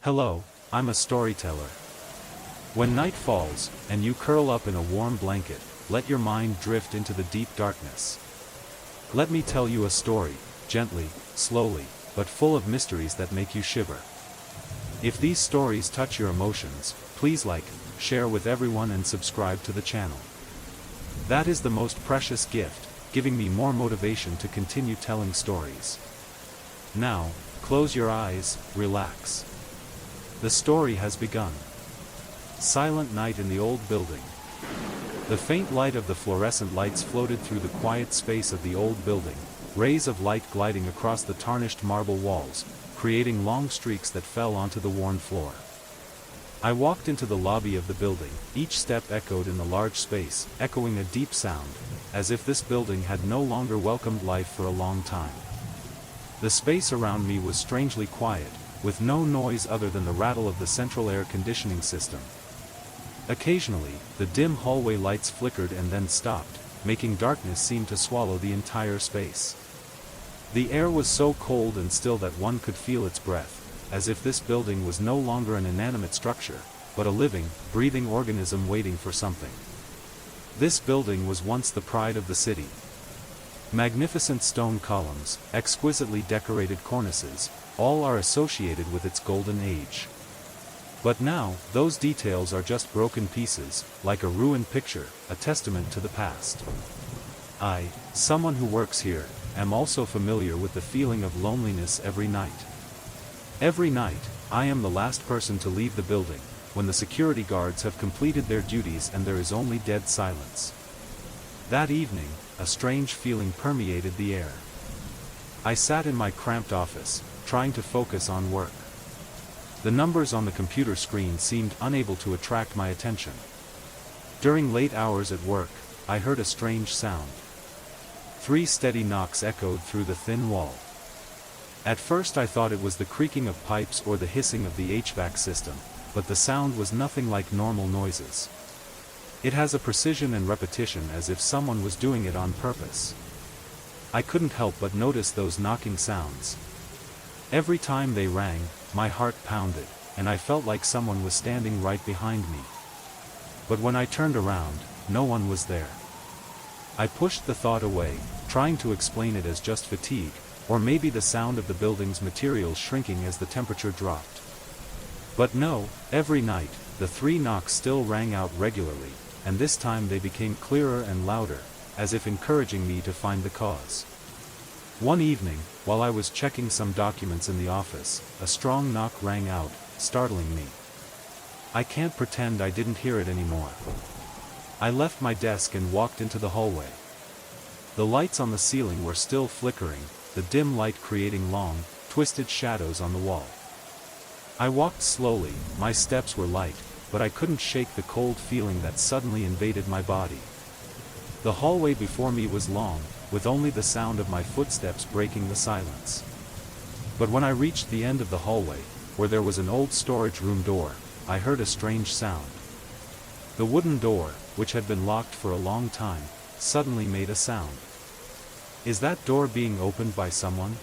Hello, I'm a storyteller. When night falls, and you curl up in a warm blanket, let your mind drift into the deep darkness. Let me tell you a story, gently, slowly, but full of mysteries that make you shiver. If these stories touch your emotions, please like, share with everyone and subscribe to the channel. That is the most precious gift, giving me more motivation to continue telling stories. Now, close your eyes, relax. The story has begun. Silent night in the old building. The faint light of the fluorescent lights floated through the quiet space of the old building, rays of light gliding across the tarnished marble walls, creating long streaks that fell onto the worn floor. I walked into the lobby of the building, each step echoed in the large space, echoing a deep sound, as if this building had no longer welcomed life for a long time. The space around me was strangely quiet, with no noise other than the rattle of the central air conditioning system. Occasionally, the dim hallway lights flickered and then stopped, making darkness seem to swallow the entire space. The air was so cold and still that one could feel its breath, as if this building was no longer an inanimate structure, but a living, breathing organism waiting for something. This building was once the pride of the city. Magnificent stone columns, exquisitely decorated cornices, all are associated with its golden age. But now, those details are just broken pieces, like a ruined picture, a testament to the past. I, someone who works here, am also familiar with the feeling of loneliness every night. Every night, I am the last person to leave the building, when the security guards have completed their duties and there is only dead silence. That evening, a strange feeling permeated the air. I sat in my cramped office, trying to focus on work. The numbers on the computer screen seemed unable to attract my attention. During late hours at work, I heard a strange sound. 3 steady knocks echoed through the thin wall. At first I thought it was the creaking of pipes or the hissing of the HVAC system, but the sound was nothing like normal noises. It has a precision and repetition as if someone was doing it on purpose. I couldn't help but notice those knocking sounds. Every time they rang, my heart pounded, and I felt like someone was standing right behind me. But when I turned around, no one was there. I pushed the thought away, trying to explain it as just fatigue, or maybe the sound of the building's materials shrinking as the temperature dropped. But no, every night, the 3 knocks still rang out regularly, and this time they became clearer and louder, as if encouraging me to find the cause. One evening, while I was checking some documents in the office, a strong knock rang out, startling me. I can't pretend I didn't hear it anymore. I left my desk and walked into the hallway. The lights on the ceiling were still flickering, the dim light creating long, twisted shadows on the wall. I walked slowly, my steps were light, but I couldn't shake the cold feeling that suddenly invaded my body. The hallway before me was long, with only the sound of my footsteps breaking the silence. But when I reached the end of the hallway, where there was an old storage room door, I heard a strange sound. The wooden door, which had been locked for a long time, suddenly made a sound. Is that door being opened by someone?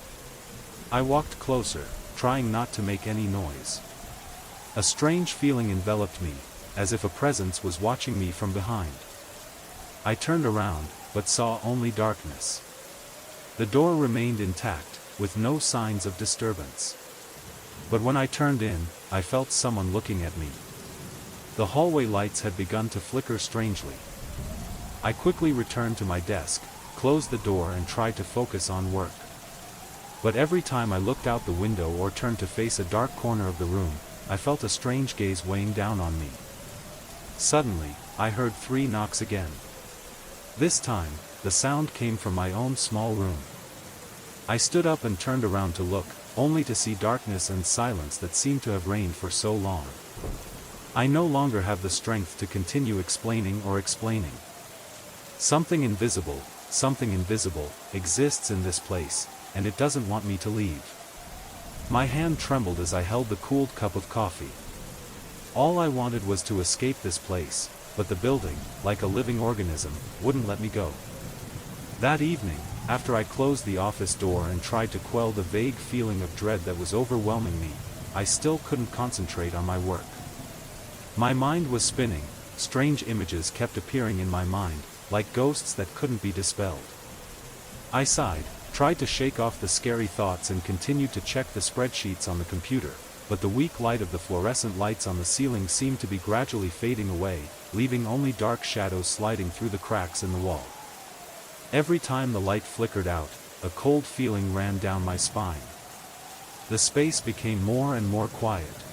I walked closer, trying not to make any noise. A strange feeling enveloped me, as if a presence was watching me from behind. I turned around, but saw only darkness. The door remained intact, with no signs of disturbance. But when I turned in, I felt someone looking at me. The hallway lights had begun to flicker strangely. I quickly returned to my desk, closed the door and tried to focus on work. But every time I looked out the window or turned to face a dark corner of the room, I felt a strange gaze weighing down on me. Suddenly, I heard 3 knocks again. This time, the sound came from my own small room. I stood up and turned around to look, only to see darkness and silence that seemed to have reigned for so long. I no longer have the strength to continue explaining. Something invisible, exists in this place, and it doesn't want me to leave. My hand trembled as I held the cooled cup of coffee. All I wanted was to escape this place, but the building, like a living organism, wouldn't let me go. That evening, after I closed the office door and tried to quell the vague feeling of dread that was overwhelming me, I still couldn't concentrate on my work. My mind was spinning, strange images kept appearing in my mind, like ghosts that couldn't be dispelled. I sighed, tried to shake off the scary thoughts and continued to check the spreadsheets on the computer, but the weak light of the fluorescent lights on the ceiling seemed to be gradually fading away, leaving only dark shadows sliding through the cracks in the wall. Every time the light flickered out, a cold feeling ran down my spine. The space became more and more quiet.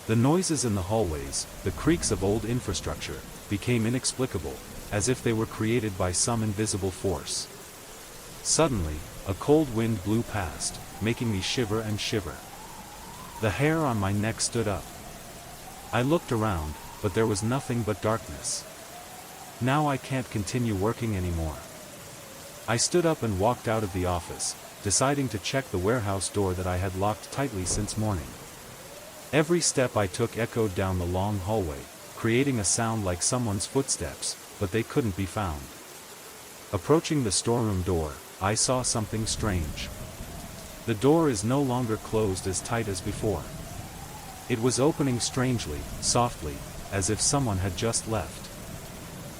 The noises in the hallways, the creaks of old infrastructure, became inexplicable, as if they were created by some invisible force. Suddenly, a cold wind blew past, making me shiver and shiver. The hair on my neck stood up. I looked around, but there was nothing but darkness. Now I can't continue working anymore. I stood up and walked out of the office, deciding to check the warehouse door that I had locked tightly since morning. Every step I took echoed down the long hallway, creating a sound like someone's footsteps, but they couldn't be found. Approaching the storeroom door, I saw something strange. The door is no longer closed as tight as before. It was opening strangely, softly, as if someone had just left.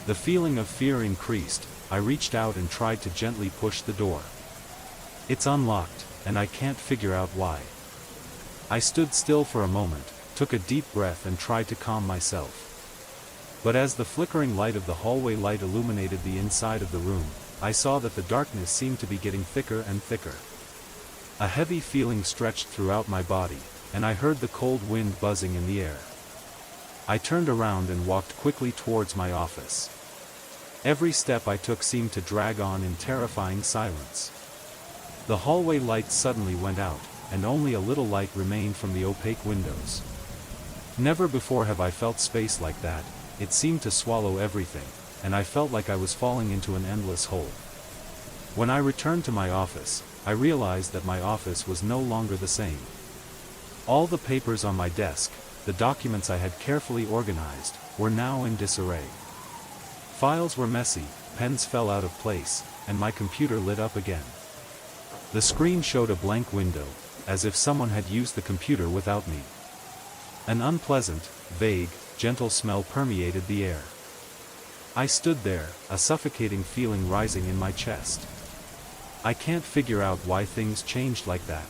The feeling of fear increased. I reached out and tried to gently push the door. It's unlocked, and I can't figure out why. I stood still for a moment, took a deep breath and tried to calm myself. But as the flickering light of the hallway light illuminated the inside of the room, I saw that the darkness seemed to be getting thicker and thicker. A heavy feeling stretched throughout my body, and I heard the cold wind buzzing in the air. I turned around and walked quickly towards my office. Every step I took seemed to drag on in terrifying silence. The hallway lights suddenly went out, and only a little light remained from the opaque windows. Never before have I felt space like that. It seemed to swallow everything, and I felt like I was falling into an endless hole. When I returned to my office, I realized that my office was no longer the same. All the papers on my desk, the documents I had carefully organized, were now in disarray. Files were messy, pens fell out of place, and my computer lit up again. The screen showed a blank window, as if someone had used the computer without me. An unpleasant, vague, gentle smell permeated the air. I stood there, a suffocating feeling rising in my chest. I can't figure out why things changed like that.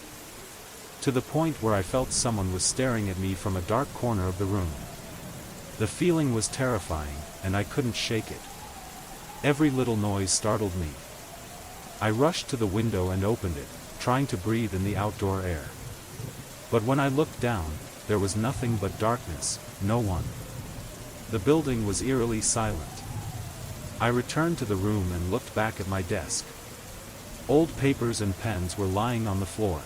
To the point where I felt someone was staring at me from a dark corner of the room. The feeling was terrifying, and I couldn't shake it. Every little noise startled me. I rushed to the window and opened it, trying to breathe in the outdoor air. But when I looked down, there was nothing but darkness, no one. The building was eerily silent. I returned to the room and looked back at my desk. Old papers and pens were lying on the floor.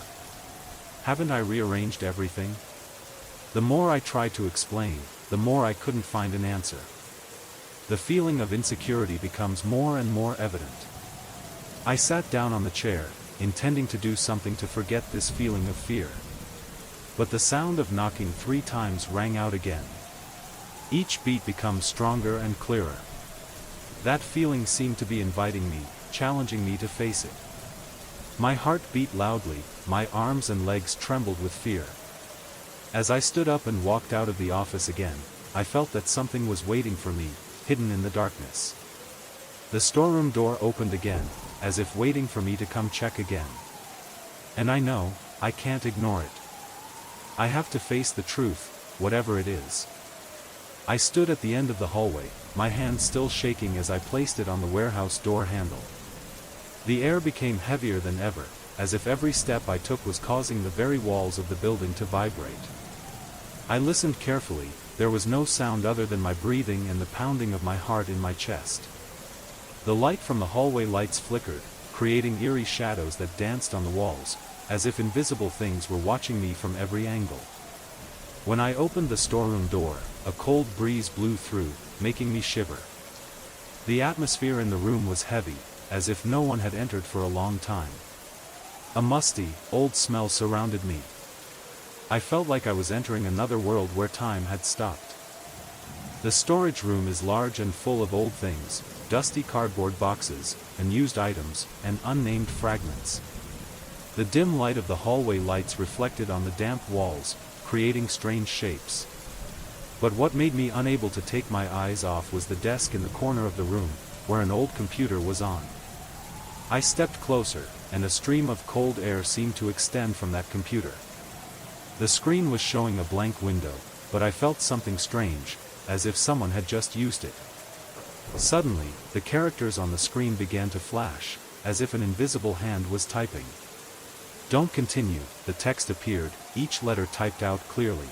Haven't I rearranged everything? The more I tried to explain, the more I couldn't find an answer. The feeling of insecurity becomes more and more evident. I sat down on the chair, intending to do something to forget this feeling of fear. But the sound of knocking 3 times rang out again. Each beat becomes stronger and clearer. That feeling seemed to be inviting me, challenging me to face it. My heart beat loudly, my arms and legs trembled with fear. As I stood up and walked out of the office again, I felt that something was waiting for me, hidden in the darkness. The storeroom door opened again, as if waiting for me to come check again. And I know, I can't ignore it. I have to face the truth, whatever it is. I stood at the end of the hallway, my hand still shaking as I placed it on the warehouse door handle. The air became heavier than ever, as if every step I took was causing the very walls of the building to vibrate. I listened carefully. There was no sound other than my breathing and the pounding of my heart in my chest. The light from the hallway lights flickered, creating eerie shadows that danced on the walls, as if invisible things were watching me from every angle. When I opened the storeroom door, a cold breeze blew through, making me shiver. The atmosphere in the room was heavy, as if no one had entered for a long time. A musty, old smell surrounded me. I felt like I was entering another world where time had stopped. The storage room is large and full of old things, dusty cardboard boxes, unused items, and unnamed fragments. The dim light of the hallway lights reflected on the damp walls, creating strange shapes. But what made me unable to take my eyes off was the desk in the corner of the room, where an old computer was on. I stepped closer, and a stream of cold air seemed to extend from that computer. The screen was showing a blank window, but I felt something strange, as if someone had just used it. Suddenly, the characters on the screen began to flash, as if an invisible hand was typing. "Don't continue," the text appeared, each letter typed out clearly.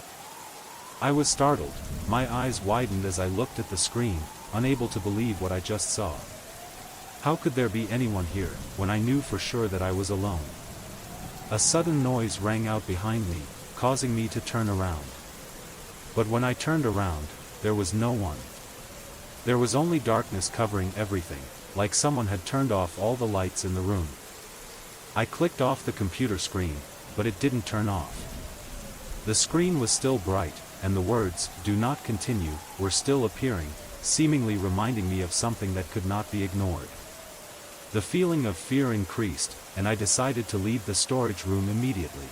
I was startled, my eyes widened as I looked at the screen, unable to believe what I just saw. How could there be anyone here, when I knew for sure that I was alone? A sudden noise rang out behind me, causing me to turn around. But when I turned around, there was no one. There was only darkness covering everything, like someone had turned off all the lights in the room. I clicked off the computer screen, but it didn't turn off. The screen was still bright, and the words, "Do not continue," were still appearing, seemingly reminding me of something that could not be ignored. The feeling of fear increased, and I decided to leave the storage room immediately.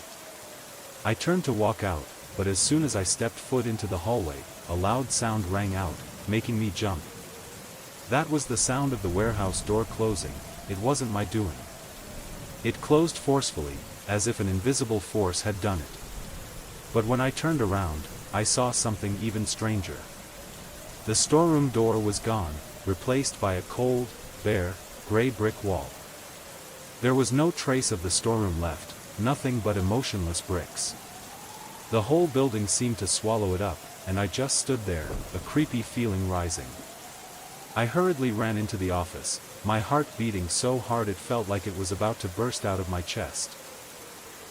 I turned to walk out, but as soon as I stepped foot into the hallway, a loud sound rang out, making me jump. That was the sound of the warehouse door closing. It wasn't my doing. It closed forcefully, as if an invisible force had done it. But when I turned around, I saw something even stranger. The storeroom door was gone, replaced by a cold, bare, gray brick wall. There was no trace of the storeroom left, nothing but emotionless bricks. The whole building seemed to swallow it up, and I just stood there, a creepy feeling rising. I hurriedly ran into the office, my heart beating so hard it felt like it was about to burst out of my chest.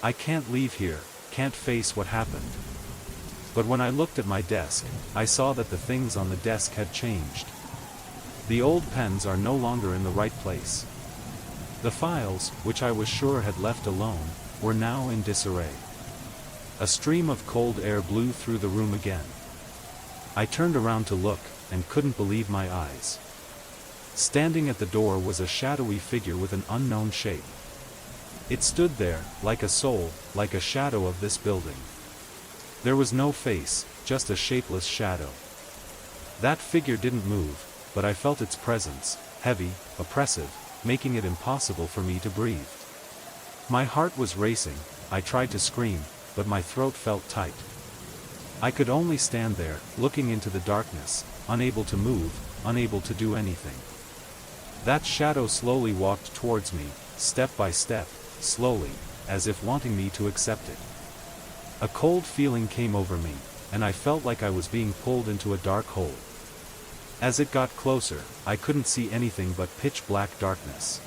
I can't leave here, can't face what happened. But when I looked at my desk, I saw that the things on the desk had changed. The old pens are no longer in the right place. The files, which I was sure had left alone, were now in disarray. A stream of cold air blew through the room again. I turned around to look, and couldn't believe my eyes. Standing at the door was a shadowy figure with an unknown shape. It stood there, like a soul, like a shadow of this building. There was no face, just a shapeless shadow. That figure didn't move, but I felt its presence, heavy, oppressive, making it impossible for me to breathe. My heart was racing, I tried to scream, but my throat felt tight. I could only stand there, looking into the darkness, unable to move, unable to do anything. That shadow slowly walked towards me, step by step, slowly, as if wanting me to accept it. A cold feeling came over me, and I felt like I was being pulled into a dark hole. As it got closer, I couldn't see anything but pitch-black darkness.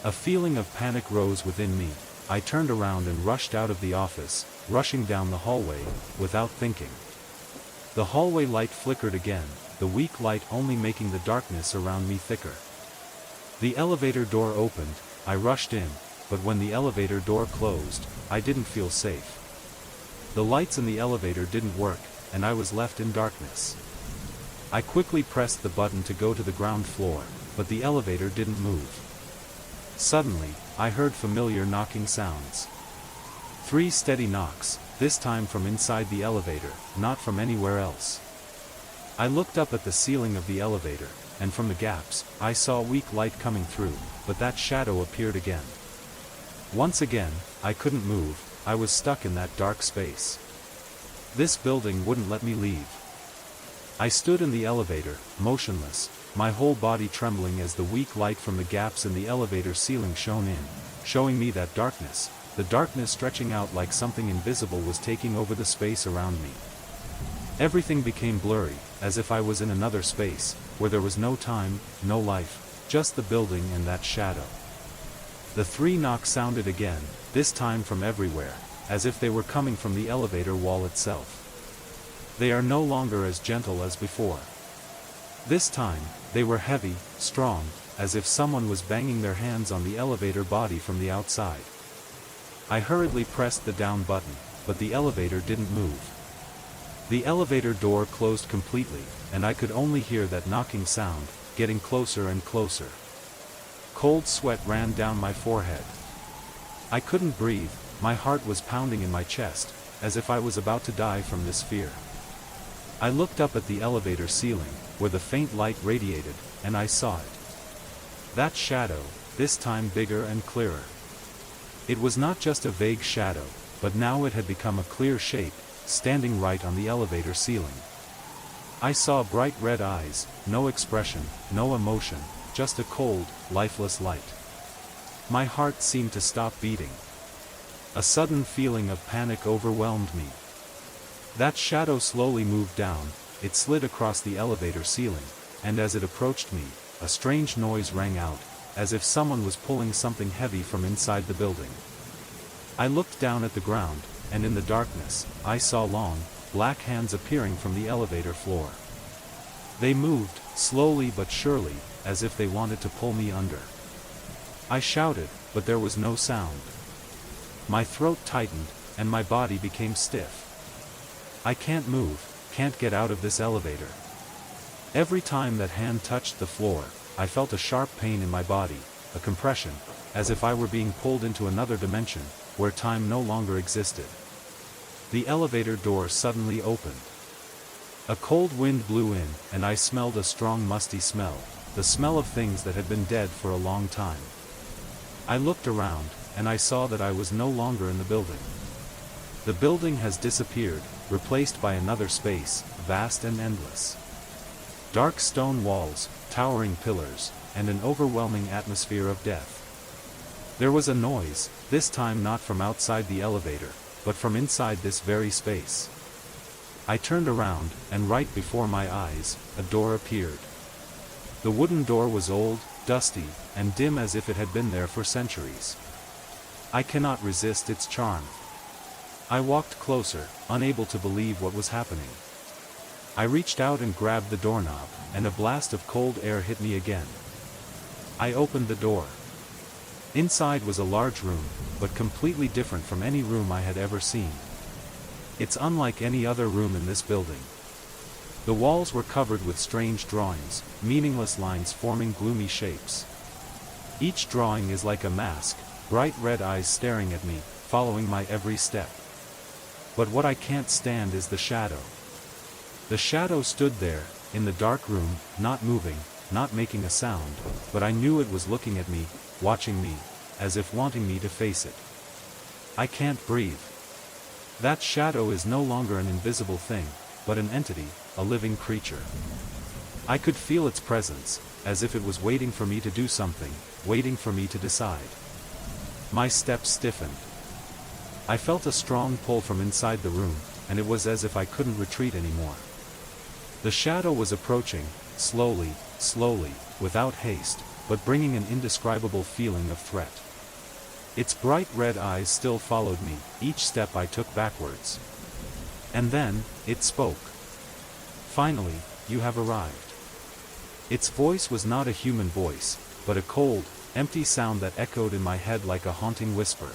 A feeling of panic rose within me. I turned around and rushed out of the office, rushing down the hallway, without thinking. The hallway light flickered again, the weak light only making the darkness around me thicker. The elevator door opened, I rushed in, but when the elevator door closed, I didn't feel safe. The lights in the elevator didn't work, and I was left in darkness. I quickly pressed the button to go to the ground floor, but the elevator didn't move. Suddenly, I heard familiar knocking sounds. 3 steady knocks, this time from inside the elevator, not from anywhere else. I looked up at the ceiling of the elevator, and from the gaps, I saw weak light coming through, but that shadow appeared again. Once again, I couldn't move, I was stuck in that dark space. This building wouldn't let me leave. I stood in the elevator, motionless, my whole body trembling as the weak light from the gaps in the elevator ceiling shone in, showing me that darkness, the darkness stretching out like something invisible was taking over the space around me. Everything became blurry, as if I was in another space, where there was no time, no life, just the building and that shadow. The 3 knocks sounded again, this time from everywhere, as if they were coming from the elevator wall itself. They are no longer as gentle as before. This time, they were heavy, strong, as if someone was banging their hands on the elevator body from the outside. I hurriedly pressed the down button, but the elevator didn't move. The elevator door closed completely, and I could only hear that knocking sound, getting closer and closer. Cold sweat ran down my forehead. I couldn't breathe, my heart was pounding in my chest, as if I was about to die from this fear. I looked up at the elevator ceiling, where the faint light radiated, and I saw it. That shadow, this time bigger and clearer. It was not just a vague shadow, but now it had become a clear shape, standing right on the elevator ceiling. I saw bright red eyes, no expression, no emotion, just a cold, lifeless light. My heart seemed to stop beating. A sudden feeling of panic overwhelmed me. That shadow slowly moved down, it slid across the elevator ceiling, and as it approached me, a strange noise rang out, as if someone was pulling something heavy from inside the building. I looked down at the ground, and in the darkness, I saw long, black hands appearing from the elevator floor. They moved, slowly but surely, as if they wanted to pull me under. I shouted, but there was no sound. My throat tightened, and my body became stiff. I can't move, can't get out of this elevator. Every time that hand touched the floor, I felt a sharp pain in my body, a compression, as if I were being pulled into another dimension, where time no longer existed. The elevator door suddenly opened. A cold wind blew in, and I smelled a strong musty smell, the smell of things that had been dead for a long time. I looked around, and I saw that I was no longer in the building. The building has disappeared, replaced by another space, vast and endless. Dark stone walls, towering pillars, and an overwhelming atmosphere of death. There was a noise, this time not from outside the elevator, but from inside this very space. I turned around, and right before my eyes, a door appeared. The wooden door was old, dusty, and dim as if it had been there for centuries. I cannot resist its charm. I walked closer, unable to believe what was happening. I reached out and grabbed the doorknob, and a blast of cold air hit me again. I opened the door. Inside was a large room, but completely different from any room I had ever seen. It's unlike any other room in this building. The walls were covered with strange drawings, meaningless lines forming gloomy shapes. Each drawing is like a mask, bright red eyes staring at me, following my every step. But what I can't stand is the shadow. The shadow stood there, in the dark room, not moving, not making a sound, but I knew it was looking at me, watching me, as if wanting me to face it. I can't breathe. That shadow is no longer an invisible thing, but an entity, a living creature. I could feel its presence, as if it was waiting for me to do something, waiting for me to decide. My steps stiffened. I felt a strong pull from inside the room, and it was as if I couldn't retreat anymore. The shadow was approaching, slowly, slowly, without haste, but bringing an indescribable feeling of threat. Its bright red eyes still followed me, each step I took backwards. And then, it spoke. Finally, you have arrived. Its voice was not a human voice, but a cold, empty sound that echoed in my head like a haunting whisper.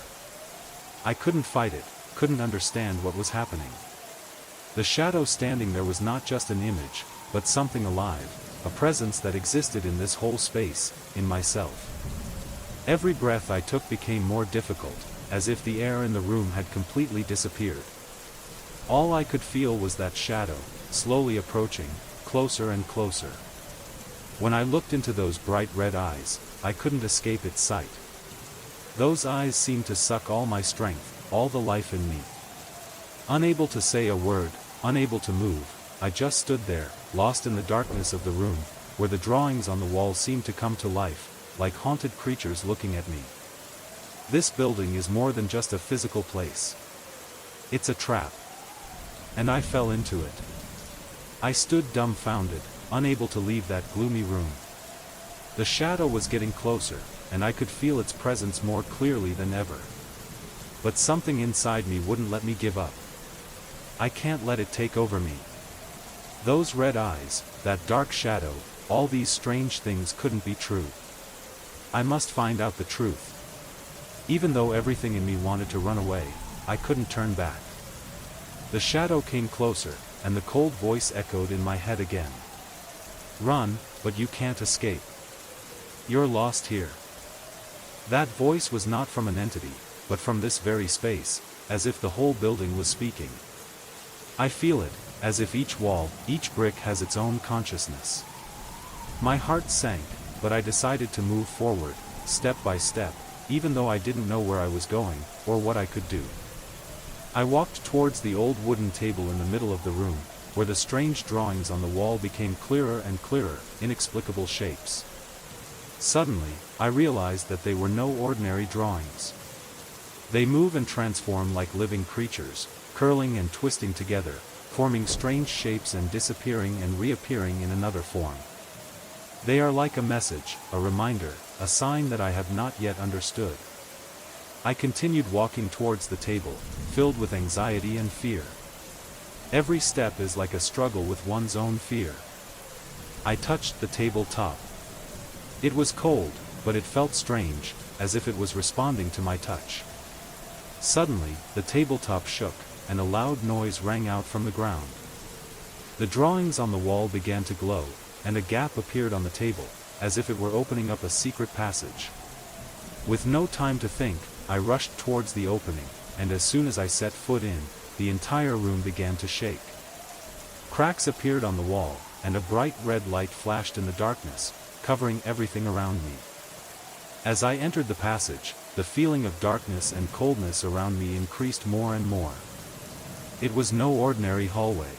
I couldn't fight it, couldn't understand what was happening. The shadow standing there was not just an image, but something alive, a presence that existed in this whole space, in myself. Every breath I took became more difficult, as if the air in the room had completely disappeared. All I could feel was that shadow, slowly approaching, closer and closer. When I looked into those bright red eyes, I couldn't escape its sight. Those eyes seemed to suck all my strength, all the life in me. Unable to say a word, unable to move, I just stood there, lost in the darkness of the room, where the drawings on the wall seemed to come to life, like haunted creatures looking at me. This building is more than just a physical place. It's a trap. And I fell into it. I stood dumbfounded, unable to leave that gloomy room. The shadow was getting closer, and I could feel its presence more clearly than ever. But something inside me wouldn't let me give up. I can't let it take over me. Those red eyes, that dark shadow, all these strange things couldn't be true. I must find out the truth. Even though everything in me wanted to run away, I couldn't turn back. The shadow came closer, and the cold voice echoed in my head again. Run, but you can't escape. You're lost here. That voice was not from an entity, but from this very space, as if the whole building was speaking. I feel it, as if each wall, each brick has its own consciousness. My heart sank, but I decided to move forward, step by step, even though I didn't know where I was going, or what I could do. I walked towards the old wooden table in the middle of the room, where the strange drawings on the wall became clearer and clearer, inexplicable shapes. Suddenly, I realized that they were no ordinary drawings. They move and transform like living creatures, curling and twisting together, forming strange shapes and disappearing and reappearing in another form. They are like a message, a reminder, a sign that I have not yet understood. I continued walking towards the table, filled with anxiety and fear. Every step is like a struggle with one's own fear. I touched the table top. It was cold, but it felt strange, as if it was responding to my touch. Suddenly, the tabletop shook, and a loud noise rang out from the ground. The drawings on the wall began to glow, and a gap appeared on the table, as if it were opening up a secret passage. With no time to think, I rushed towards the opening, and as soon as I set foot in, the entire room began to shake. Cracks appeared on the wall, and a bright red light flashed in the darkness, covering everything around me. As I entered the passage, the feeling of darkness and coldness around me increased more and more. It was no ordinary hallway.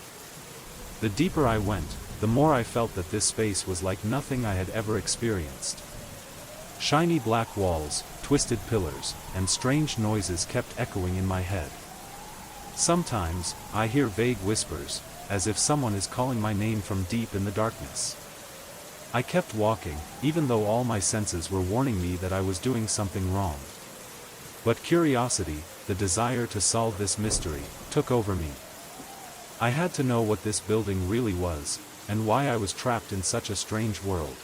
The deeper I went, the more I felt that this space was like nothing I had ever experienced. Shiny black walls, twisted pillars, and strange noises kept echoing in my head. Sometimes, I hear vague whispers, as if someone is calling my name from deep in the darkness. I kept walking, even though all my senses were warning me that I was doing something wrong. But curiosity, the desire to solve this mystery, took over me. I had to know what this building really was, and why I was trapped in such a strange world.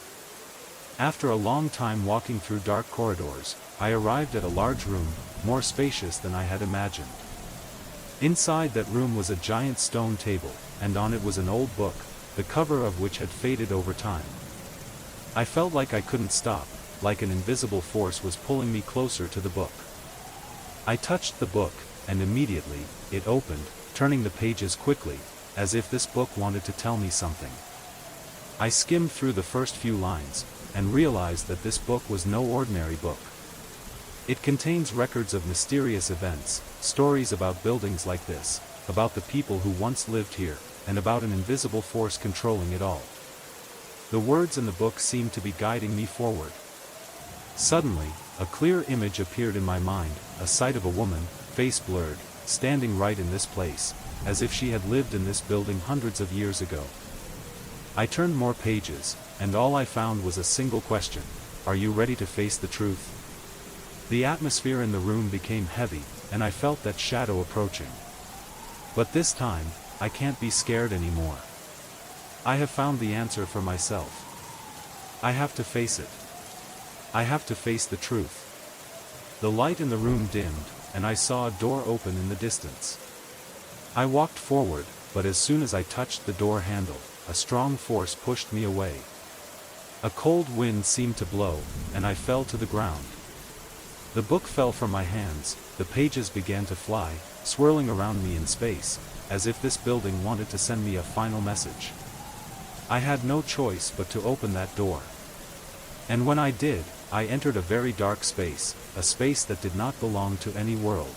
After a long time walking through dark corridors, I arrived at a large room, more spacious than I had imagined. Inside that room was a giant stone table, and on it was an old book, the cover of which had faded over time. I felt like I couldn't stop, like an invisible force was pulling me closer to the book. I touched the book, and immediately, it opened, turning the pages quickly, as if this book wanted to tell me something. I skimmed through the first few lines, and realized that this book was no ordinary book. It contains records of mysterious events, stories about buildings like this, about the people who once lived here, and about an invisible force controlling it all. The words in the book seemed to be guiding me forward. Suddenly, a clear image appeared in my mind, a sight of a woman, face blurred, standing right in this place, as if she had lived in this building hundreds of years ago. I turned more pages, and all I found was a single question: are you ready to face the truth? The atmosphere in the room became heavy, and I felt that shadow approaching. But this time, I can't be scared anymore. I have found the answer for myself. I have to face it. I have to face the truth. The light in the room dimmed, and I saw a door open in the distance. I walked forward, but as soon as I touched the door handle, a strong force pushed me away. A cold wind seemed to blow, and I fell to the ground. The book fell from my hands, the pages began to fly, swirling around me in space, as if this building wanted to send me a final message. I had no choice but to open that door. And when I did, I entered a very dark space, a space that did not belong to any world.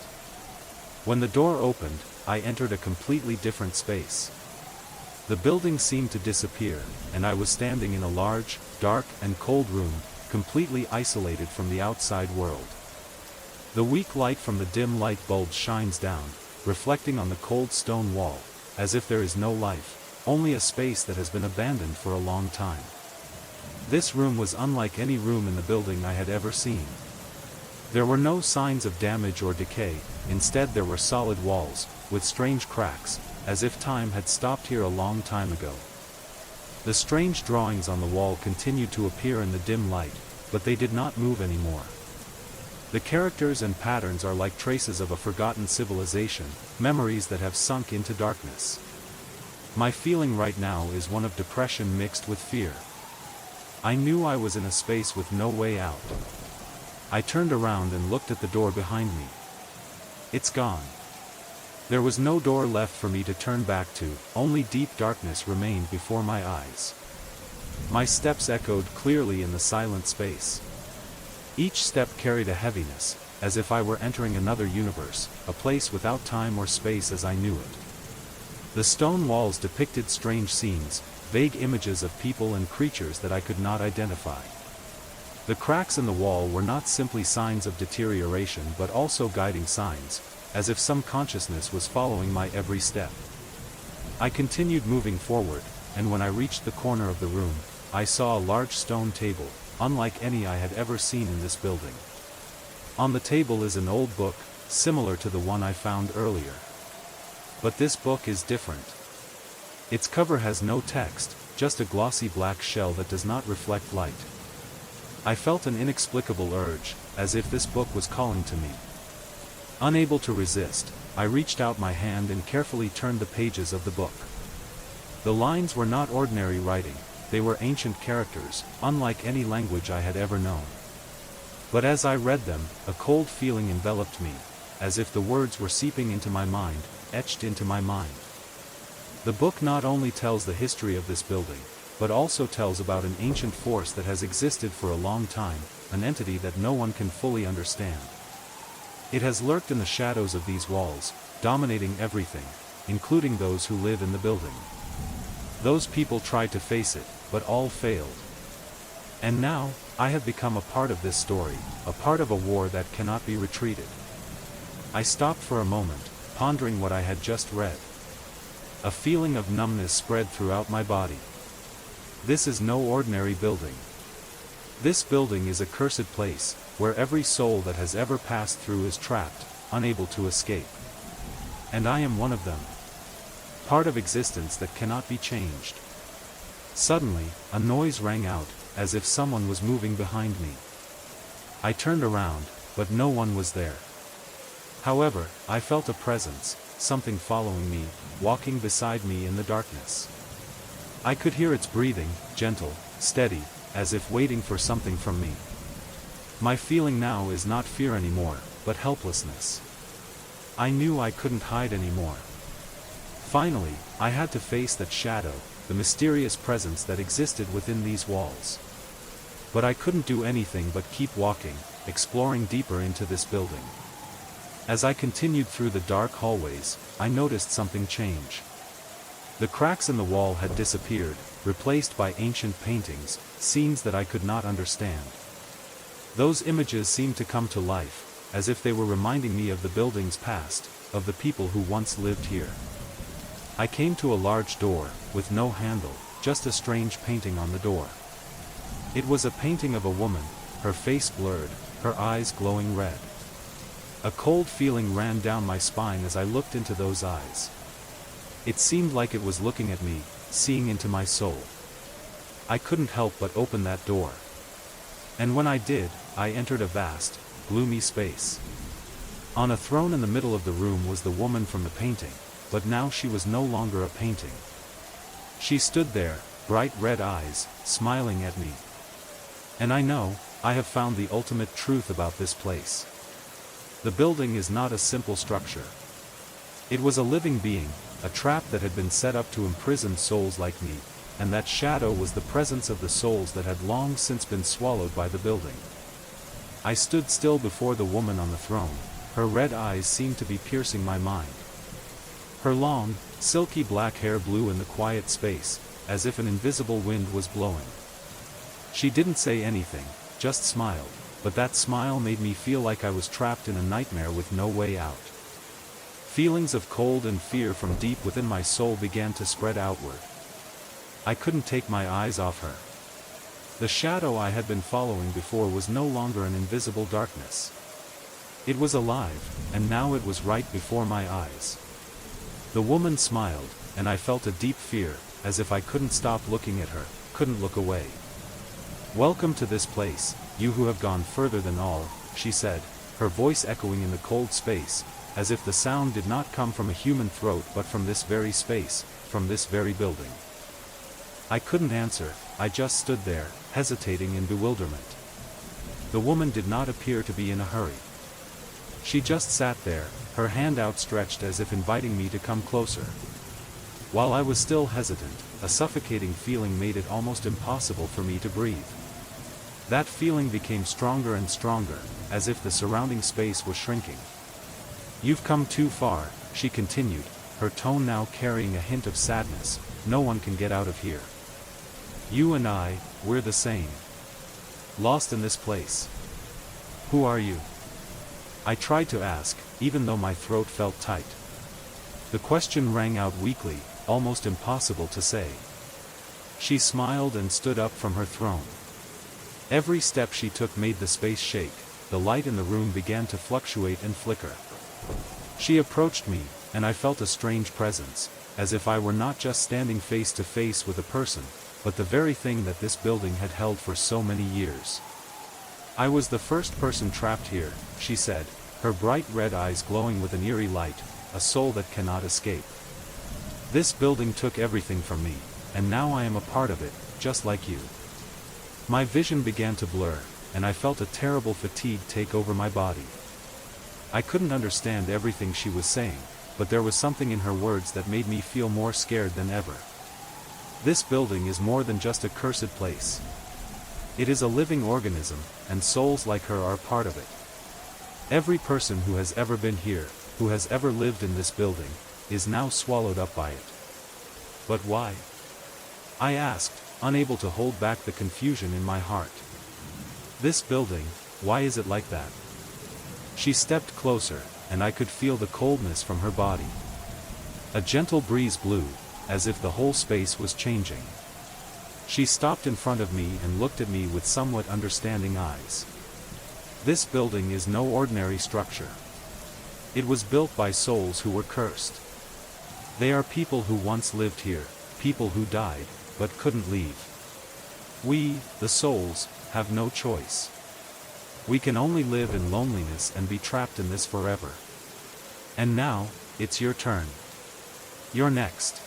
When the door opened, I entered a completely different space. The building seemed to disappear, and I was standing in a large, dark, and cold room, completely isolated from the outside world. The weak light from the dim light bulb shines down, reflecting on the cold stone wall, as if there is no life, only a space that has been abandoned for a long time. This room was unlike any room in the building I had ever seen. There were no signs of damage or decay, instead there were solid walls, with strange cracks, as if time had stopped here a long time ago. The strange drawings on the wall continued to appear in the dim light, but they did not move anymore. The characters and patterns are like traces of a forgotten civilization, memories that have sunk into darkness. My feeling right now is one of depression mixed with fear. I knew I was in a space with no way out. I turned around and looked at the door behind me, It's gone. There was no door left for me to turn back to, only deep darkness remained before my eyes. My steps echoed clearly in the silent space. Each step carried a heaviness, as if I were entering another universe, a place without time or space as I knew it. The stone walls depicted strange scenes, vague images of people and creatures that I could not identify. The cracks in the wall were not simply signs of deterioration but also guiding signs, as if some consciousness was following my every step. I continued moving forward, and when I reached the corner of the room, I saw a large stone table, unlike any I had ever seen in this building. On the table is an old book, similar to the one I found earlier. But this book is different. Its cover has no text, just a glossy black shell that does not reflect light. I felt an inexplicable urge, as if this book was calling to me. Unable to resist, I reached out my hand and carefully turned the pages of the book. The lines were not ordinary writing, they were ancient characters, unlike any language I had ever known. But as I read them, a cold feeling enveloped me, as if the words were seeping into my mind, etched into my mind. The book not only tells the history of this building, but also tells about an ancient force that has existed for a long time, an entity that no one can fully understand. It has lurked in the shadows of these walls, dominating everything, including those who live in the building. Those people tried to face it, but all failed. And now, I have become a part of this story, a part of a war that cannot be retreated. I stopped for a moment, pondering what I had just read. A feeling of numbness spread throughout my body. This is no ordinary building. This building is a cursed place, where every soul that has ever passed through is trapped, unable to escape. And I am one of them. Part of existence that cannot be changed. Suddenly, a noise rang out, as if someone was moving behind me. I turned around, but no one was there. However, I felt a presence, something following me, walking beside me in the darkness. I could hear its breathing, gentle, steady, as if waiting for something from me. My feeling now is not fear anymore, but helplessness. I knew I couldn't hide anymore. Finally, I had to face that shadow, the mysterious presence that existed within these walls. But I couldn't do anything but keep walking, exploring deeper into this building. As I continued through the dark hallways, I noticed something change. The cracks in the wall had disappeared, replaced by ancient paintings, scenes that I could not understand. Those images seemed to come to life, as if they were reminding me of the building's past, of the people who once lived here. I came to a large door, with no handle, just a strange painting on the door. It was a painting of a woman, her face blurred, her eyes glowing red. A cold feeling ran down my spine as I looked into those eyes. It seemed like it was looking at me, seeing into my soul. I couldn't help but open that door. And when I did, I entered a vast, gloomy space. On a throne in the middle of the room was the woman from the painting, but now she was no longer a painting. She stood there, bright red eyes, smiling at me. And I know, I have found the ultimate truth about this place. The building is not a simple structure. It was a living being, a trap that had been set up to imprison souls like me, and that shadow was the presence of the souls that had long since been swallowed by the building. I stood still before the woman on the throne, her red eyes seemed to be piercing my mind. Her long, silky black hair blew in the quiet space, as if an invisible wind was blowing. She didn't say anything, just smiled, but that smile made me feel like I was trapped in a nightmare with no way out. Feelings of cold and fear from deep within my soul began to spread outward. I couldn't take my eyes off her. The shadow I had been following before was no longer an invisible darkness. It was alive, and now it was right before my eyes. The woman smiled, and I felt a deep fear, as if I couldn't stop looking at her, couldn't look away. "Welcome to this place, you who have gone further than all," she said, her voice echoing in the cold space, as if the sound did not come from a human throat but from this very space, from this very building. I couldn't answer, I just stood there, hesitating in bewilderment. The woman did not appear to be in a hurry. She just sat there, her hand outstretched as if inviting me to come closer. While I was still hesitant, a suffocating feeling made it almost impossible for me to breathe. That feeling became stronger and stronger, as if the surrounding space was shrinking. "You've come too far," she continued, her tone now carrying a hint of sadness. "No one can get out of here. You and I, we're the same. Lost in this place. Who are you?" I tried to ask, even though my throat felt tight. The question rang out weakly, almost impossible to say. She smiled and stood up from her throne. Every step she took made the space shake, the light in the room began to fluctuate and flicker. She approached me, and I felt a strange presence, as if I were not just standing face to face with a person, but the very thing that this building had held for so many years. "I was the first person trapped here," she said, her bright red eyes glowing with an eerie light, "a soul that cannot escape. This building took everything from me, and now I am a part of it, just like you." My vision began to blur, and I felt a terrible fatigue take over my body. I couldn't understand everything she was saying, but there was something in her words that made me feel more scared than ever. This building is more than just a cursed place. It is a living organism, and souls like her are part of it. Every person who has ever been here, who has ever lived in this building, is now swallowed up by it. "But why?" I asked, unable to hold back the confusion in my heart. "This building, why is it like that?" She stepped closer, and I could feel the coldness from her body. A gentle breeze blew, as if the whole space was changing. She stopped in front of me and looked at me with somewhat understanding eyes. "This building is no ordinary structure. It was built by souls who were cursed. They are people who once lived here, people who died, but couldn't leave. We, the souls, have no choice. We can only live in loneliness and be trapped in this forever. And now, it's your turn. You're next."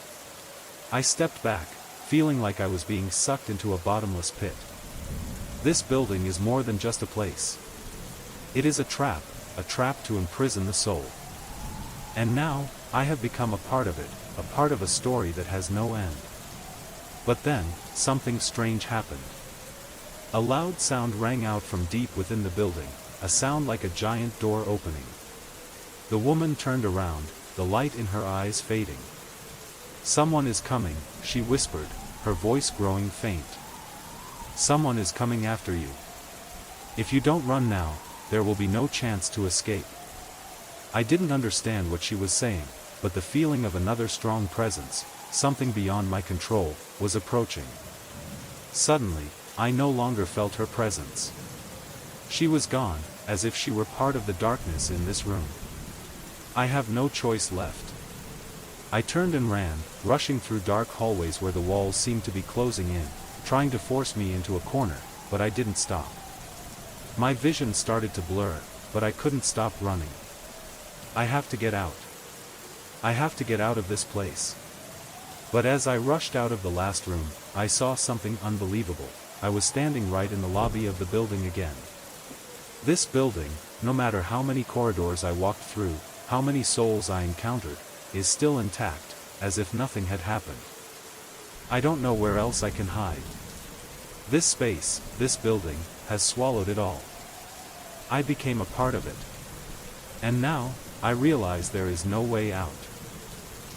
I stepped back, feeling like I was being sucked into a bottomless pit. This building is more than just a place. It is a trap to imprison the soul. And now, I have become a part of it, a part of a story that has no end. But then, something strange happened. A loud sound rang out from deep within the building, a sound like a giant door opening. The woman turned around, the light in her eyes fading. "Someone is coming," she whispered, her voice growing faint. "Someone is coming after you. If you don't run now, there will be no chance to escape." I didn't understand what she was saying, but the feeling of another strong presence, something beyond my control, was approaching. Suddenly, I no longer felt her presence. She was gone, as if she were part of the darkness in this room. I have no choice left. I turned and ran, rushing through dark hallways where the walls seemed to be closing in, trying to force me into a corner, but I didn't stop. My vision started to blur, but I couldn't stop running. I have to get out. I have to get out of this place. But as I rushed out of the last room, I saw something unbelievable. I was standing right in the lobby of the building again. This building, no matter how many corridors I walked through, how many souls I encountered, is still intact, as if nothing had happened. I don't know where else I can hide. This space, this building, has swallowed it all. I became a part of it. And now, I realize there is no way out.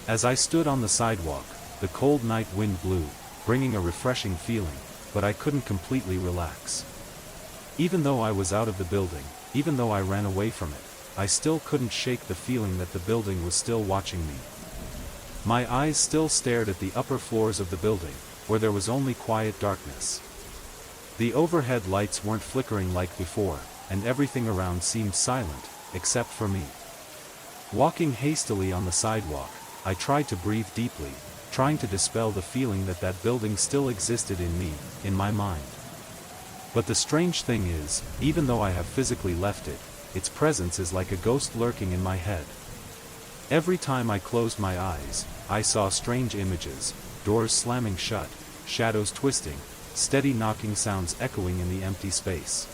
As I stood on the sidewalk, the cold night wind blew, bringing a refreshing feeling, but I couldn't completely relax. Even though I was out of the building, even though I ran away from it, I still couldn't shake the feeling that the building was still watching me. My eyes still stared at the upper floors of the building, where there was only quiet darkness. The overhead lights weren't flickering like before, and everything around seemed silent, except for me. Walking hastily on the sidewalk, I tried to breathe deeply, trying to dispel the feeling that that building still existed in me, in my mind. But the strange thing is, even though I have physically left it, its presence is like a ghost lurking in my head. Every time I closed my eyes, I saw strange images, doors slamming shut, shadows twisting, steady knocking sounds echoing in the empty space.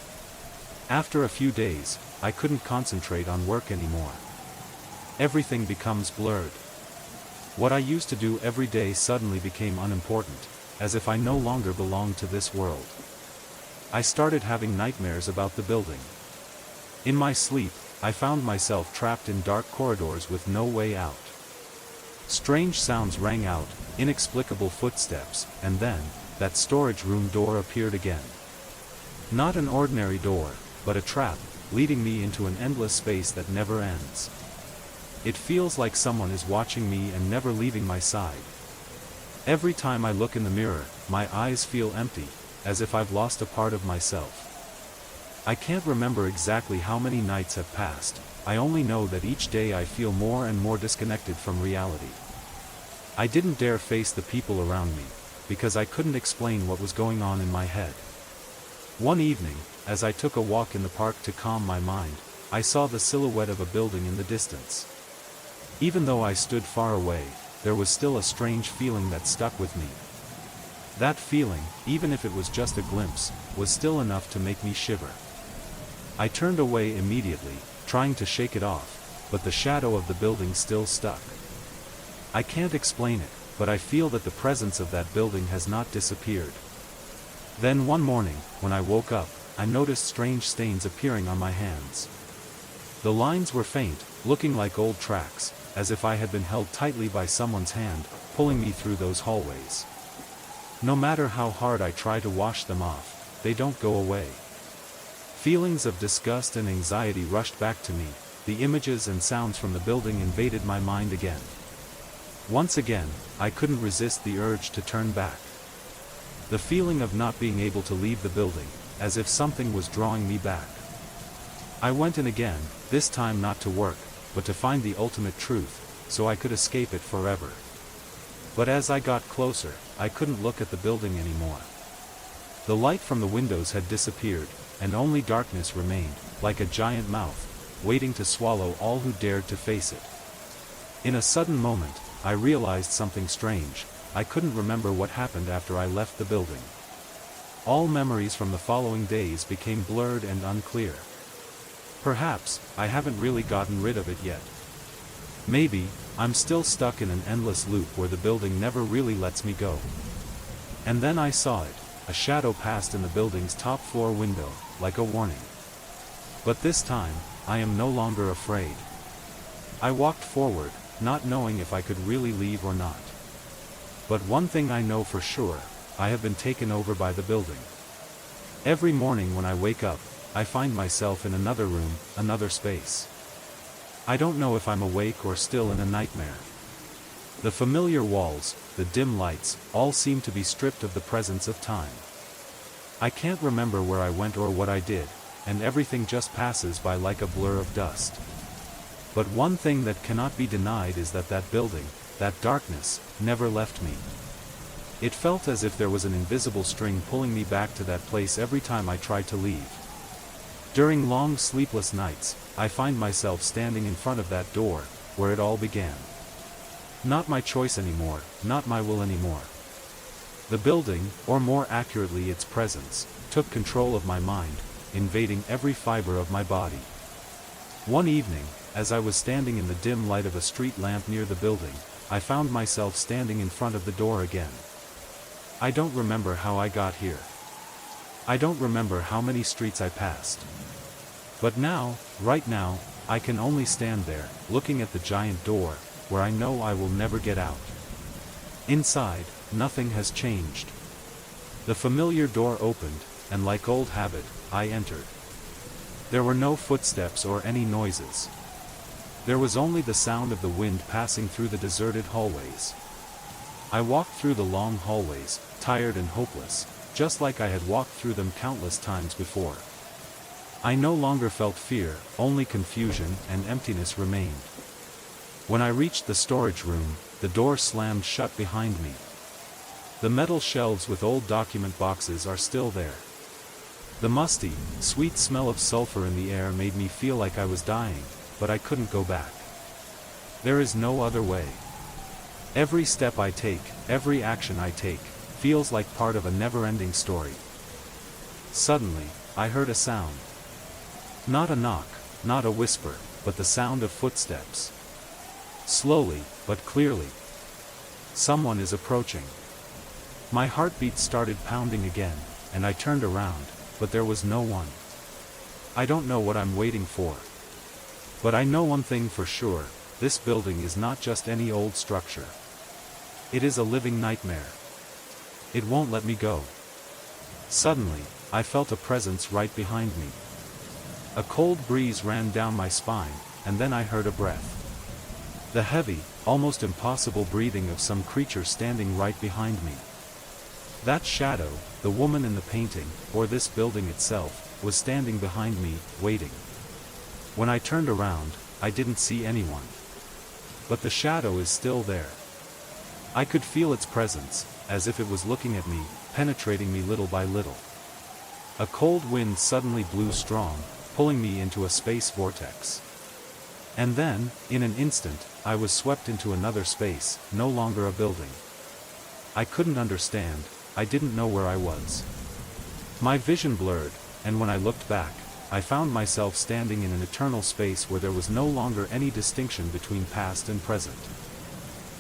After a few days, I couldn't concentrate on work anymore. Everything becomes blurred. What I used to do every day suddenly became unimportant, as if I no longer belonged to this world. I started having nightmares about the building. In my sleep, I found myself trapped in dark corridors with no way out. Strange sounds rang out, inexplicable footsteps, and then, that storage room door appeared again. Not an ordinary door, but a trap, leading me into an endless space that never ends. It feels like someone is watching me and never leaving my side. Every time I look in the mirror, my eyes feel empty, as if I've lost a part of myself. I can't remember exactly how many nights have passed, I only know that each day I feel more and more disconnected from reality. I didn't dare face the people around me, because I couldn't explain what was going on in my head. One evening, as I took a walk in the park to calm my mind, I saw the silhouette of a building in the distance. Even though I stood far away, there was still a strange feeling that stuck with me. That feeling, even if it was just a glimpse, was still enough to make me shiver. I turned away immediately, trying to shake it off, but the shadow of the building still stuck. I can't explain it, but I feel that the presence of that building has not disappeared. Then one morning, when I woke up, I noticed strange stains appearing on my hands. The lines were faint, looking like old tracks, as if I had been held tightly by someone's hand, pulling me through those hallways. No matter how hard I try to wash them off, they don't go away. Feelings of disgust and anxiety rushed back to me, the images and sounds from the building invaded my mind again. Once again, I couldn't resist the urge to turn back. The feeling of not being able to leave the building, as if something was drawing me back. I went in again, this time not to work, but to find the ultimate truth, so I could escape it forever. But as I got closer, I couldn't look at the building anymore. The light from the windows had disappeared, and only darkness remained, like a giant mouth, waiting to swallow all who dared to face it. In a sudden moment, I realized something strange. I couldn't remember what happened after I left the building. All memories from the following days became blurred and unclear. Perhaps, I haven't really gotten rid of it yet. Maybe, I'm still stuck in an endless loop where the building never really lets me go. And then I saw it, a shadow passed in the building's top floor window, like a warning. But this time, I am no longer afraid. I walked forward, not knowing if I could really leave or not. But one thing I know for sure, I have been taken over by the building. Every morning when I wake up, I find myself in another room, another space. I don't know if I'm awake or still in a nightmare. The familiar walls, the dim lights, all seem to be stripped of the presence of time. I can't remember where I went or what I did, and everything just passes by like a blur of dust. But one thing that cannot be denied is that that building, that darkness, never left me. It felt as if there was an invisible string pulling me back to that place every time I tried to leave. During long sleepless nights, I find myself standing in front of that door, where it all began. Not my choice anymore, not my will anymore. The building, or more accurately its presence, took control of my mind, invading every fiber of my body. One evening, as I was standing in the dim light of a street lamp near the building, I found myself standing in front of the door again. I don't remember how I got here. I don't remember how many streets I passed. But now, right now, I can only stand there, looking at the giant door, where I know I will never get out. Inside, nothing has changed. The familiar door opened, and like old habit, I entered. There were no footsteps or any noises. There was only the sound of the wind passing through the deserted hallways. I walked through the long hallways, tired and hopeless, just like I had walked through them countless times before. I no longer felt fear, only confusion and emptiness remained. When I reached the storage room, the door slammed shut behind me. The metal shelves with old document boxes are still there. The musty, sweet smell of sulfur in the air made me feel like I was dying, but I couldn't go back. There is no other way. Every step I take, every action I take, feels like part of a never-ending story. Suddenly, I heard a sound. Not a knock, not a whisper, but the sound of footsteps. Slowly, but clearly. Someone is approaching. My heartbeat started pounding again, and I turned around, but there was no one. I don't know what I'm waiting for. But I know one thing for sure, this building is not just any old structure. It is a living nightmare. It won't let me go. Suddenly, I felt a presence right behind me. A cold breeze ran down my spine, and then I heard a breath. The heavy, almost impossible breathing of some creature standing right behind me. That shadow, the woman in the painting, or this building itself, was standing behind me, waiting. When I turned around, I didn't see anyone. But the shadow is still there. I could feel its presence, as if it was looking at me, penetrating me little by little. A cold wind suddenly blew strong, pulling me into a space vortex. And then, in an instant, I was swept into another space, no longer a building. I couldn't understand, I didn't know where I was. My vision blurred, and when I looked back, I found myself standing in an eternal space where there was no longer any distinction between past and present.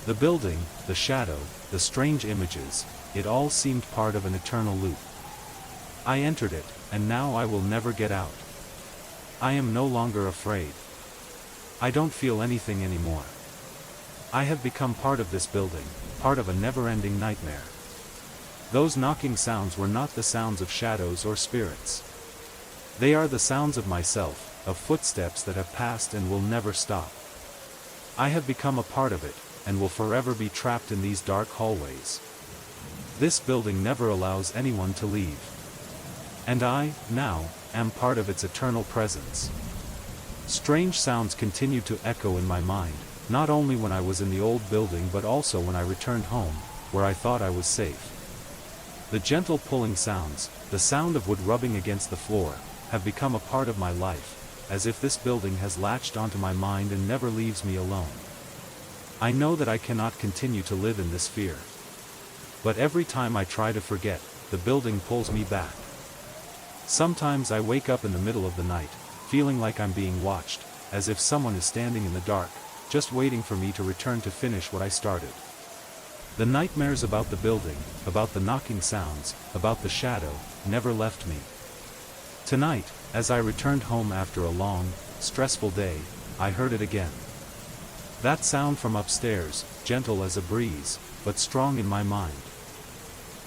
The building, the shadow, the strange images, it all seemed part of an eternal loop. I entered it, and now I will never get out. I am no longer afraid. I don't feel anything anymore. I have become part of this building, part of a never-ending nightmare. Those knocking sounds were not the sounds of shadows or spirits. They are the sounds of myself, of footsteps that have passed and will never stop. I have become a part of it, and will forever be trapped in these dark hallways. This building never allows anyone to leave. And I, now, am part of its eternal presence. Strange sounds continued to echo in my mind, not only when I was in the old building but also when I returned home, where I thought I was safe. The gentle pulling sounds, the sound of wood rubbing against the floor, have become a part of my life, as if this building has latched onto my mind and never leaves me alone. I know that I cannot continue to live in this fear. But every time I try to forget, the building pulls me back. Sometimes I wake up in the middle of the night, feeling like I'm being watched, as if someone is standing in the dark, just waiting for me to return to finish what I started. The nightmares about the building, about the knocking sounds, about the shadow, never left me. Tonight, as I returned home after a long, stressful day, I heard it again. That sound from upstairs, gentle as a breeze, but strong in my mind.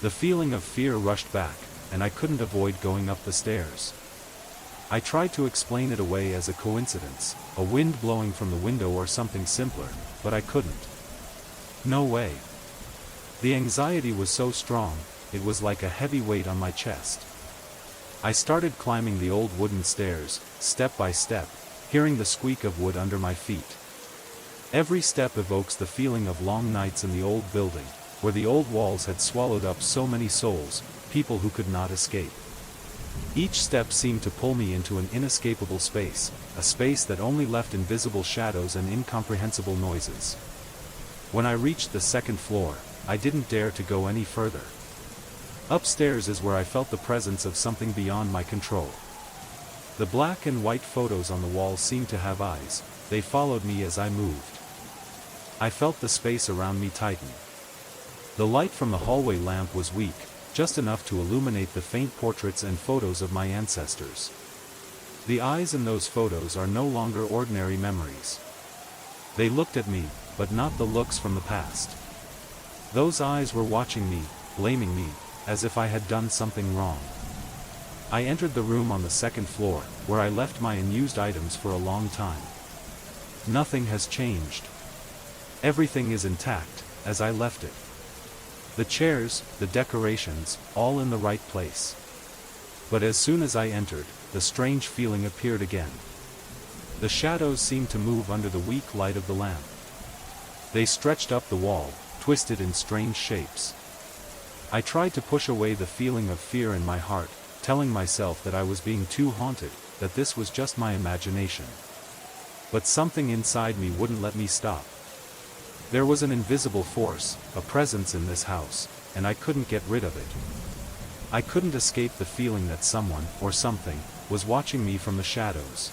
The feeling of fear rushed back, and I couldn't avoid going up the stairs. I tried to explain it away as a coincidence, a wind blowing from the window or something simpler, but I couldn't. No way. The anxiety was so strong, it was like a heavy weight on my chest. I started climbing the old wooden stairs, step by step, hearing the squeak of wood under my feet. Every step evokes the feeling of long nights in the old building, where the old walls had swallowed up so many souls, people who could not escape. Each step seemed to pull me into an inescapable space, a space that only left invisible shadows and incomprehensible noises. When I reached the second floor, I didn't dare to go any further. Upstairs is where I felt the presence of something beyond my control. The black and white photos on the walls seemed to have eyes, they followed me as I moved. I felt the space around me tighten. The light from the hallway lamp was weak, just enough to illuminate the faint portraits and photos of my ancestors. The eyes in those photos are no longer ordinary memories. They looked at me, but not the looks from the past. Those eyes were watching me, blaming me, as if I had done something wrong. I entered the room on the second floor, where I left my unused items for a long time. Nothing has changed. Everything is intact, as I left it. The chairs, the decorations, all in the right place. But as soon as I entered, the strange feeling appeared again. The shadows seemed to move under the weak light of the lamp. They stretched up the wall, twisted in strange shapes. I tried to push away the feeling of fear in my heart, telling myself that I was being too haunted, that this was just my imagination. But something inside me wouldn't let me stop. There was an invisible force, a presence in this house, and I couldn't get rid of it. I couldn't escape the feeling that someone, or something, was watching me from the shadows.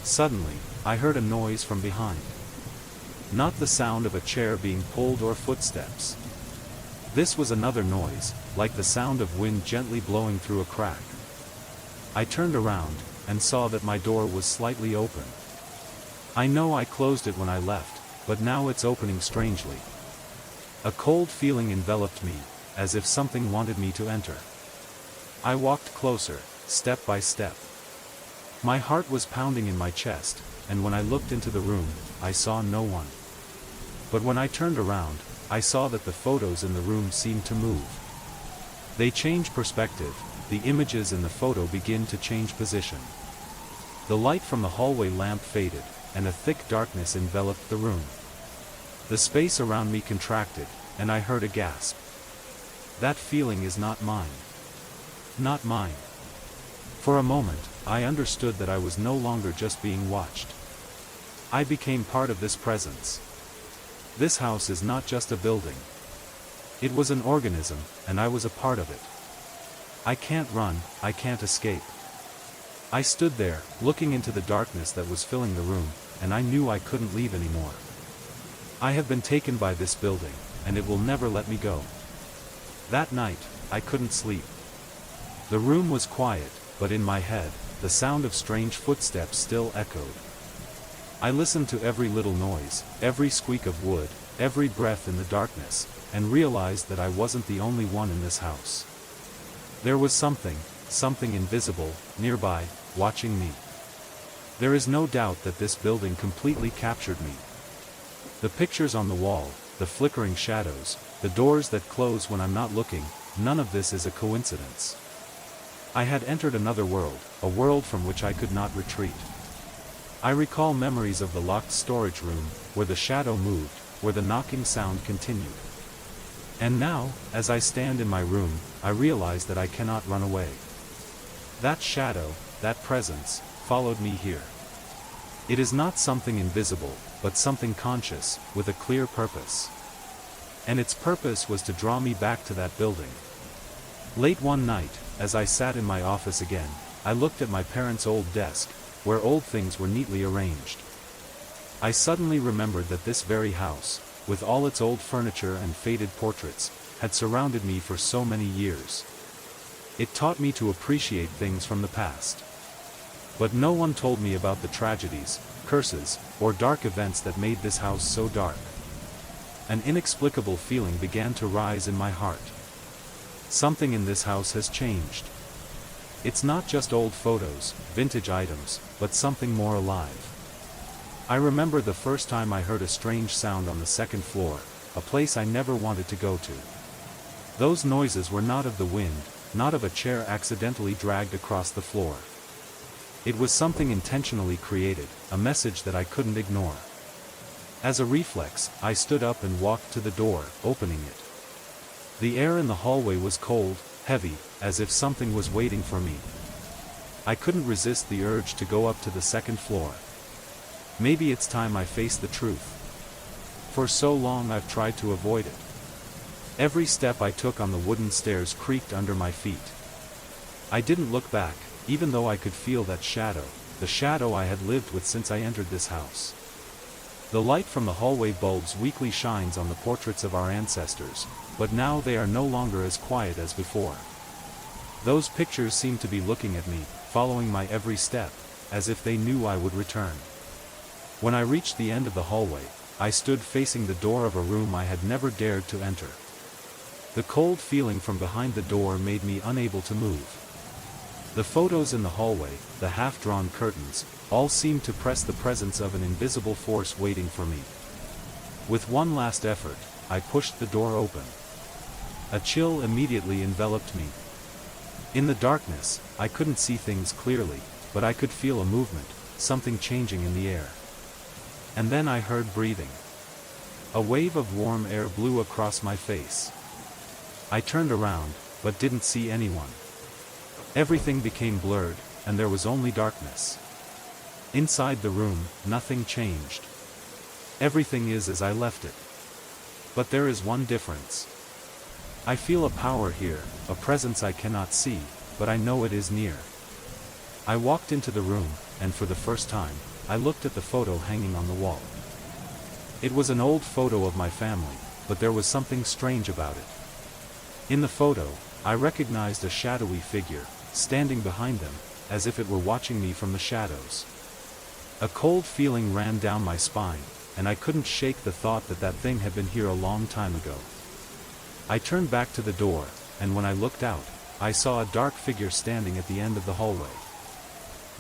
Suddenly, I heard a noise from behind. Not the sound of a chair being pulled or footsteps. This was another noise, like the sound of wind gently blowing through a crack. I turned around, and saw that my door was slightly open. I know I closed it when I left, but now it's opening strangely. A cold feeling enveloped me, as if something wanted me to enter. I walked closer, step by step. My heart was pounding in my chest, and when I looked into the room, I saw no one. But when I turned around, I saw that the photos in the room seemed to move. They changed perspective, the images in the photo began to change position. The light from the hallway lamp faded, and a thick darkness enveloped the room. The space around me contracted, and I heard a gasp. That feeling is not mine. Not mine. For a moment, I understood that I was no longer just being watched. I became part of this presence. This house is not just a building. It was an organism, and I was a part of it. I can't run, I can't escape. I stood there, looking into the darkness that was filling the room, and I knew I couldn't leave anymore. I have been taken by this building, and it will never let me go. That night, I couldn't sleep. The room was quiet, but in my head, the sound of strange footsteps still echoed. I listened to every little noise, every squeak of wood, every breath in the darkness, and realized that I wasn't the only one in this house. There was something invisible, nearby, watching me. There is no doubt that this building completely captured me. The pictures on the wall, the flickering shadows, the doors that close when I'm not looking, none of this is a coincidence. I had entered another world, a world from which I could not retreat. I recall memories of the locked storage room, where the shadow moved, where the knocking sound continued. And now, as I stand in my room, I realize that I cannot run away. That shadow, that presence, followed me here. It is not something invisible, but something conscious, with a clear purpose. And its purpose was to draw me back to that building. Late one night, as I sat in my office again, I looked at my parents' old desk, where old things were neatly arranged. I suddenly remembered that this very house, with all its old furniture and faded portraits, had surrounded me for so many years. It taught me to appreciate things from the past. But no one told me about the tragedies, curses, or dark events that made this house so dark. An inexplicable feeling began to rise in my heart. Something in this house has changed. It's not just old photos, vintage items, but something more alive. I remember the first time I heard a strange sound on the second floor, a place I never wanted to go to. Those noises were not of the wind, not of a chair accidentally dragged across the floor. It was something intentionally created, a message that I couldn't ignore. As a reflex, I stood up and walked to the door, opening it. The air in the hallway was cold, heavy, as if something was waiting for me. I couldn't resist the urge to go up to the second floor. Maybe it's time I face the truth. For so long I've tried to avoid it. Every step I took on the wooden stairs creaked under my feet. I didn't look back, even though I could feel that shadow, the shadow I had lived with since I entered this house. The light from the hallway bulbs weakly shines on the portraits of our ancestors, but now they are no longer as quiet as before. Those pictures seem to be looking at me, following my every step, as if they knew I would return. When I reached the end of the hallway, I stood facing the door of a room I had never dared to enter. The cold feeling from behind the door made me unable to move. The photos in the hallway, the half-drawn curtains, all seemed to press the presence of an invisible force waiting for me. With one last effort, I pushed the door open. A chill immediately enveloped me. In the darkness, I couldn't see things clearly, but I could feel a movement, something changing in the air. And then I heard breathing. A wave of warm air blew across my face. I turned around, but didn't see anyone. Everything became blurred, and there was only darkness. Inside the room, nothing changed. Everything is as I left it. But there is one difference. I feel a power here, a presence I cannot see, but I know it is near. I walked into the room, and for the first time, I looked at the photo hanging on the wall. It was an old photo of my family, but there was something strange about it. In the photo, I recognized a shadowy figure, standing behind them, as if it were watching me from the shadows. A cold feeling ran down my spine, and I couldn't shake the thought that that thing had been here a long time ago. I turned back to the door, and when I looked out, I saw a dark figure standing at the end of the hallway.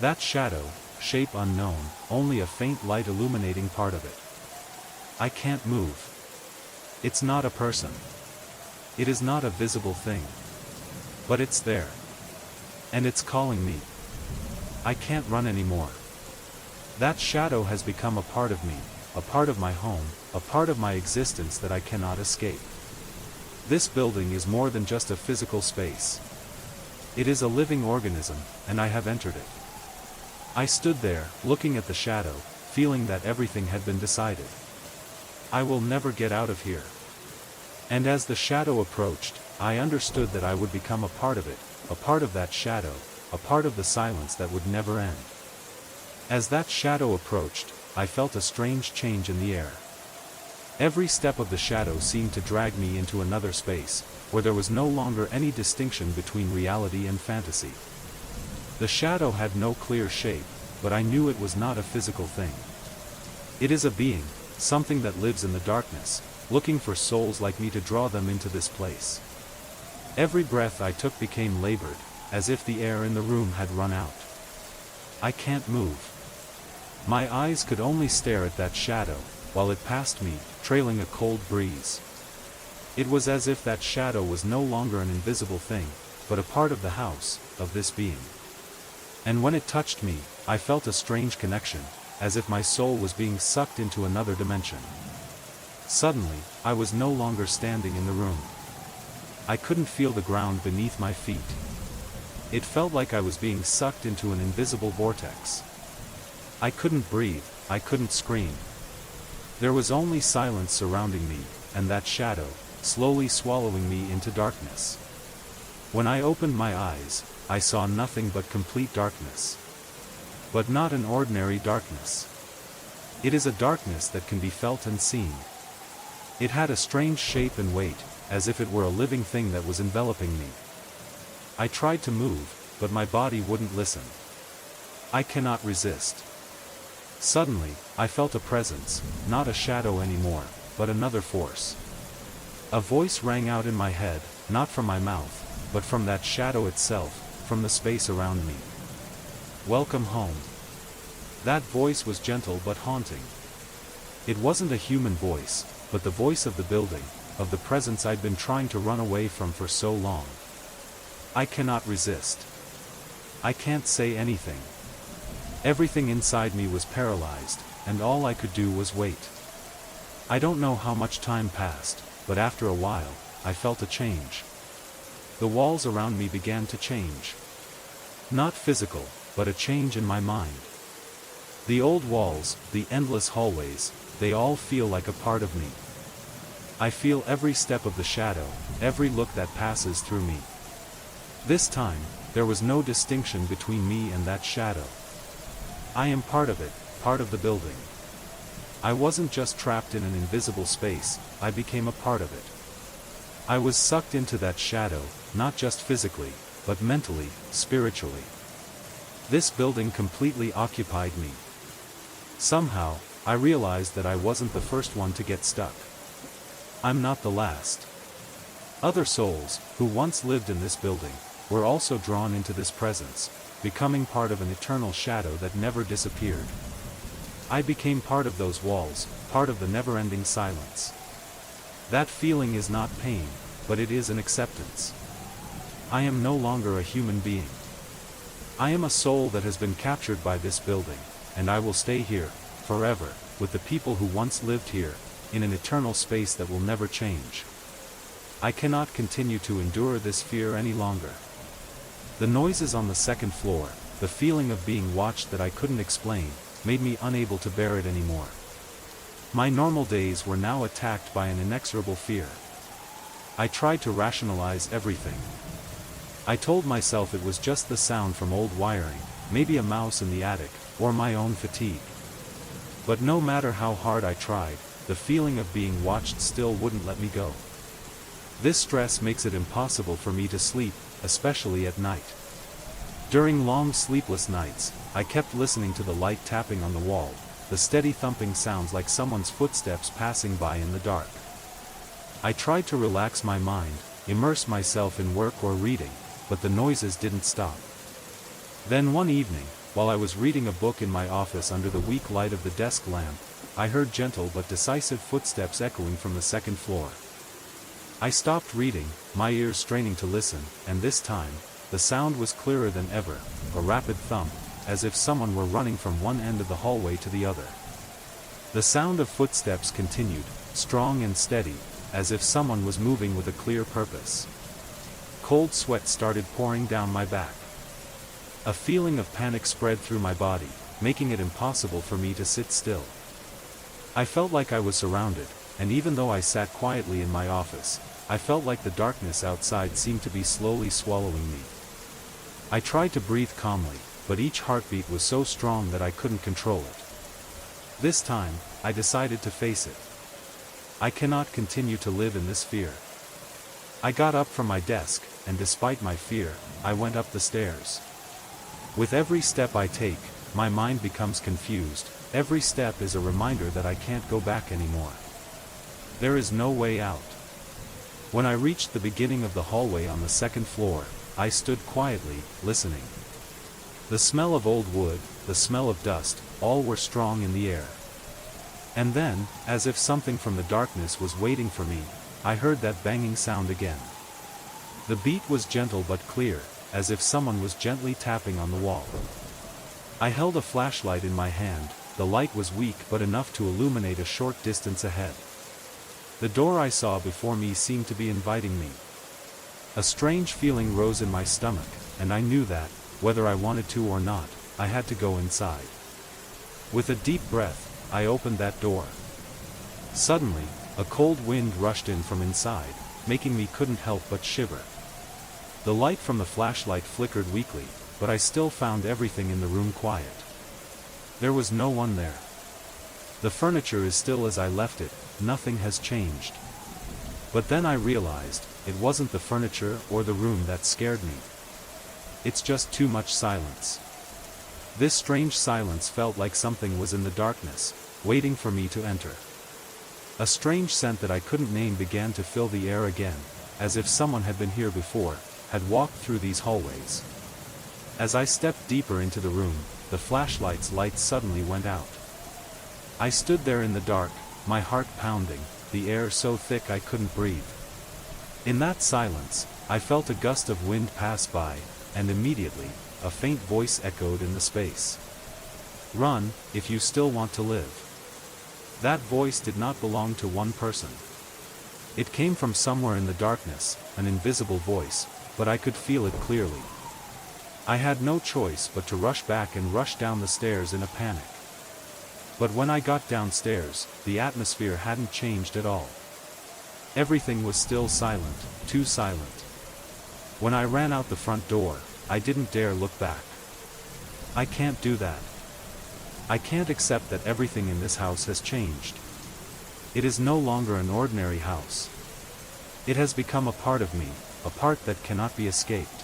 That shadow, shape unknown, only a faint light illuminating part of it. I can't move. It's not a person. It is not a visible thing. But it's there. And it's calling me. I can't run anymore. That shadow has become a part of me, a part of my home, a part of my existence that I cannot escape. This building is more than just a physical space. It is a living organism, and I have entered it. I stood there, looking at the shadow, feeling that everything had been decided. I will never get out of here. And as the shadow approached, I understood that I would become a part of it, a part of that shadow, a part of the silence that would never end. As that shadow approached, I felt a strange change in the air. Every step of the shadow seemed to drag me into another space, where there was no longer any distinction between reality and fantasy. The shadow had no clear shape, but I knew it was not a physical thing. It is a being, something that lives in the darkness, looking for souls like me to draw them into this place. Every breath I took became labored, as if the air in the room had run out. I can't move. My eyes could only stare at that shadow, while it passed me, trailing a cold breeze. It was as if that shadow was no longer an invisible thing, but a part of the house, of this being. And when it touched me, I felt a strange connection, as if my soul was being sucked into another dimension. Suddenly, I was no longer standing in the room. I couldn't feel the ground beneath my feet. It felt like I was being sucked into an invisible vortex. I couldn't breathe, I couldn't scream. There was only silence surrounding me, and that shadow, slowly swallowing me into darkness. When I opened my eyes, I saw nothing but complete darkness. But not an ordinary darkness. It is a darkness that can be felt and seen. It had a strange shape and weight, as if it were a living thing that was enveloping me. I tried to move, but my body wouldn't listen. I cannot resist. Suddenly, I felt a presence, not a shadow anymore, but another force. A voice rang out in my head, not from my mouth, but from that shadow itself, from the space around me. Welcome home. That voice was gentle but haunting. It wasn't a human voice, but the voice of the building, of the presence I'd been trying to run away from for so long. I cannot resist. I can't say anything. Everything inside me was paralyzed, and all I could do was wait. I don't know how much time passed, but after a while, I felt a change. The walls around me began to change. Not physical, but a change in my mind. The old walls, the endless hallways, they all feel like a part of me. I feel every step of the shadow, every look that passes through me. This time, there was no distinction between me and that shadow. I am part of it, part of the building. I wasn't just trapped in an invisible space, I became a part of it. I was sucked into that shadow, not just physically, but mentally, spiritually. This building completely occupied me. Somehow, I realized that I wasn't the first one to get stuck. I'm not the last. Other souls, who once lived in this building, were also drawn into this presence, becoming part of an eternal shadow that never disappeared. I became part of those walls, part of the never-ending silence. That feeling is not pain, but it is an acceptance. I am no longer a human being. I am a soul that has been captured by this building, and I will stay here, forever, with the people who once lived here, in an eternal space that will never change. I cannot continue to endure this fear any longer. The noises on the second floor, the feeling of being watched that I couldn't explain, made me unable to bear it anymore. My normal days were now attacked by an inexorable fear. I tried to rationalize everything. I told myself it was just the sound from old wiring, maybe a mouse in the attic, or my own fatigue. But no matter how hard I tried, the feeling of being watched still wouldn't let me go. This stress makes it impossible for me to sleep, especially at night. During long sleepless nights, I kept listening to the light tapping on the wall, the steady thumping sounds like someone's footsteps passing by in the dark. I tried to relax my mind, immerse myself in work or reading, but the noises didn't stop. Then one evening, while I was reading a book in my office under the weak light of the desk lamp, I heard gentle but decisive footsteps echoing from the second floor. I stopped reading, my ears straining to listen, and this time, the sound was clearer than ever, a rapid thump, as if someone were running from one end of the hallway to the other. The sound of footsteps continued, strong and steady, as if someone was moving with a clear purpose. Cold sweat started pouring down my back. A feeling of panic spread through my body, making it impossible for me to sit still. I felt like I was surrounded, and even though I sat quietly in my office, I felt like the darkness outside seemed to be slowly swallowing me. I tried to breathe calmly, but each heartbeat was so strong that I couldn't control it. This time, I decided to face it. I cannot continue to live in this fear. I got up from my desk, and despite my fear, I went up the stairs. With every step I take, my mind becomes confused. Every step is a reminder that I can't go back anymore. There is no way out. When I reached the beginning of the hallway on the second floor, I stood quietly, listening. The smell of old wood, the smell of dust, all were strong in the air. And then, as if something from the darkness was waiting for me, I heard that banging sound again. The beat was gentle but clear, as if someone was gently tapping on the wall. I held a flashlight in my hand. The light was weak but enough to illuminate a short distance ahead. The door I saw before me seemed to be inviting me. A strange feeling rose in my stomach, and I knew that, whether I wanted to or not, I had to go inside. With a deep breath, I opened that door. Suddenly, a cold wind rushed in from inside, making me couldn't help but shiver. The light from the flashlight flickered weakly, but I still found everything in the room quiet. There was no one there. The furniture is still as I left it, nothing has changed. But then I realized, it wasn't the furniture or the room that scared me. It's just too much silence. This strange silence felt like something was in the darkness, waiting for me to enter. A strange scent that I couldn't name began to fill the air again, as if someone had been here before, had walked through these hallways. As I stepped deeper into the room, the flashlight's light suddenly went out. I stood there in the dark, my heart pounding, the air so thick I couldn't breathe. In that silence, I felt a gust of wind pass by, and immediately, a faint voice echoed in the space. "Run, if you still want to live." That voice did not belong to one person. It came from somewhere in the darkness, an invisible voice, but I could feel it clearly. I had no choice but to rush back and rush down the stairs in a panic. But when I got downstairs, the atmosphere hadn't changed at all. Everything was still silent, too silent. When I ran out the front door, I didn't dare look back. I can't do that. I can't accept that everything in this house has changed. It is no longer an ordinary house. It has become a part of me, a part that cannot be escaped.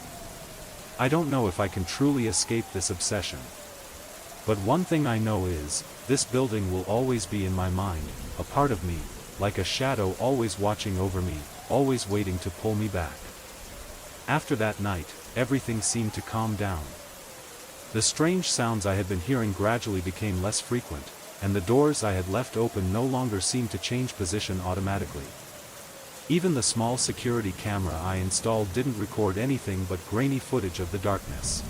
I don't know if I can truly escape this obsession. But one thing I know is, this building will always be in my mind, a part of me, like a shadow always watching over me, always waiting to pull me back. After that night, everything seemed to calm down. The strange sounds I had been hearing gradually became less frequent, and the doors I had left open no longer seemed to change position automatically. Even the small security camera I installed didn't record anything but grainy footage of the darkness.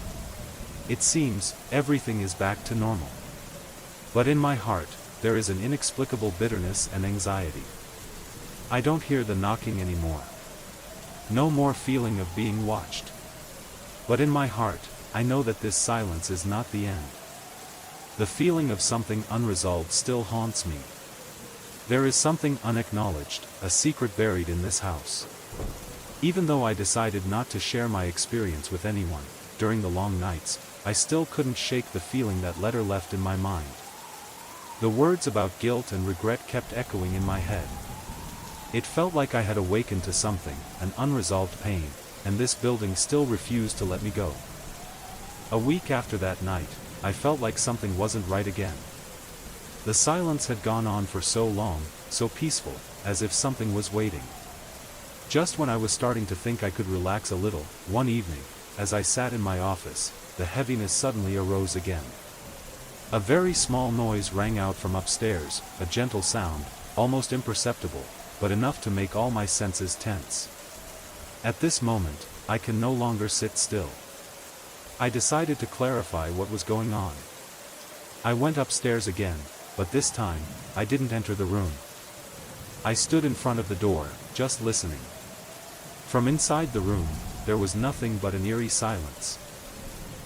It seems, everything is back to normal. But in my heart, there is an inexplicable bitterness and anxiety. I don't hear the knocking anymore. No more feeling of being watched. But in my heart, I know that this silence is not the end. The feeling of something unresolved still haunts me. There is something unacknowledged, a secret buried in this house. Even though I decided not to share my experience with anyone, during the long nights, I still couldn't shake the feeling that letter left in my mind. The words about guilt and regret kept echoing in my head. It felt like I had awakened to something, an unresolved pain, and this building still refused to let me go. A week after that night, I felt like something wasn't right again. The silence had gone on for so long, so peaceful, as if something was waiting. Just when I was starting to think I could relax a little, one evening, as I sat in my office, the heaviness suddenly arose again. A very small noise rang out from upstairs, a gentle sound, almost imperceptible, but enough to make all my senses tense. At this moment, I can no longer sit still. I decided to clarify what was going on. I went upstairs again, but this time, I didn't enter the room. I stood in front of the door, just listening. From inside the room, there was nothing but an eerie silence.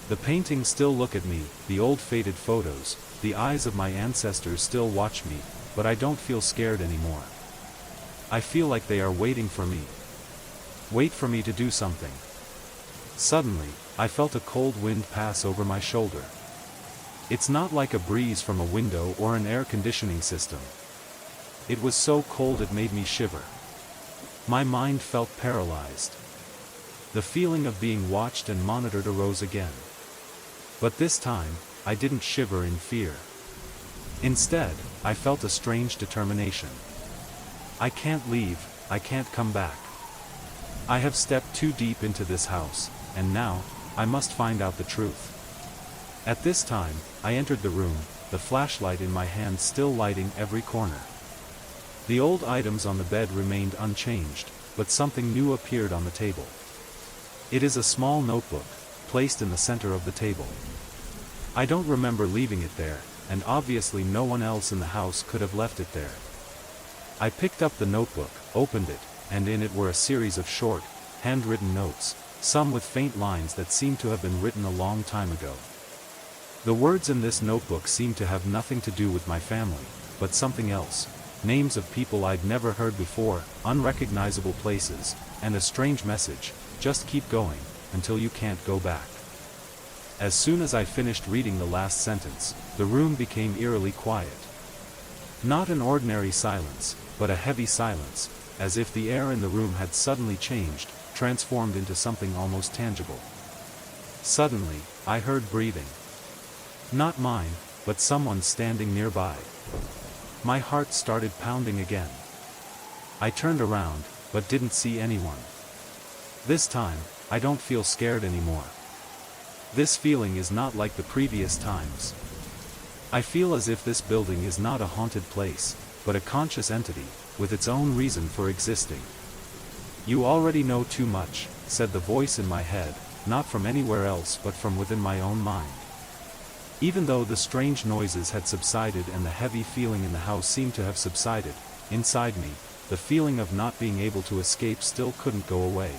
The paintings still look at me, the old faded photos, the eyes of my ancestors still watch me, but I don't feel scared anymore. I feel like they are waiting for me. Wait for me to do something. Suddenly, I felt a cold wind pass over my shoulder. It's not like a breeze from a window or an air conditioning system. It was so cold it made me shiver. My mind felt paralyzed. The feeling of being watched and monitored arose again. But this time, I didn't shiver in fear. Instead, I felt a strange determination. I can't leave, I can't come back. I have stepped too deep into this house, and now, I must find out the truth. At this time, I entered the room, the flashlight in my hand still lighting every corner. The old items on the bed remained unchanged, but something new appeared on the table. It is a small notebook, placed in the center of the table. I don't remember leaving it there, and obviously no one else in the house could have left it there. I picked up the notebook, opened it, and in it were a series of short, handwritten notes, some with faint lines that seemed to have been written a long time ago. The words in this notebook seemed to have nothing to do with my family, but something else. Names of people I'd never heard before, unrecognizable places, and a strange message: just keep going, until you can't go back. As soon as I finished reading the last sentence, the room became eerily quiet. Not an ordinary silence, but a heavy silence, as if the air in the room had suddenly changed, transformed into something almost tangible. Suddenly, I heard breathing. Not mine, but someone standing nearby. My heart started pounding again. I turned around, but didn't see anyone. This time, I don't feel scared anymore. This feeling is not like the previous times. I feel as if this building is not a haunted place, but a conscious entity, with its own reason for existing. You already know too much, said the voice in my head, not from anywhere else but from within my own mind. Even though the strange noises had subsided and the heavy feeling in the house seemed to have subsided, inside me, the feeling of not being able to escape still couldn't go away.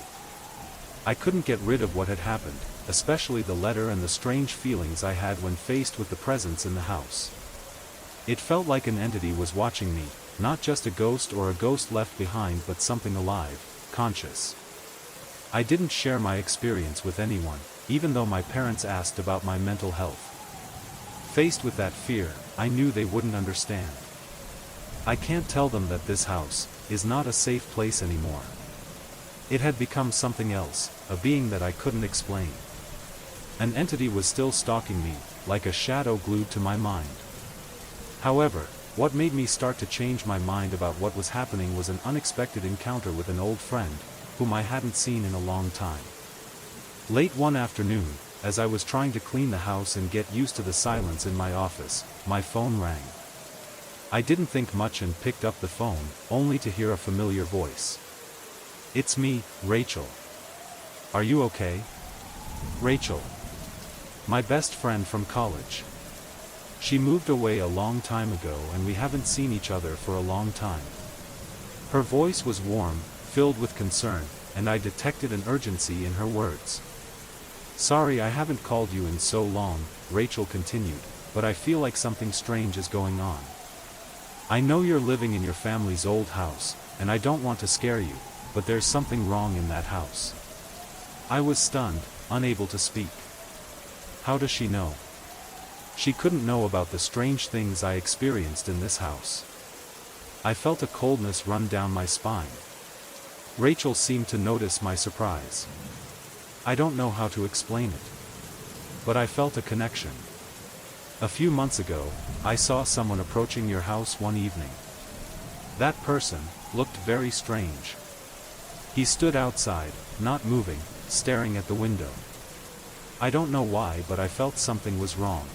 I couldn't get rid of what had happened, especially the letter and the strange feelings I had when faced with the presence in the house. It felt like an entity was watching me, not just a ghost or a ghost left behind but something alive, conscious. I didn't share my experience with anyone, even though my parents asked about my mental health. Faced with that fear, I knew they wouldn't understand. I can't tell them that this house is not a safe place anymore. It had become something else, a being that I couldn't explain. An entity was still stalking me, like a shadow glued to my mind. However, what made me start to change my mind about what was happening was an unexpected encounter with an old friend, whom I hadn't seen in a long time. Late one afternoon, as I was trying to clean the house and get used to the silence in my office, my phone rang. I didn't think much and picked up the phone, only to hear a familiar voice. It's me, Rachel. Are you okay? Rachel. My best friend from college. She moved away a long time ago and we haven't seen each other for a long time. Her voice was warm, filled with concern, and I detected an urgency in her words. Sorry I haven't called you in so long, Rachel continued, but I feel like something strange is going on. I know you're living in your family's old house, and I don't want to scare you, but there's something wrong in that house. I was stunned, unable to speak. How does she know? She couldn't know about the strange things I experienced in this house. I felt a coldness run down my spine. Rachel seemed to notice my surprise. I don't know how to explain it, but I felt a connection. A few months ago, I saw someone approaching your house one evening. That person looked very strange. He stood outside, not moving, staring at the window. I don't know why, but I felt something was wrong.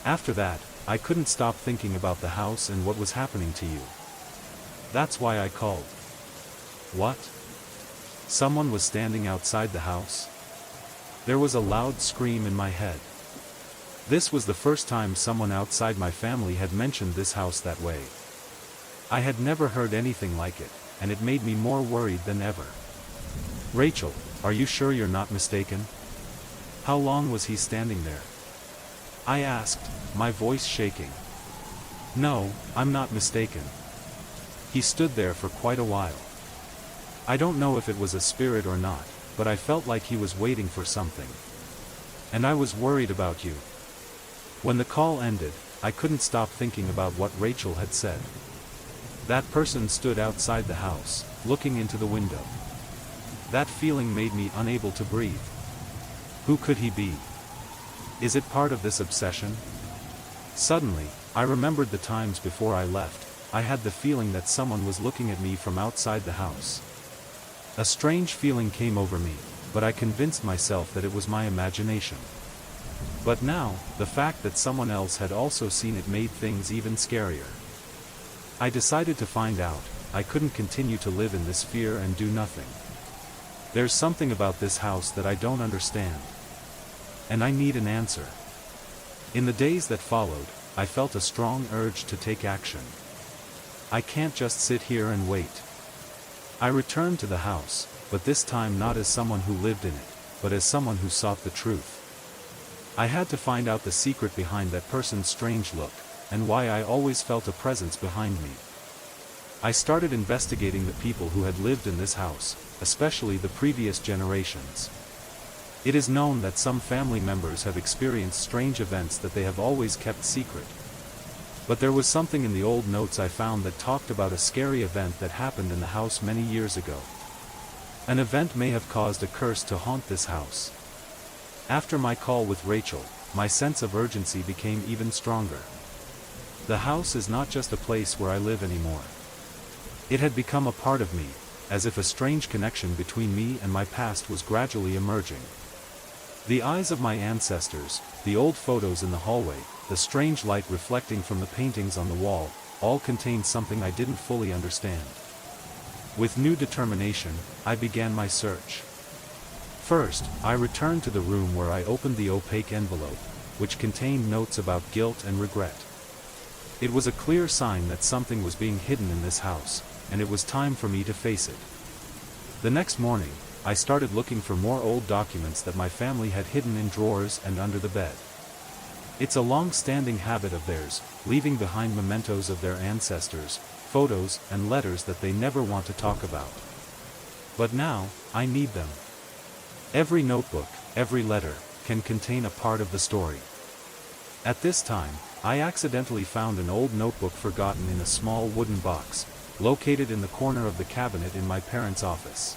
After that, I couldn't stop thinking about the house and what was happening to you. That's why I called. What? Someone was standing outside the house? There was a loud scream in my head. This was the first time someone outside my family had mentioned this house that way. I had never heard anything like it, and it made me more worried than ever. Rachel, are you sure you're not mistaken? How long was he standing there? I asked, my voice shaking. No, I'm not mistaken. He stood there for quite a while. I don't know if it was a spirit or not, but I felt like he was waiting for something. And I was worried about you. When the call ended, I couldn't stop thinking about what Rachel had said. That person stood outside the house, looking into the window. That feeling made me unable to breathe. Who could he be? Is it part of this obsession? Suddenly, I remembered the times before I left. I had the feeling that someone was looking at me from outside the house. A strange feeling came over me, but I convinced myself that it was my imagination. But now, the fact that someone else had also seen it made things even scarier. I decided to find out. I couldn't continue to live in this fear and do nothing. There's something about this house that I don't understand. And I need an answer. In the days that followed, I felt a strong urge to take action. I can't just sit here and wait. I returned to the house, but this time not as someone who lived in it, but as someone who sought the truth. I had to find out the secret behind that person's strange look, and why I always felt a presence behind me. I started investigating the people who had lived in this house, especially the previous generations. It is known that some family members have experienced strange events that they have always kept secret. But there was something in the old notes I found that talked about a scary event that happened in the house many years ago. An event may have caused a curse to haunt this house. After my call with Rachel, my sense of urgency became even stronger. The house is not just a place where I live anymore. It had become a part of me, as if a strange connection between me and my past was gradually emerging. The eyes of my ancestors, the old photos in the hallway, the strange light reflecting from the paintings on the wall, all contained something I didn't fully understand. With new determination, I began my search. First, I returned to the room where I opened the opaque envelope, which contained notes about guilt and regret. It was a clear sign that something was being hidden in this house, and it was time for me to face it. The next morning, I started looking for more old documents that my family had hidden in drawers and under the bed. It's a long-standing habit of theirs, leaving behind mementos of their ancestors, photos and letters that they never want to talk about. But now, I need them. Every notebook, every letter, can contain a part of the story. At this time, I accidentally found an old notebook forgotten in a small wooden box, located in the corner of the cabinet in my parents' office.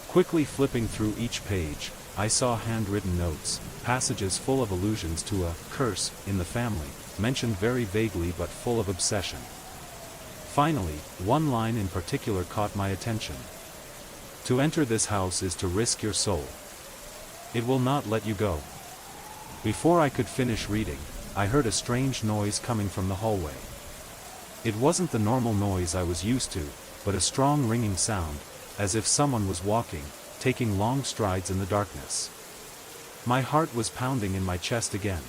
Quickly flipping through each page, I saw handwritten notes, passages full of allusions to a curse in the family, mentioned very vaguely but full of obsession. Finally, one line in particular caught my attention. To enter this house is to risk your soul. It will not let you go. Before I could finish reading, I heard a strange noise coming from the hallway. It wasn't the normal noise I was used to, but a strong ringing sound, as if someone was walking, taking long strides in the darkness. My heart was pounding in my chest again.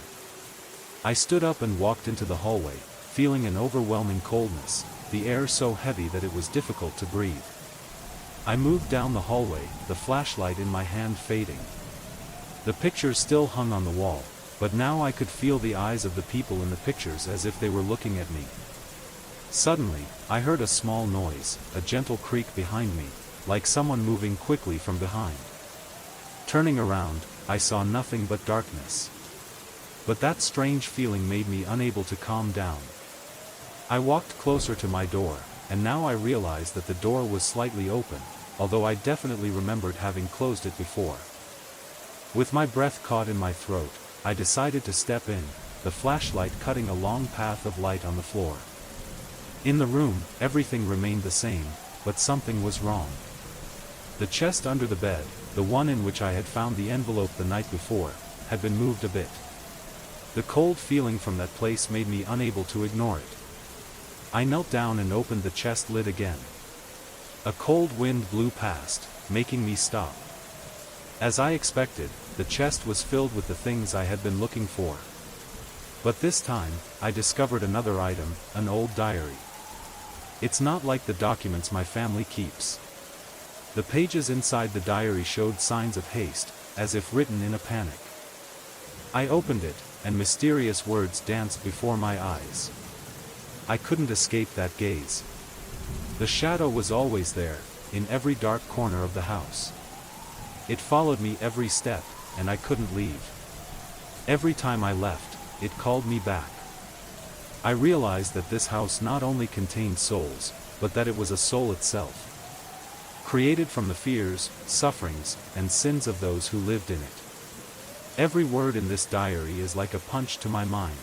I stood up and walked into the hallway, feeling an overwhelming coldness, the air so heavy that it was difficult to breathe. I moved down the hallway, the flashlight in my hand fading. The pictures still hung on the wall, but now I could feel the eyes of the people in the pictures as if they were looking at me. Suddenly, I heard a small noise, a gentle creak behind me, like someone moving quickly from behind. Turning around, I saw nothing but darkness. But that strange feeling made me unable to calm down. I walked closer to my door, and now I realized that the door was slightly open, although I definitely remembered having closed it before. With my breath caught in my throat, I decided to step in, the flashlight cutting a long path of light on the floor. In the room, everything remained the same, but something was wrong. The chest under the bed, the one in which I had found the envelope the night before, had been moved a bit. The cold feeling from that place made me unable to ignore it. I knelt down and opened the chest lid again. A cold wind blew past, making me stop. As I expected, the chest was filled with the things I had been looking for. But this time, I discovered another item, an old diary. It's not like the documents my family keeps. The pages inside the diary showed signs of haste, as if written in a panic. I opened it, and mysterious words danced before my eyes. I couldn't escape that gaze. The shadow was always there, in every dark corner of the house. It followed me every step, and I couldn't leave. Every time I left, it called me back. I realized that this house not only contained souls, but that it was a soul itself, created from the fears, sufferings, and sins of those who lived in it. Every word in this diary is like a punch to my mind.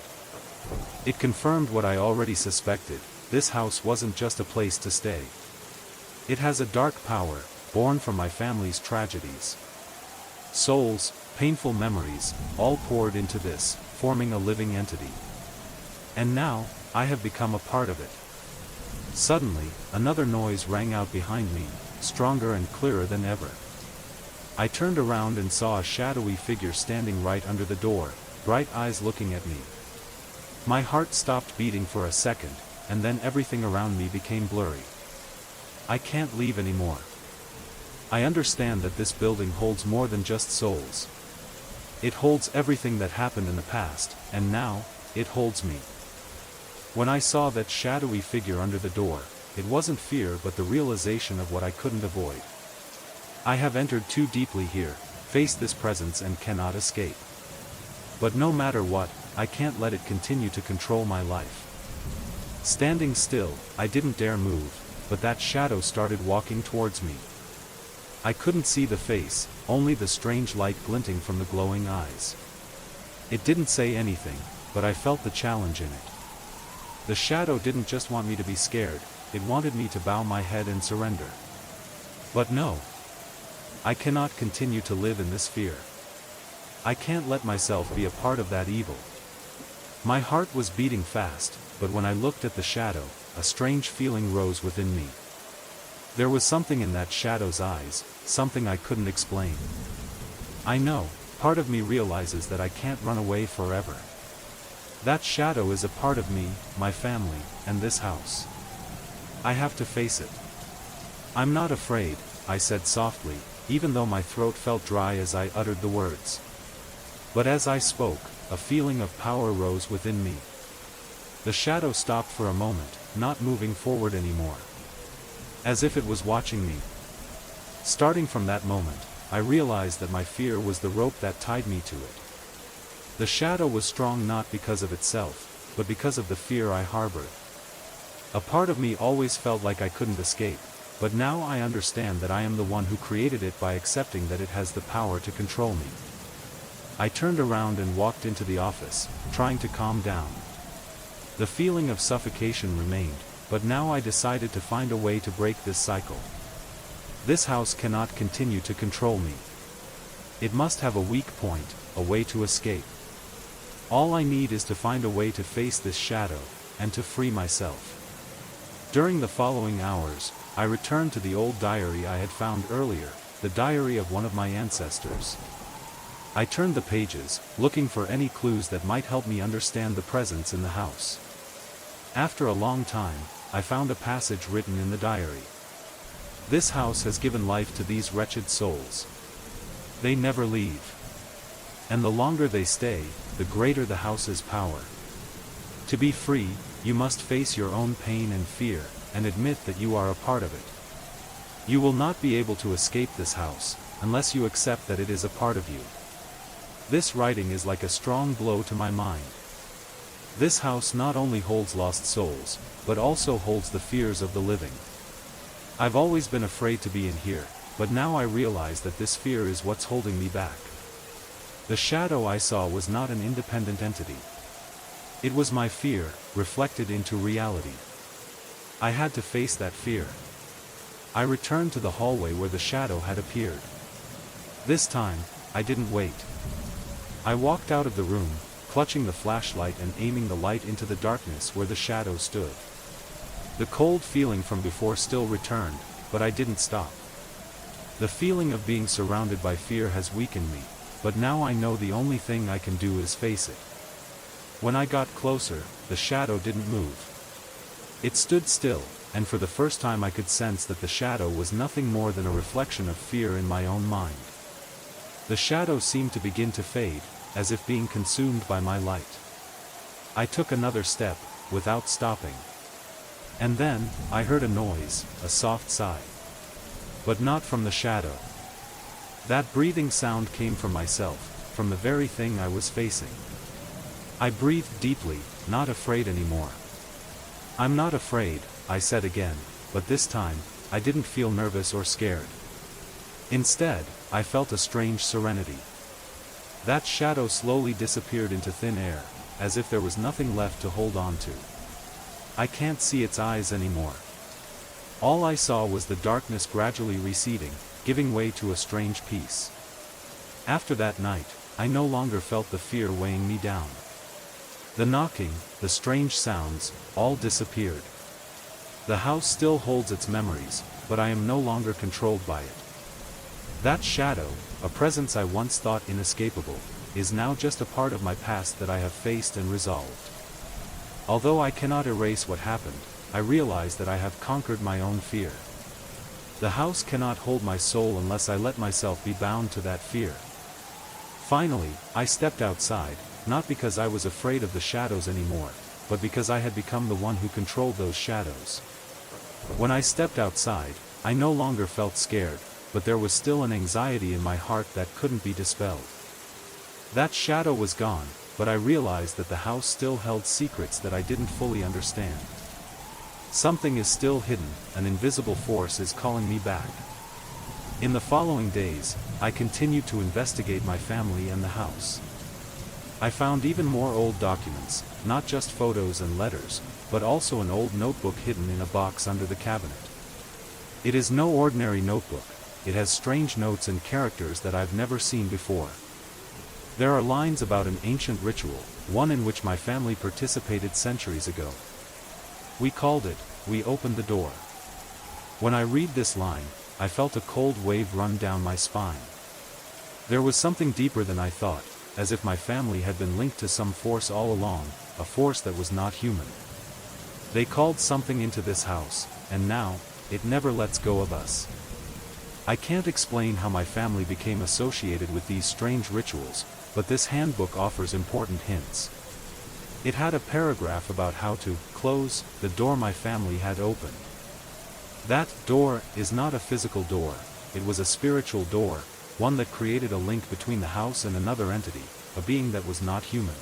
It confirmed what I already suspected: this house wasn't just a place to stay. It has a dark power, born from my family's tragedies. Souls, painful memories, all poured into this, forming a living entity. And now, I have become a part of it. Suddenly, another noise rang out behind me, stronger and clearer than ever. I turned around and saw a shadowy figure standing right under the door, bright eyes looking at me. My heart stopped beating for a second, and then everything around me became blurry. I can't leave anymore. I understand that this building holds more than just souls. It holds everything that happened in the past, and now, it holds me. When I saw that shadowy figure under the door, it wasn't fear but the realization of what I couldn't avoid. I have entered too deeply here, faced this presence and cannot escape. But no matter what, I can't let it continue to control my life. Standing still, I didn't dare move, but that shadow started walking towards me. I couldn't see the face, only the strange light glinting from the glowing eyes. It didn't say anything, but I felt the challenge in it. The shadow didn't just want me to be scared, it wanted me to bow my head and surrender. But no. I cannot continue to live in this fear. I can't let myself be a part of that evil. My heart was beating fast, but when I looked at the shadow, a strange feeling rose within me. There was something in that shadow's eyes, something I couldn't explain. I know, part of me realizes that I can't run away forever. That shadow is a part of me, my family, and this house. I have to face it. I'm not afraid, I said softly, even though my throat felt dry as I uttered the words. But as I spoke, a feeling of power rose within me. The shadow stopped for a moment, not moving forward anymore. As if it was watching me. Starting from that moment, I realized that my fear was the rope that tied me to it. The shadow was strong not because of itself, but because of the fear I harbored. A part of me always felt like I couldn't escape, but now I understand that I am the one who created it by accepting that it has the power to control me. I turned around and walked into the office, trying to calm down. The feeling of suffocation remained, but now I decided to find a way to break this cycle. This house cannot continue to control me. It must have a weak point, a way to escape. All I need is to find a way to face this shadow, and to free myself. During the following hours, I returned to the old diary I had found earlier, the diary of one of my ancestors. I turned the pages, looking for any clues that might help me understand the presence in the house. After a long time, I found a passage written in the diary. This house has given life to these wretched souls. They never leave. And the longer they stay, the greater the house's power. To be free, you must face your own pain and fear, and admit that you are a part of it. You will not be able to escape this house, unless you accept that it is a part of you. This writing is like a strong blow to my mind. This house not only holds lost souls, but also holds the fears of the living. I've always been afraid to be in here, but now I realize that this fear is what's holding me back. The shadow I saw was not an independent entity. It was my fear, reflected into reality. I had to face that fear. I returned to the hallway where the shadow had appeared. This time, I didn't wait. I walked out of the room, clutching the flashlight and aiming the light into the darkness where the shadow stood. The cold feeling from before still returned, but I didn't stop. The feeling of being surrounded by fear has weakened me, but now I know the only thing I can do is face it. When I got closer, the shadow didn't move. It stood still, and for the first time I could sense that the shadow was nothing more than a reflection of fear in my own mind. The shadow seemed to begin to fade, as if being consumed by my light. I took another step, without stopping. And then, I heard a noise, a soft sigh. But not from the shadow. That breathing sound came from myself, from the very thing I was facing. I breathed deeply, not afraid anymore. I'm not afraid, I said again, but this time, I didn't feel nervous or scared. Instead, I felt a strange serenity. That shadow slowly disappeared into thin air, as if there was nothing left to hold on to. I can't see its eyes anymore. All I saw was the darkness gradually receding, giving way to a strange peace. After that night, I no longer felt the fear weighing me down. The knocking, the strange sounds, all disappeared. The house still holds its memories, but I am no longer controlled by it. That shadow, a presence I once thought inescapable, is now just a part of my past that I have faced and resolved. Although I cannot erase what happened, I realize that I have conquered my own fear. The house cannot hold my soul unless I let myself be bound to that fear. Finally, I stepped outside, not because I was afraid of the shadows anymore, but because I had become the one who controlled those shadows. When I stepped outside, I no longer felt scared, but there was still an anxiety in my heart that couldn't be dispelled. That shadow was gone, but I realized that the house still held secrets that I didn't fully understand. Something is still hidden, an invisible force is calling me back. In the following days, I continued to investigate my family and the house. I found even more old documents, not just photos and letters, but also an old notebook hidden in a box under the cabinet. It is no ordinary notebook. It has strange notes and characters that I've never seen before. There are lines about an ancient ritual, one in which my family participated centuries ago. We called it, "We opened the door." When I read this line, I felt a cold wave run down my spine. There was something deeper than I thought, as if my family had been linked to some force all along, a force that was not human. They called something into this house, and now, it never lets go of us. I can't explain how my family became associated with these strange rituals, but this handbook offers important hints. It had a paragraph about how to close the door my family had opened. That door is not a physical door, it was a spiritual door, one that created a link between the house and another entity, a being that was not human.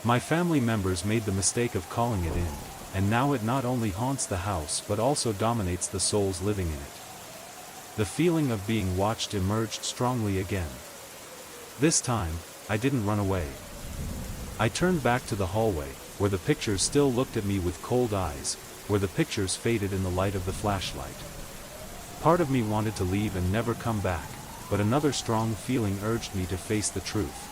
My family members made the mistake of calling it in, and now it not only haunts the house but also dominates the souls living in it. The feeling of being watched emerged strongly again. This time, I didn't run away. I turned back to the hallway, where the pictures still looked at me with cold eyes, where the pictures faded in the light of the flashlight. Part of me wanted to leave and never come back, but another strong feeling urged me to face the truth.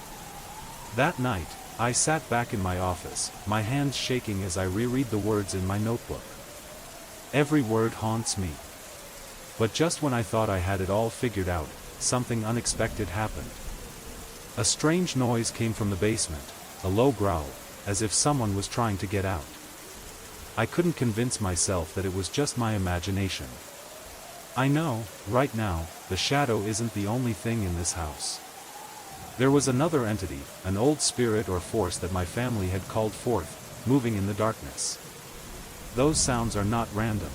That night, I sat back in my office, my hands shaking as I reread the words in my notebook. Every word haunts me. But just when I thought I had it all figured out, something unexpected happened. A strange noise came from the basement, a low growl, as if someone was trying to get out. I couldn't convince myself that it was just my imagination. I know, right now, the shadow isn't the only thing in this house. There was another entity, an old spirit or force that my family had called forth, moving in the darkness. Those sounds are not random.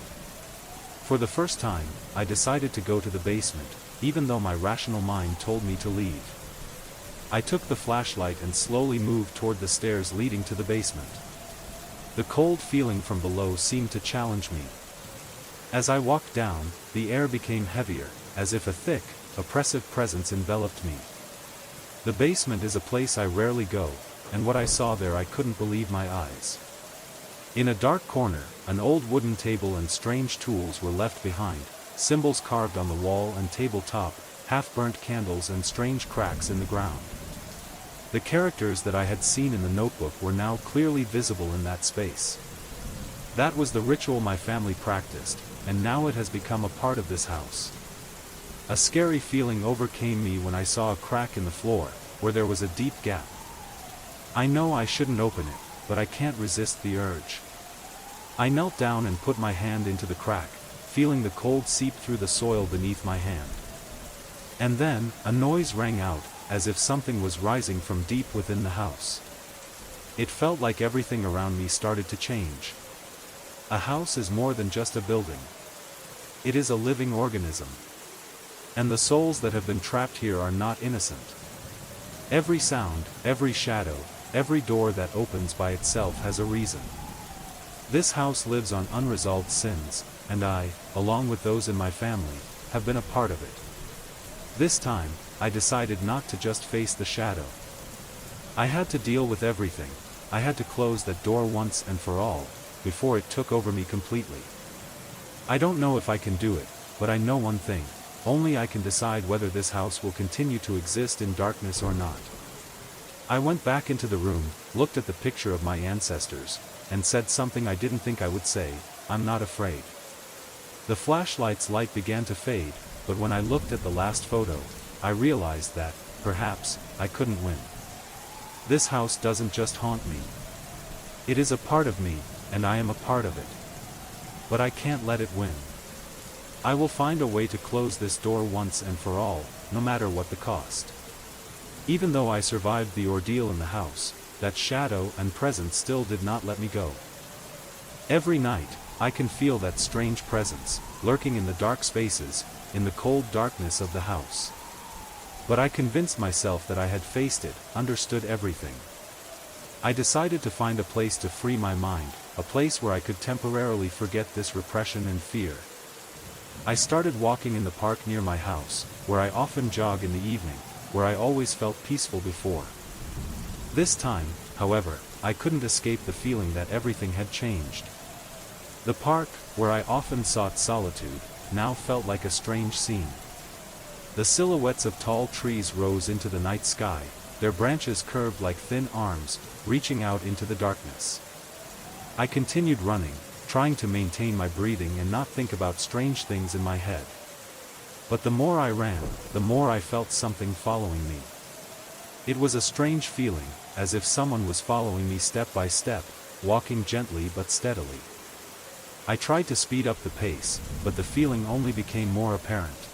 For the first time, I decided to go to the basement, even though my rational mind told me to leave. I took the flashlight and slowly moved toward the stairs leading to the basement. The cold feeling from below seemed to challenge me. As I walked down, the air became heavier, as if a thick, oppressive presence enveloped me. The basement is a place I rarely go, and what I saw there I couldn't believe my eyes. In a dark corner, an old wooden table and strange tools were left behind, symbols carved on the wall and tabletop, half-burnt candles and strange cracks in the ground. The characters that I had seen in the notebook were now clearly visible in that space. That was the ritual my family practiced, and now it has become a part of this house. A scary feeling overcame me when I saw a crack in the floor, where there was a deep gap. I know I shouldn't open it, but I can't resist the urge. I knelt down and put my hand into the crack, feeling the cold seep through the soil beneath my hand. And then, a noise rang out, as if something was rising from deep within the house. It felt like everything around me started to change. A house is more than just a building. It is a living organism. And the souls that have been trapped here are not innocent. Every sound, every shadow, every door that opens by itself has a reason. This house lives on unresolved sins, and I, along with those in my family, have been a part of it. This time, I decided not to just face the shadow. I had to deal with everything. I had to close that door once and for all, before it took over me completely. I don't know if I can do it, but I know one thing: only I can decide whether this house will continue to exist in darkness or not. I went back into the room, looked at the picture of my ancestors, and said something I didn't think I would say: I'm not afraid. The flashlight's light began to fade, but when I looked at the last photo, I realized that, perhaps, I couldn't win. This house doesn't just haunt me. It is a part of me, and I am a part of it. But I can't let it win. I will find a way to close this door once and for all, no matter what the cost. Even though I survived the ordeal in the house, that shadow and presence still did not let me go. Every night, I can feel that strange presence, lurking in the dark spaces, in the cold darkness of the house. But I convinced myself that I had faced it, understood everything. I decided to find a place to free my mind, a place where I could temporarily forget this repression and fear. I started walking in the park near my house, where I often jog in the evening, where I always felt peaceful before. This time, however, I couldn't escape the feeling that everything had changed. The park, where I often sought solitude, now felt like a strange scene. The silhouettes of tall trees rose into the night sky, their branches curved like thin arms, reaching out into the darkness. I continued running, trying to maintain my breathing and not think about strange things in my head. But the more I ran, the more I felt something following me. It was a strange feeling, as if someone was following me step by step, walking gently but steadily. I tried to speed up the pace, but the feeling only became more apparent.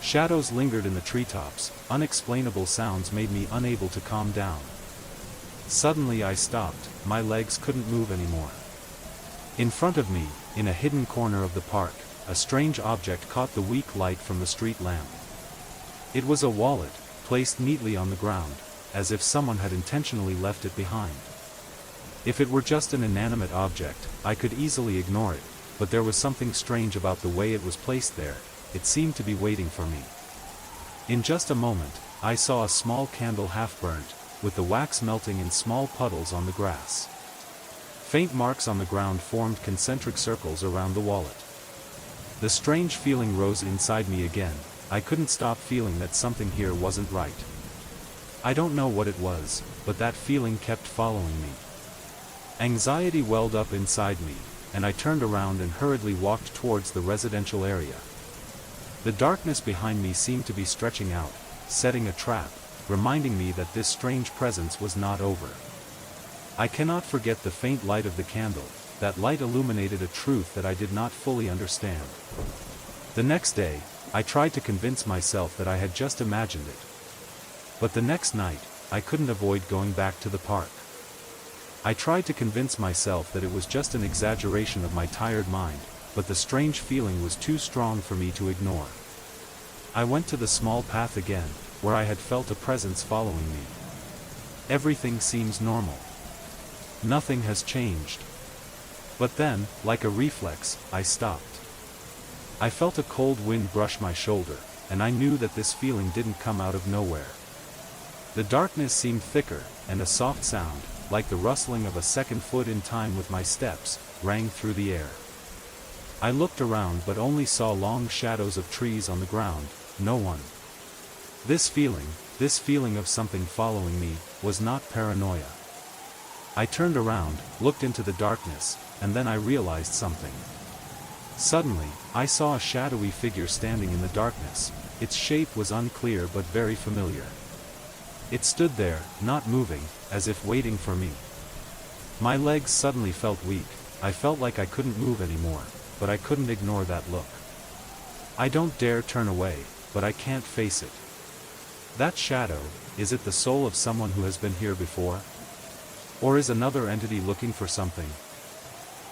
Shadows lingered in the treetops, unexplainable sounds made me unable to calm down. Suddenly I stopped, my legs couldn't move anymore. In front of me, in a hidden corner of the park, a strange object caught the weak light from the street lamp. It was a wallet, placed neatly on the ground, as if someone had intentionally left it behind. If it were just an inanimate object, I could easily ignore it, but there was something strange about the way it was placed there. It seemed to be waiting for me. In just a moment, I saw a small candle half burnt, with the wax melting in small puddles on the grass. Faint marks on the ground formed concentric circles around the wallet. The strange feeling rose inside me again. I couldn't stop feeling that something here wasn't right. I don't know what it was, but that feeling kept following me. Anxiety welled up inside me, and I turned around and hurriedly walked towards the residential area. The darkness behind me seemed to be stretching out, setting a trap, reminding me that this strange presence was not over. I cannot forget the faint light of the candle. That light illuminated a truth that I did not fully understand. The next day, I tried to convince myself that I had just imagined it. But the next night, I couldn't avoid going back to the park. I tried to convince myself that it was just an exaggeration of my tired mind, but the strange feeling was too strong for me to ignore. I went to the small path again, where I had felt a presence following me. Everything seems normal. Nothing has changed. But then, like a reflex, I stopped. I felt a cold wind brush my shoulder, and I knew that this feeling didn't come out of nowhere. The darkness seemed thicker, and a soft sound, like the rustling of a second foot in time with my steps, rang through the air. I looked around but only saw long shadows of trees on the ground, no one. This feeling of something following me, was not paranoia. I turned around, looked into the darkness, and then I realized something. Suddenly, I saw a shadowy figure standing in the darkness. Its shape was unclear but very familiar. It stood there, not moving, as if waiting for me. My legs suddenly felt weak. I felt like I couldn't move anymore, but I couldn't ignore that look. I don't dare turn away, but I can't face it. That shadow, is it the soul of someone who has been here before? Or is another entity looking for something?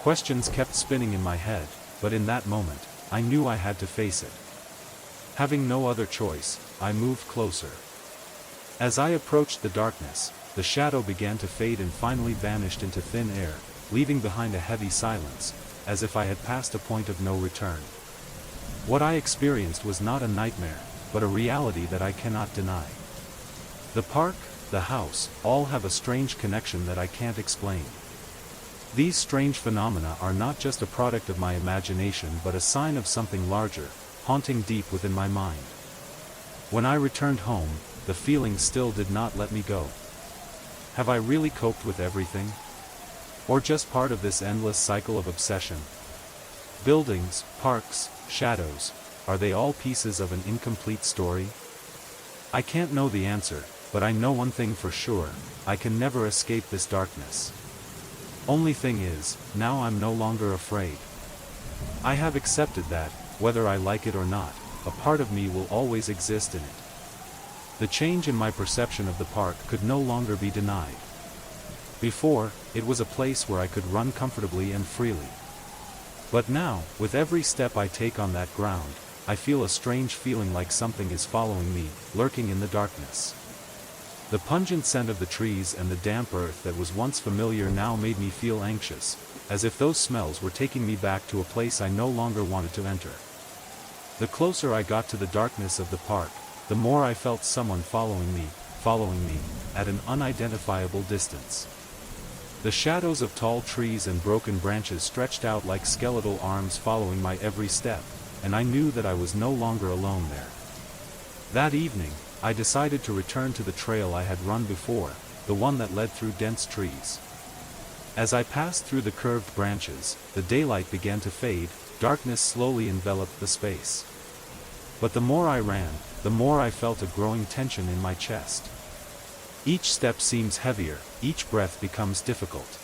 Questions kept spinning in my head, but in that moment, I knew I had to face it. Having no other choice, I moved closer. As I approached the darkness, the shadow began to fade and finally vanished into thin air, leaving behind a heavy silence, as if I had passed a point of no return. What I experienced was not a nightmare, but a reality that I cannot deny. The park, the house, all have a strange connection that I can't explain. These strange phenomena are not just a product of my imagination but a sign of something larger, haunting deep within my mind. When I returned home, the feeling still did not let me go. Have I really coped with everything? Or just part of this endless cycle of obsession? Buildings, parks, shadows, are they all pieces of an incomplete story? I can't know the answer, but I know one thing for sure: I can never escape this darkness. Only thing is, now I'm no longer afraid. I have accepted that, whether I like it or not, a part of me will always exist in it. The change in my perception of the park could no longer be denied. Before, it was a place where I could run comfortably and freely. But now, with every step I take on that ground, I feel a strange feeling like something is following me, lurking in the darkness. The pungent scent of the trees and the damp earth that was once familiar now made me feel anxious, as if those smells were taking me back to a place I no longer wanted to enter. The closer I got to the darkness of the park, the more I felt someone following me, at an unidentifiable distance. The shadows of tall trees and broken branches stretched out like skeletal arms following my every step, and I knew that I was no longer alone there. That evening, I decided to return to the trail I had run before, the one that led through dense trees. As I passed through the curved branches, the daylight began to fade, darkness slowly enveloped the space. But the more I ran, the more I felt a growing tension in my chest. Each step seems heavier, each breath becomes difficult.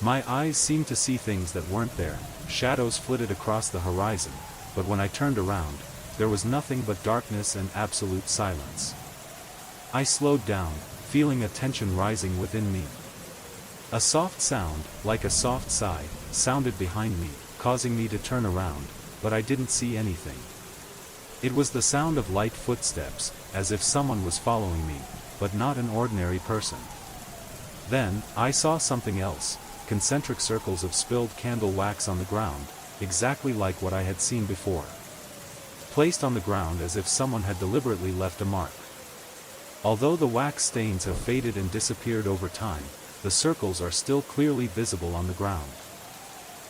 My eyes seemed to see things that weren't there. Shadows flitted across the horizon, but when I turned around, there was nothing but darkness and absolute silence. I slowed down, feeling a tension rising within me. A soft sound, like a soft sigh, sounded behind me, causing me to turn around, but I didn't see anything. It was the sound of light footsteps, as if someone was following me, but not an ordinary person. Then, I saw something else, concentric circles of spilled candle wax on the ground, exactly like what I had seen before. Placed on the ground as if someone had deliberately left a mark. Although the wax stains have faded and disappeared over time, the circles are still clearly visible on the ground.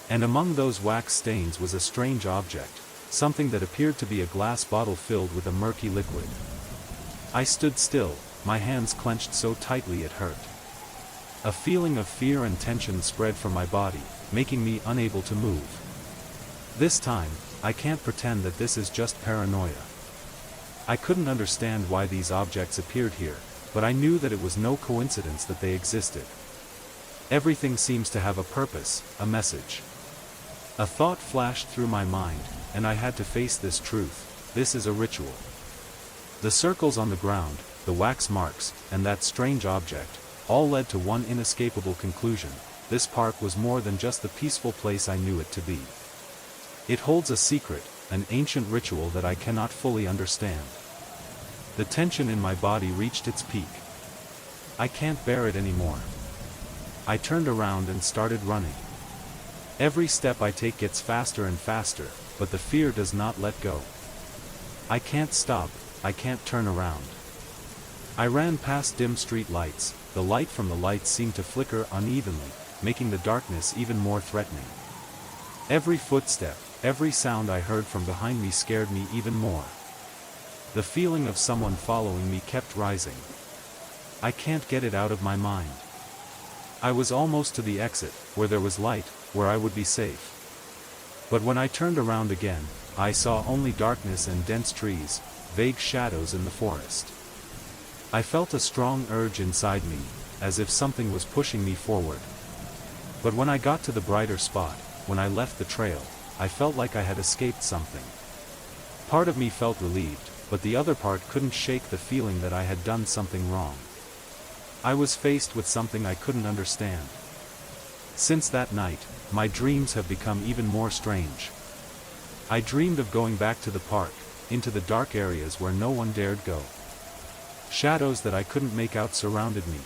And among those wax stains was a strange object, something that appeared to be a glass bottle filled with a murky liquid. I stood still, my hands clenched so tightly it hurt. A feeling of fear and tension spread from my body, making me unable to move. This time, I can't pretend that this is just paranoia. I couldn't understand why these objects appeared here, but I knew that it was no coincidence that they existed. Everything seems to have a purpose, a message. A thought flashed through my mind, and I had to face this truth: this is a ritual. The circles on the ground, the wax marks, and that strange object, all led to one inescapable conclusion: this park was more than just the peaceful place I knew it to be. It holds a secret, an ancient ritual that I cannot fully understand. The tension in my body reached its peak. I can't bear it anymore. I turned around and started running. Every step I take gets faster and faster, but the fear does not let go. I can't stop, I can't turn around. I ran past dim street lights. The light from the lights seemed to flicker unevenly, making the darkness even more threatening. Every footstep, every sound I heard from behind me scared me even more. The feeling of someone following me kept rising. I can't get it out of my mind. I was almost to the exit, where there was light, where I would be safe. But when I turned around again, I saw only darkness and dense trees, vague shadows in the forest. I felt a strong urge inside me, as if something was pushing me forward. But when I got to the brighter spot, when I left the trail, I felt like I had escaped something. Part of me felt relieved, but the other part couldn't shake the feeling that I had done something wrong. I was faced with something I couldn't understand. Since that night, my dreams have become even more strange. I dreamed of going back to the park, into the dark areas where no one dared go. Shadows that I couldn't make out surrounded me.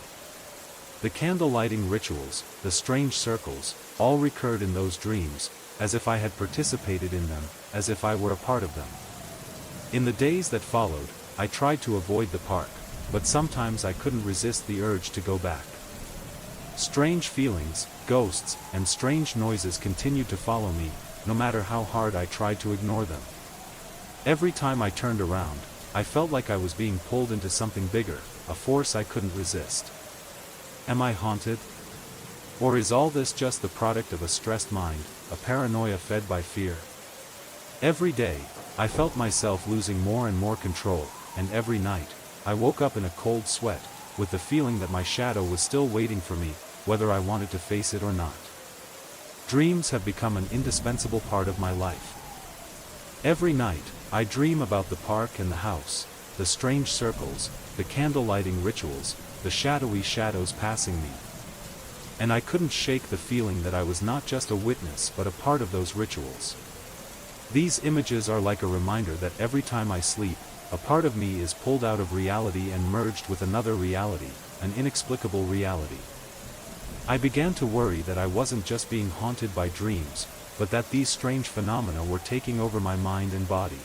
The candle lighting rituals, the strange circles, all recurred in those dreams, as if I had participated in them, as if I were a part of them. In the days that followed, I tried to avoid the park, but sometimes I couldn't resist the urge to go back. Strange feelings, ghosts, and strange noises continued to follow me, no matter how hard I tried to ignore them. Every time I turned around, I felt like I was being pulled into something bigger, a force I couldn't resist. Am I haunted? Or is all this just the product of a stressed mind, a paranoia fed by fear? Every day, I felt myself losing more and more control, and every night, I woke up in a cold sweat, with the feeling that my shadow was still waiting for me, whether I wanted to face it or not. Dreams have become an indispensable part of my life. Every night, I dream about the park and the house, the strange circles, the candle lighting rituals, the shadowy shadows passing me. And I couldn't shake the feeling that I was not just a witness but a part of those rituals. These images are like a reminder that every time I sleep, a part of me is pulled out of reality and merged with another reality, an inexplicable reality. I began to worry that I wasn't just being haunted by dreams, but that these strange phenomena were taking over my mind and body.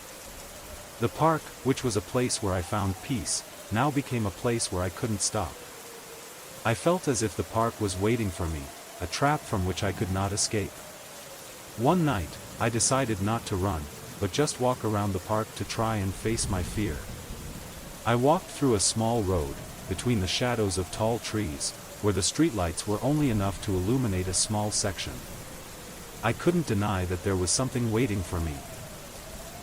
The park, which was a place where I found peace, now became a place where I couldn't stop. I felt as if the park was waiting for me, a trap from which I could not escape. One night, I decided not to run, but just walk around the park to try and face my fear. I walked through a small road, between the shadows of tall trees, where the streetlights were only enough to illuminate a small section. I couldn't deny that there was something waiting for me.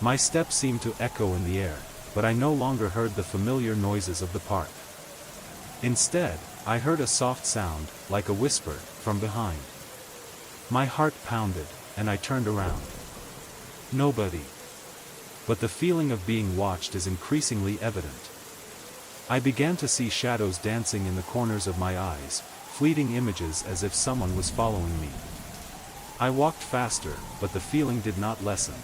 My steps seemed to echo in the air, but I no longer heard the familiar noises of the park. Instead, I heard a soft sound, like a whisper, from behind. My heart pounded, and I turned around. Nobody. But the feeling of being watched is increasingly evident. I began to see shadows dancing in the corners of my eyes, fleeting images as if someone was following me. I walked faster, but the feeling did not lessen.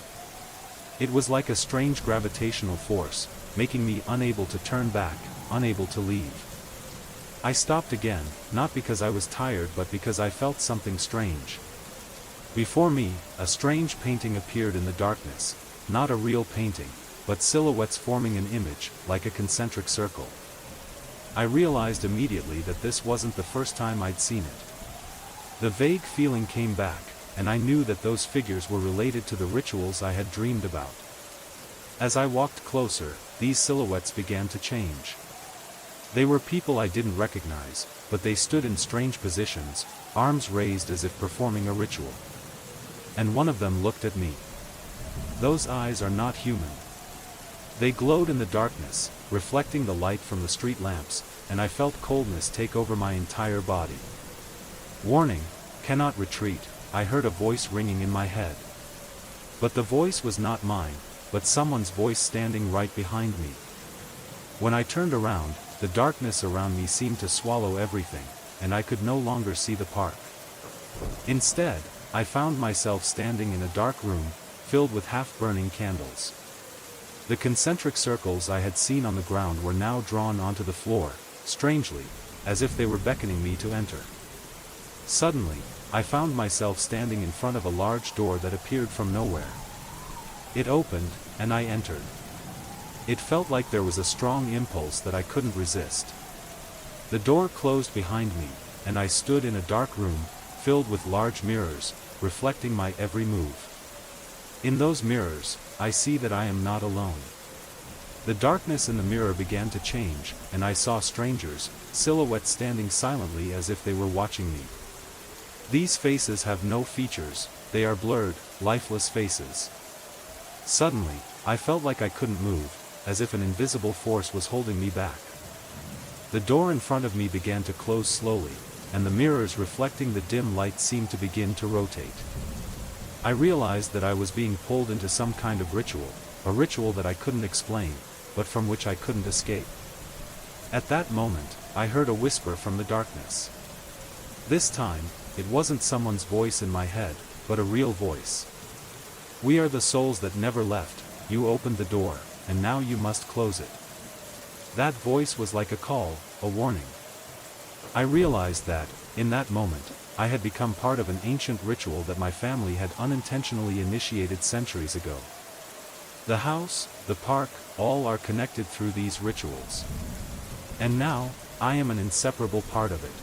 It was like a strange gravitational force, making me unable to turn back, unable to leave. I stopped again, not because I was tired but because I felt something strange. Before me, a strange painting appeared in the darkness, not a real painting, but silhouettes forming an image, like a concentric circle. I realized immediately that this wasn't the first time I'd seen it. The vague feeling came back, and I knew that those figures were related to the rituals I had dreamed about. As I walked closer, these silhouettes began to change. They were people I didn't recognize, but they stood in strange positions, arms raised as if performing a ritual. And one of them looked at me. Those eyes are not human. They glowed in the darkness, reflecting the light from the street lamps, and I felt coldness take over my entire body. Warning, cannot retreat, I heard a voice ringing in my head. But the voice was not mine, but someone's voice standing right behind me. When I turned around, the darkness around me seemed to swallow everything, and I could no longer see the park. Instead, I found myself standing in a dark room, filled with half-burning candles. The concentric circles I had seen on the ground were now drawn onto the floor, strangely, as if they were beckoning me to enter. Suddenly, I found myself standing in front of a large door that appeared from nowhere. It opened, and I entered. It felt like there was a strong impulse that I couldn't resist. The door closed behind me, and I stood in a dark room, filled with large mirrors, reflecting my every move. In those mirrors, I see that I am not alone. The darkness in the mirror began to change, and I saw strangers, silhouettes standing silently as if they were watching me. These faces have no features, they are blurred, lifeless faces. Suddenly, I felt like I couldn't move, as if an invisible force was holding me back. The door in front of me began to close slowly, and the mirrors reflecting the dim light seemed to begin to rotate. I realized that I was being pulled into some kind of ritual, a ritual that I couldn't explain, but from which I couldn't escape. At that moment, I heard a whisper from the darkness. This time, it wasn't someone's voice in my head, but a real voice. "We are the souls that never left, you opened the door, and now you must close it." That voice was like a call, a warning. I realized that, in that moment, I had become part of an ancient ritual that my family had unintentionally initiated centuries ago. The house, the park, all are connected through these rituals. And now, I am an inseparable part of it.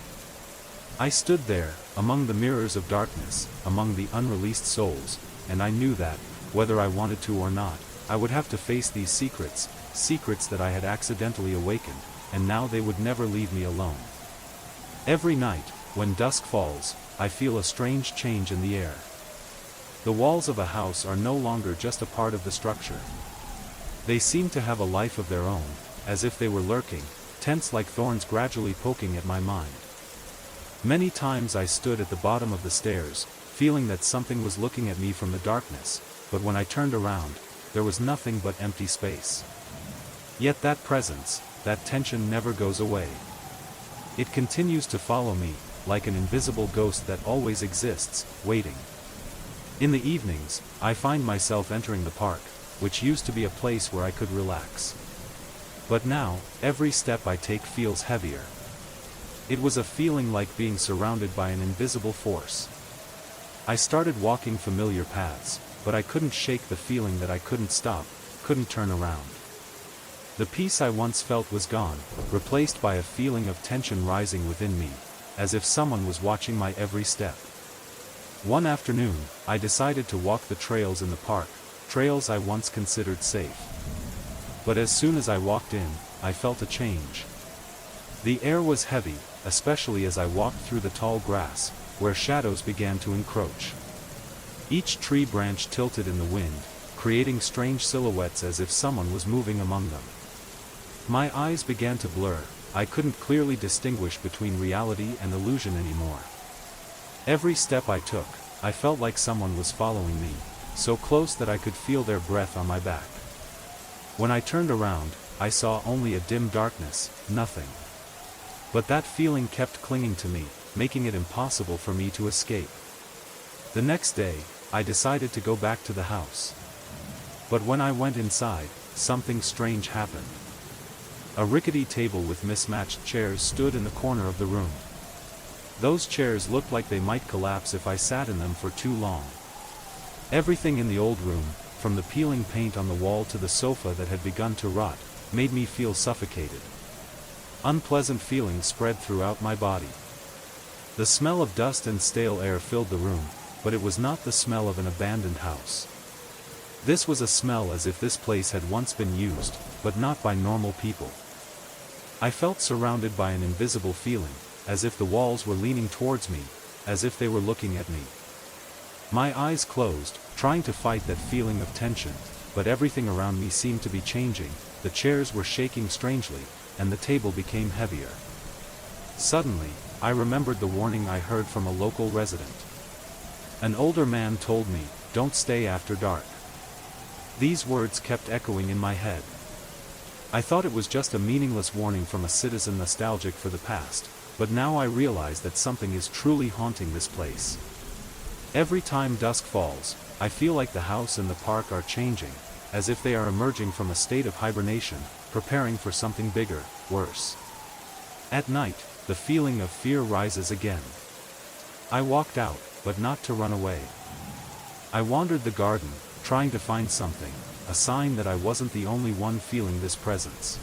I stood there, among the mirrors of darkness, among the unreleased souls, and I knew that, whether I wanted to or not, I would have to face these secrets, secrets that I had accidentally awakened, and now they would never leave me alone. Every night, when dusk falls, I feel a strange change in the air. The walls of a house are no longer just a part of the structure. They seem to have a life of their own, as if they were lurking, tense like thorns gradually poking at my mind. Many times I stood at the bottom of the stairs, feeling that something was looking at me from the darkness, but when I turned around, there was nothing but empty space. Yet that presence, that tension never goes away. It continues to follow me, like an invisible ghost that always exists, waiting. In the evenings, I find myself entering the park, which used to be a place where I could relax. But now, every step I take feels heavier. It was a feeling like being surrounded by an invisible force. I started walking familiar paths, but I couldn't shake the feeling that I couldn't stop, couldn't turn around. The peace I once felt was gone, replaced by a feeling of tension rising within me, as if someone was watching my every step. One afternoon, I decided to walk the trails in the park, trails I once considered safe. But as soon as I walked in, I felt a change. The air was heavy, especially as I walked through the tall grass, where shadows began to encroach. Each tree branch tilted in the wind, creating strange silhouettes as if someone was moving among them. My eyes began to blur, I couldn't clearly distinguish between reality and illusion anymore. Every step I took, I felt like someone was following me, so close that I could feel their breath on my back. When I turned around, I saw only a dim darkness, nothing. But that feeling kept clinging to me, making it impossible for me to escape. The next day, I decided to go back to the house. But when I went inside, something strange happened. A rickety table with mismatched chairs stood in the corner of the room. Those chairs looked like they might collapse if I sat in them for too long. Everything in the old room, from the peeling paint on the wall to the sofa that had begun to rot, made me feel suffocated. Unpleasant feelings spread throughout my body. The smell of dust and stale air filled the room, but it was not the smell of an abandoned house. This was a smell as if this place had once been used, but not by normal people. I felt surrounded by an invisible feeling, as if the walls were leaning towards me, as if they were looking at me. My eyes closed, trying to fight that feeling of tension, but everything around me seemed to be changing, the chairs were shaking strangely, and the table became heavier. Suddenly, I remembered the warning I heard from a local resident. An older man told me, "Don't stay after dark." These words kept echoing in my head. I thought it was just a meaningless warning from a citizen nostalgic for the past, but now I realize that something is truly haunting this place. Every time dusk falls, I feel like the house and the park are changing, as if they are emerging from a state of hibernation, preparing for something bigger, worse. At night, the feeling of fear rises again. I walked out, but not to run away. I wandered the garden, trying to find something, a sign that I wasn't the only one feeling this presence.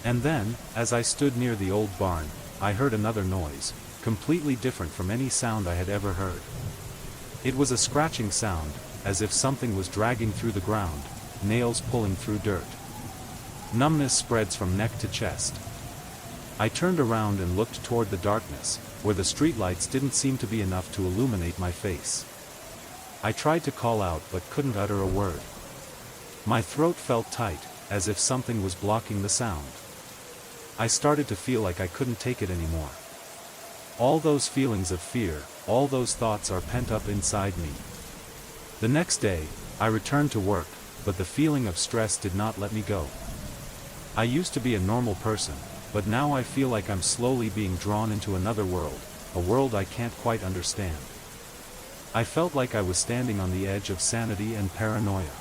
And then, as I stood near the old barn, I heard another noise, completely different from any sound I had ever heard. It was a scratching sound, as if something was dragging through the ground, nails pulling through dirt. Numbness spreads from neck to chest. I turned around and looked toward the darkness, where the streetlights didn't seem to be enough to illuminate my face. I tried to call out but couldn't utter a word. My throat felt tight, as if something was blocking the sound. I started to feel like I couldn't take it anymore. All those feelings of fear, all those thoughts are pent up inside me. The next day, I returned to work, but the feeling of stress did not let me go. I used to be a normal person, but now I feel like I'm slowly being drawn into another world, a world I can't quite understand. I felt like I was standing on the edge of sanity and paranoia.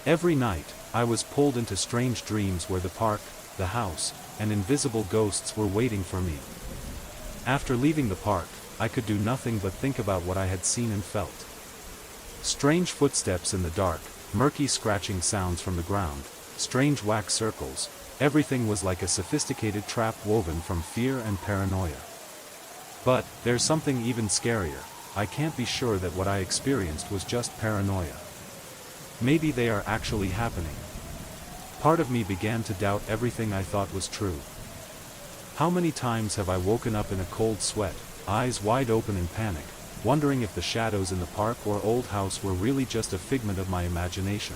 Every night, I was pulled into strange dreams where the park, the house, and invisible ghosts were waiting for me. After leaving the park, I could do nothing but think about what I had seen and felt. Strange footsteps in the dark, murky scratching sounds from the ground, strange wax circles, everything was like a sophisticated trap woven from fear and paranoia. But, there's something even scarier. I can't be sure that what I experienced was just paranoia. Maybe they are actually happening. Part of me began to doubt everything I thought was true. How many times have I woken up in a cold sweat, eyes wide open in panic, wondering if the shadows in the park or old house were really just a figment of my imagination?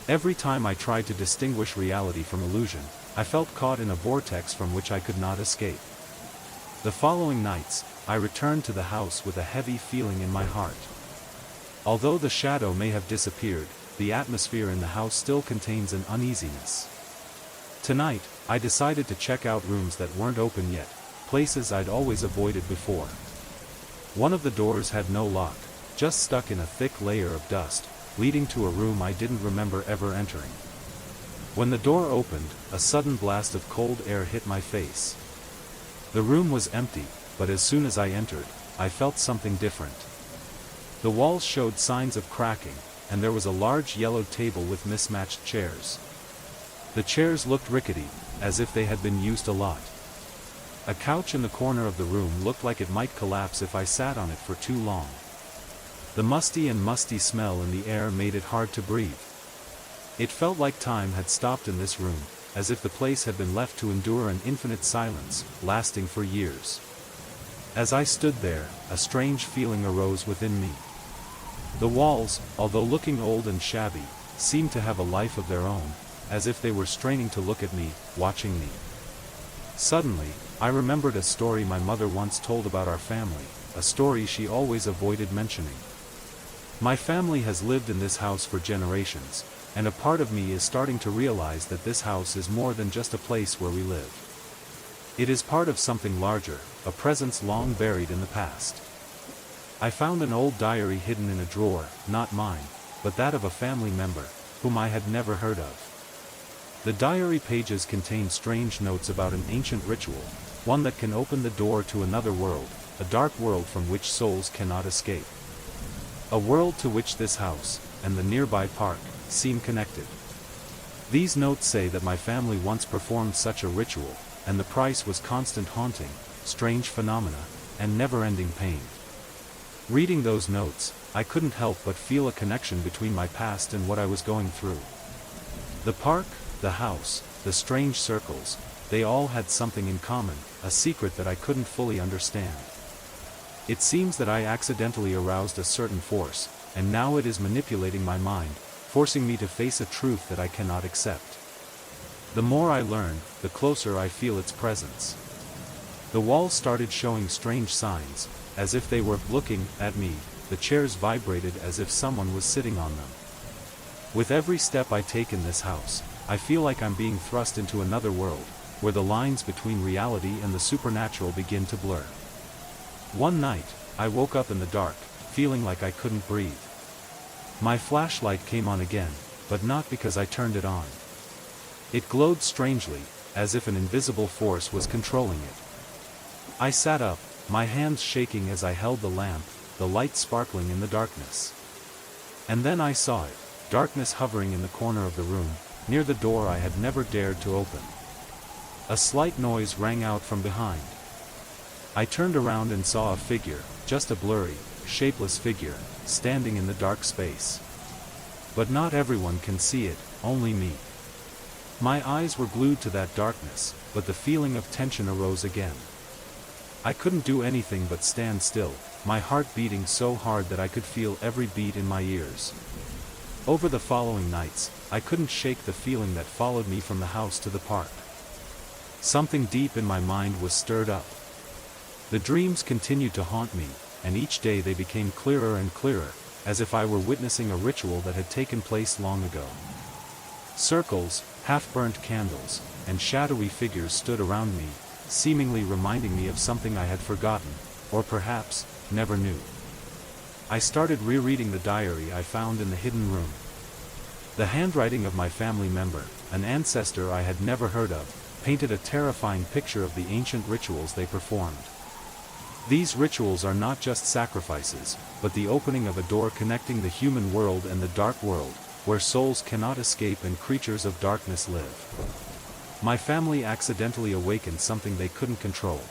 Every time I tried to distinguish reality from illusion, I felt caught in a vortex from which I could not escape. The following nights, I returned to the house with a heavy feeling in my heart. Although the shadow may have disappeared, the atmosphere in the house still contains an uneasiness. Tonight, I decided to check out rooms that weren't open yet, places I'd always avoided before. One of the doors had no lock, just stuck in a thick layer of dust, leading to a room I didn't remember ever entering. When the door opened, a sudden blast of cold air hit my face. The room was empty, but as soon as I entered, I felt something different. The walls showed signs of cracking, and there was a large yellow table with mismatched chairs. The chairs looked rickety, as if they had been used a lot. A couch in the corner of the room looked like it might collapse if I sat on it for too long. The musty smell in the air made it hard to breathe. It felt like time had stopped in this room, as if the place had been left to endure an infinite silence, lasting for years. As I stood there, a strange feeling arose within me. The walls, although looking old and shabby, seemed to have a life of their own, as if they were straining to look at me, watching me. Suddenly, I remembered a story my mother once told about our family, a story she always avoided mentioning. My family has lived in this house for generations, and a part of me is starting to realize that this house is more than just a place where we live. It is part of something larger, a presence long buried in the past. I found an old diary hidden in a drawer, not mine, but that of a family member, whom I had never heard of. The diary pages contain strange notes about an ancient ritual, one that can open the door to another world, a dark world from which souls cannot escape. A world to which this house, and the nearby park, seem connected. These notes say that my family once performed such a ritual, and the price was constant haunting, strange phenomena, and never-ending pain. Reading those notes, I couldn't help but feel a connection between my past and what I was going through. The park, the house, the strange circles, they all had something in common, a secret that I couldn't fully understand. It seems that I accidentally aroused a certain force, and now it is manipulating my mind, forcing me to face a truth that I cannot accept. The more I learn, the closer I feel its presence. The walls started showing strange signs, as if they were looking at me. The chairs vibrated as if someone was sitting on them. With every step I take in this house, I feel like I'm being thrust into another world, where the lines between reality and the supernatural begin to blur. One night, I woke up in the dark, feeling like I couldn't breathe. My flashlight came on again, but not because I turned it on. It glowed strangely, as if an invisible force was controlling it. I sat up, my hands shaking as I held the lamp, the light sparkling in the darkness. And then I saw it, darkness hovering in the corner of the room, near the door I had never dared to open. A slight noise rang out from behind. I turned around and saw a figure, just a blurry, shapeless figure, standing in the dark space. But not everyone can see it, only me. My eyes were glued to that darkness, but the feeling of tension arose again. I couldn't do anything but stand still, my heart beating so hard that I could feel every beat in my ears. Over the following nights, I couldn't shake the feeling that followed me from the house to the park. Something deep in my mind was stirred up. The dreams continued to haunt me, and each day they became clearer and clearer, as if I were witnessing a ritual that had taken place long ago. Circles, half-burnt candles, and shadowy figures stood around me, seemingly reminding me of something I had forgotten, or perhaps, never knew. I started rereading the diary I found in the hidden room. The handwriting of my family member, an ancestor I had never heard of, painted a terrifying picture of the ancient rituals they performed. These rituals are not just sacrifices, but the opening of a door connecting the human world and the dark world, where souls cannot escape and creatures of darkness live. My family accidentally awakened something they couldn't control.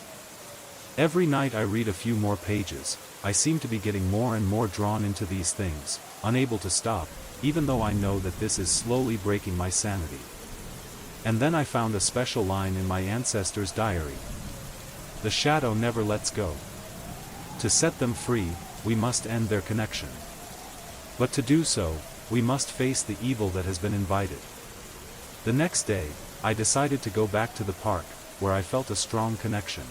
Every night I read a few more pages, I seem to be getting more and more drawn into these things, unable to stop, even though I know that this is slowly breaking my sanity. And then I found a special line in my ancestors' diary. The shadow never lets go. To set them free, we must end their connection. But to do so, we must face the evil that has been invited. The next day, I decided to go back to the park, where I felt a strong connection.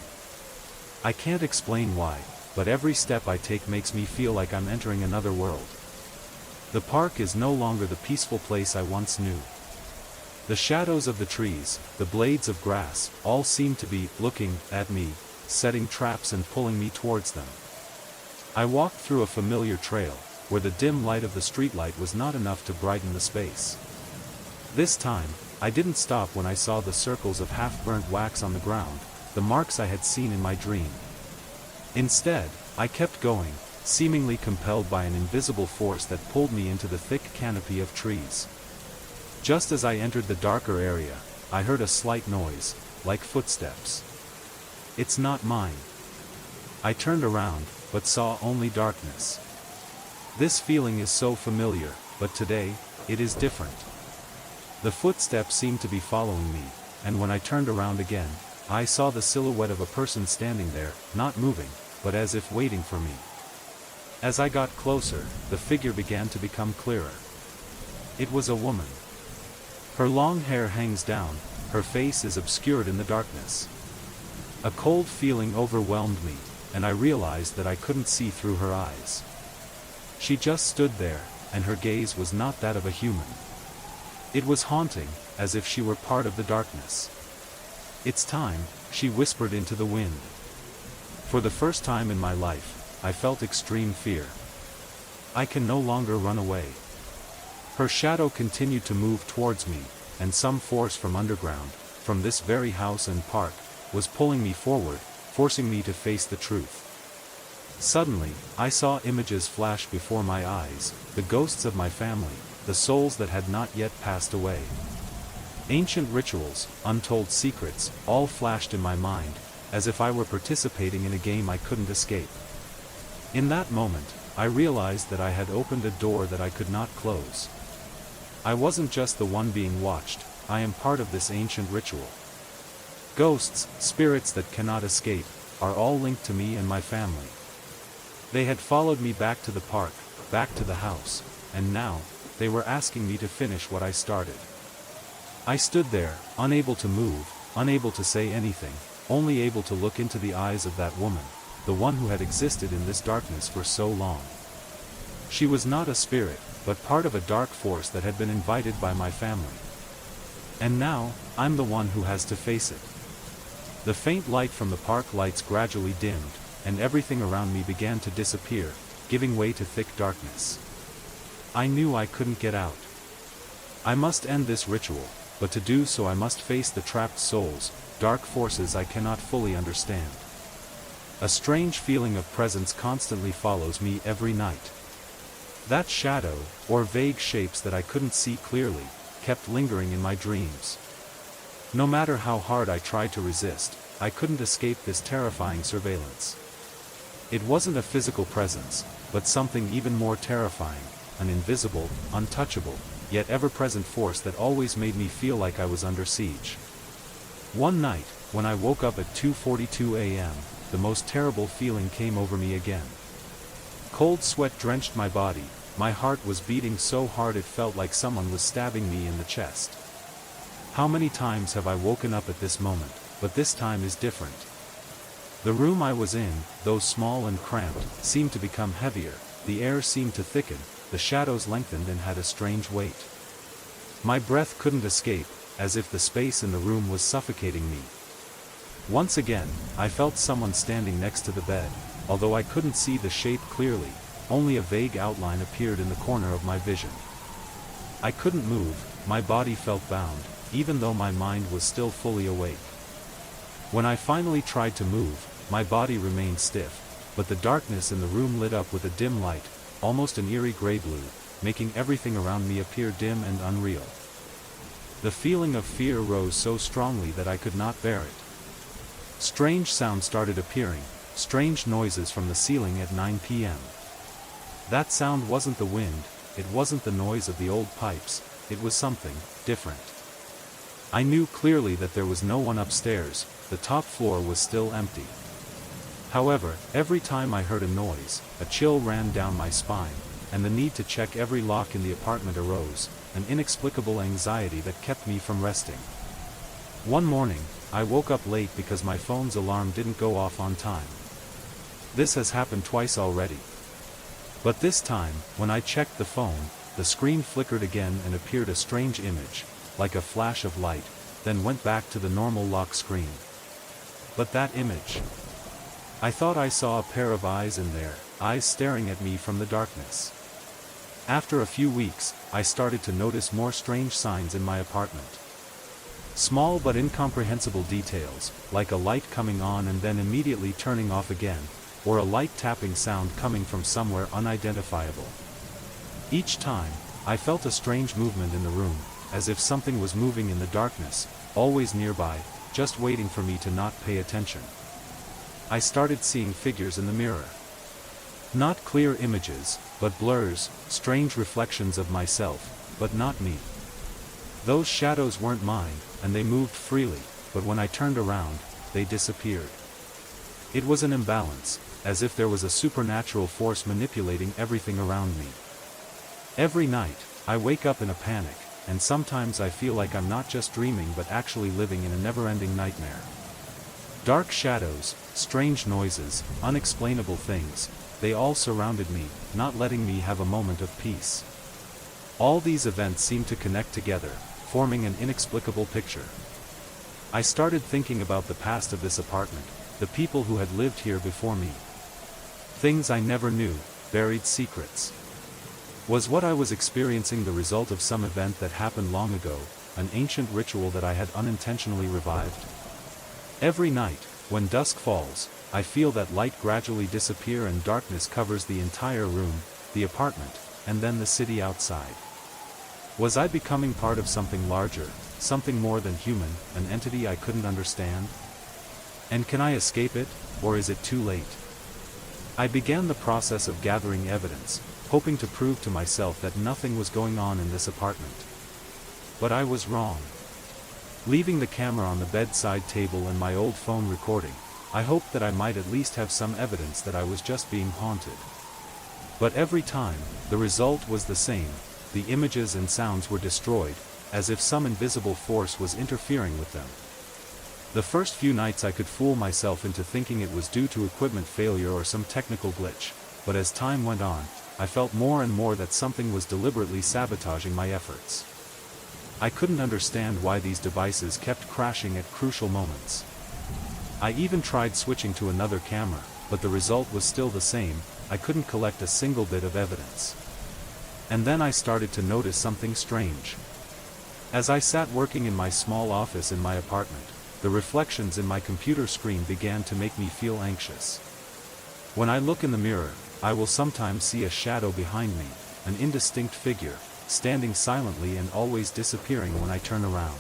I can't explain why, but every step I take makes me feel like I'm entering another world. The park is no longer the peaceful place I once knew. The shadows of the trees, the blades of grass, all seem to be looking at me, setting traps and pulling me towards them. I walked through a familiar trail, where the dim light of the streetlight was not enough to brighten the space. This time, I didn't stop when I saw the circles of half-burnt wax on the ground, the marks I had seen in my dream. Instead, I kept going, seemingly compelled by an invisible force that pulled me into the thick canopy of trees. Just as I entered the darker area, I heard a slight noise, like footsteps. It's not mine. I turned around, but saw only darkness. This feeling is so familiar, but today, it is different. The footsteps seemed to be following me, and when I turned around again, I saw the silhouette of a person standing there, not moving, but as if waiting for me. As I got closer, the figure began to become clearer. It was a woman. Her long hair hangs down, her face is obscured in the darkness. A cold feeling overwhelmed me, and I realized that I couldn't see through her eyes. She just stood there, and her gaze was not that of a human. It was haunting, as if she were part of the darkness. "It's time," she whispered into the wind. For the first time in my life, I felt extreme fear. I can no longer run away. Her shadow continued to move towards me, and some force from underground, from this very house and park, was pulling me forward, forcing me to face the truth. Suddenly, I saw images flash before my eyes, the ghosts of my family, the souls that had not yet passed away. Ancient rituals, untold secrets, all flashed in my mind, as if I were participating in a game I couldn't escape. In that moment, I realized that I had opened a door that I could not close. I wasn't just the one being watched, I am part of this ancient ritual. Ghosts, spirits that cannot escape, are all linked to me and my family. They had followed me back to the park, back to the house, and now, they were asking me to finish what I started. I stood there, unable to move, unable to say anything, only able to look into the eyes of that woman, the one who had existed in this darkness for so long. She was not a spirit, but part of a dark force that had been invited by my family. And now, I'm the one who has to face it. The faint light from the park lights gradually dimmed, and everything around me began to disappear, giving way to thick darkness. I knew I couldn't get out. I must end this ritual, but to do so I must face the trapped souls, dark forces I cannot fully understand. A strange feeling of presence constantly follows me every night. That shadow, or vague shapes that I couldn't see clearly, kept lingering in my dreams. No matter how hard I tried to resist, I couldn't escape this terrifying surveillance. It wasn't a physical presence, but something even more terrifying, an invisible, untouchable, yet ever-present force that always made me feel like I was under siege. One night, when I woke up at 2:42 a.m., the most terrible feeling came over me again. Cold sweat drenched my body, my heart was beating so hard it felt like someone was stabbing me in the chest. How many times have I woken up at this moment, but this time is different. The room I was in, though small and cramped, seemed to become heavier, the air seemed to thicken, the shadows lengthened and had a strange weight. My breath couldn't escape, as if the space in the room was suffocating me. Once again, I felt someone standing next to the bed, although I couldn't see the shape clearly, only a vague outline appeared in the corner of my vision. I couldn't move, my body felt bound, even though my mind was still fully awake. When I finally tried to move, my body remained stiff, but the darkness in the room lit up with a dim light, almost an eerie gray blue, making everything around me appear dim and unreal. The feeling of fear rose so strongly that I could not bear it. Strange sounds started appearing, strange noises from the ceiling at 9 p.m. That sound wasn't the wind, it wasn't the noise of the old pipes, it was something different. I knew clearly that there was no one upstairs, the top floor was still empty. However, every time I heard a noise, a chill ran down my spine, and the need to check every lock in the apartment arose, an inexplicable anxiety that kept me from resting. One morning, I woke up late because my phone's alarm didn't go off on time. This has happened twice already. But this time, when I checked the phone, the screen flickered again and appeared a strange image, like a flash of light, then went back to the normal lock screen. But that image. I thought I saw a pair of eyes in there, eyes staring at me from the darkness. After a few weeks, I started to notice more strange signs in my apartment. Small but incomprehensible details, like a light coming on and then immediately turning off again, or a light tapping sound coming from somewhere unidentifiable. Each time, I felt a strange movement in the room, as if something was moving in the darkness, always nearby, just waiting for me to not pay attention. I started seeing figures in the mirror. Not clear images, but blurs, strange reflections of myself, but not me. Those shadows weren't mine, and they moved freely, but when I turned around, they disappeared. It was an imbalance, as if there was a supernatural force manipulating everything around me. Every night, I wake up in a panic, and sometimes I feel like I'm not just dreaming but actually living in a never-ending nightmare. Dark shadows, strange noises, unexplainable things, they all surrounded me, not letting me have a moment of peace. All these events seemed to connect together, forming an inexplicable picture. I started thinking about the past of this apartment, the people who had lived here before me. Things I never knew, buried secrets. Was what I was experiencing the result of some event that happened long ago, an ancient ritual that I had unintentionally revived? Every night, when dusk falls, I feel that light gradually disappear and darkness covers the entire room, the apartment, and then the city outside. Was I becoming part of something larger, something more than human, an entity I couldn't understand? And can I escape it, or is it too late? I began the process of gathering evidence, hoping to prove to myself that nothing was going on in this apartment. But I was wrong. Leaving the camera on the bedside table and my old phone recording, I hoped that I might at least have some evidence that I was just being haunted. But every time, the result was the same, the images and sounds were destroyed, as if some invisible force was interfering with them. The first few nights I could fool myself into thinking it was due to equipment failure or some technical glitch, but as time went on, I felt more and more that something was deliberately sabotaging my efforts. I couldn't understand why these devices kept crashing at crucial moments. I even tried switching to another camera, but the result was still the same. I couldn't collect a single bit of evidence. And then I started to notice something strange. As I sat working in my small office in my apartment, the reflections in my computer screen began to make me feel anxious. When I look in the mirror, I will sometimes see a shadow behind me, an indistinct figure, standing silently and always disappearing when I turn around.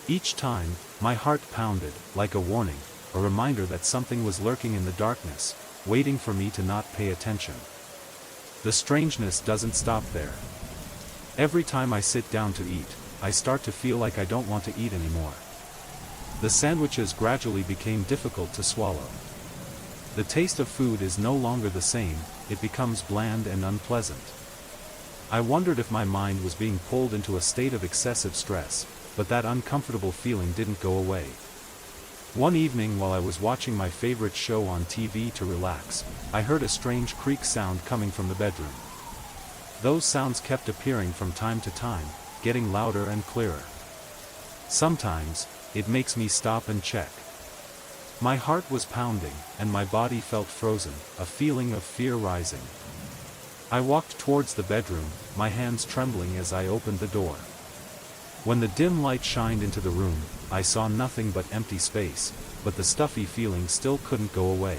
Each time, my heart pounded, like a warning, a reminder that something was lurking in the darkness, waiting for me to not pay attention. The strangeness doesn't stop there. Every time I sit down to eat, I start to feel like I don't want to eat anymore. The sandwiches gradually became difficult to swallow. The taste of food is no longer the same, it becomes bland and unpleasant. I wondered if my mind was being pulled into a state of excessive stress, but that uncomfortable feeling didn't go away. One evening while I was watching my favorite show on TV to relax, I heard a strange creak sound coming from the bedroom. Those sounds kept appearing from time to time, getting louder and clearer. Sometimes, it makes me stop and check. My heart was pounding, and my body felt frozen, a feeling of fear rising. I walked towards the bedroom, my hands trembling as I opened the door. When the dim light shined into the room, I saw nothing but empty space, but the stuffy feeling still couldn't go away.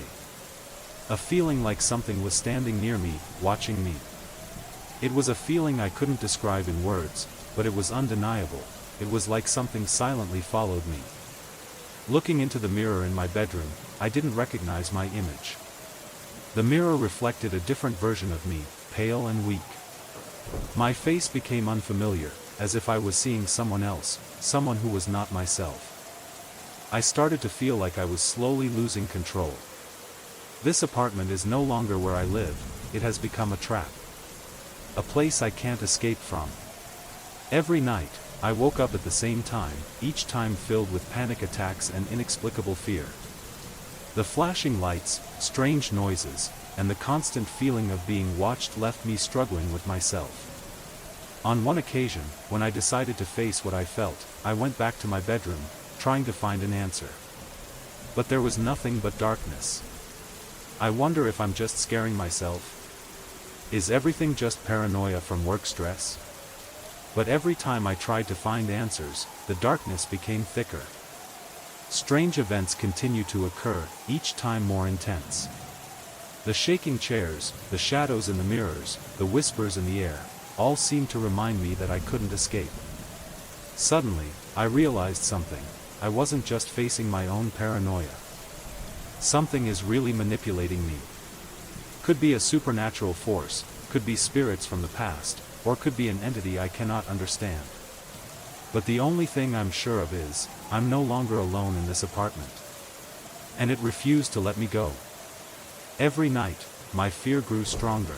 A feeling like something was standing near me, watching me. It was a feeling I couldn't describe in words, but it was undeniable. It was like something silently followed me. Looking into the mirror in my bedroom, I didn't recognize my image. The mirror reflected a different version of me, pale and weak. My face became unfamiliar, as if I was seeing someone else, someone who was not myself. I started to feel like I was slowly losing control. This apartment is no longer where I live, it has become a trap. A place I can't escape from. Every night, I woke up at the same time, each time filled with panic attacks and inexplicable fear. The flashing lights, strange noises, and the constant feeling of being watched left me struggling with myself. On one occasion, when I decided to face what I felt, I went back to my bedroom, trying to find an answer. But there was nothing but darkness. I wonder if I'm just scaring myself. Is everything just paranoia from work stress? But every time I tried to find answers, the darkness became thicker. Strange events continued to occur, each time more intense. The shaking chairs, the shadows in the mirrors, the whispers in the air, all seemed to remind me that I couldn't escape. Suddenly, I realized something. I wasn't just facing my own paranoia. Something is really manipulating me. Could be a supernatural force, could be spirits from the past, or could be an entity I cannot understand. But the only thing I'm sure of is, I'm no longer alone in this apartment. And it refused to let me go. Every night, my fear grew stronger.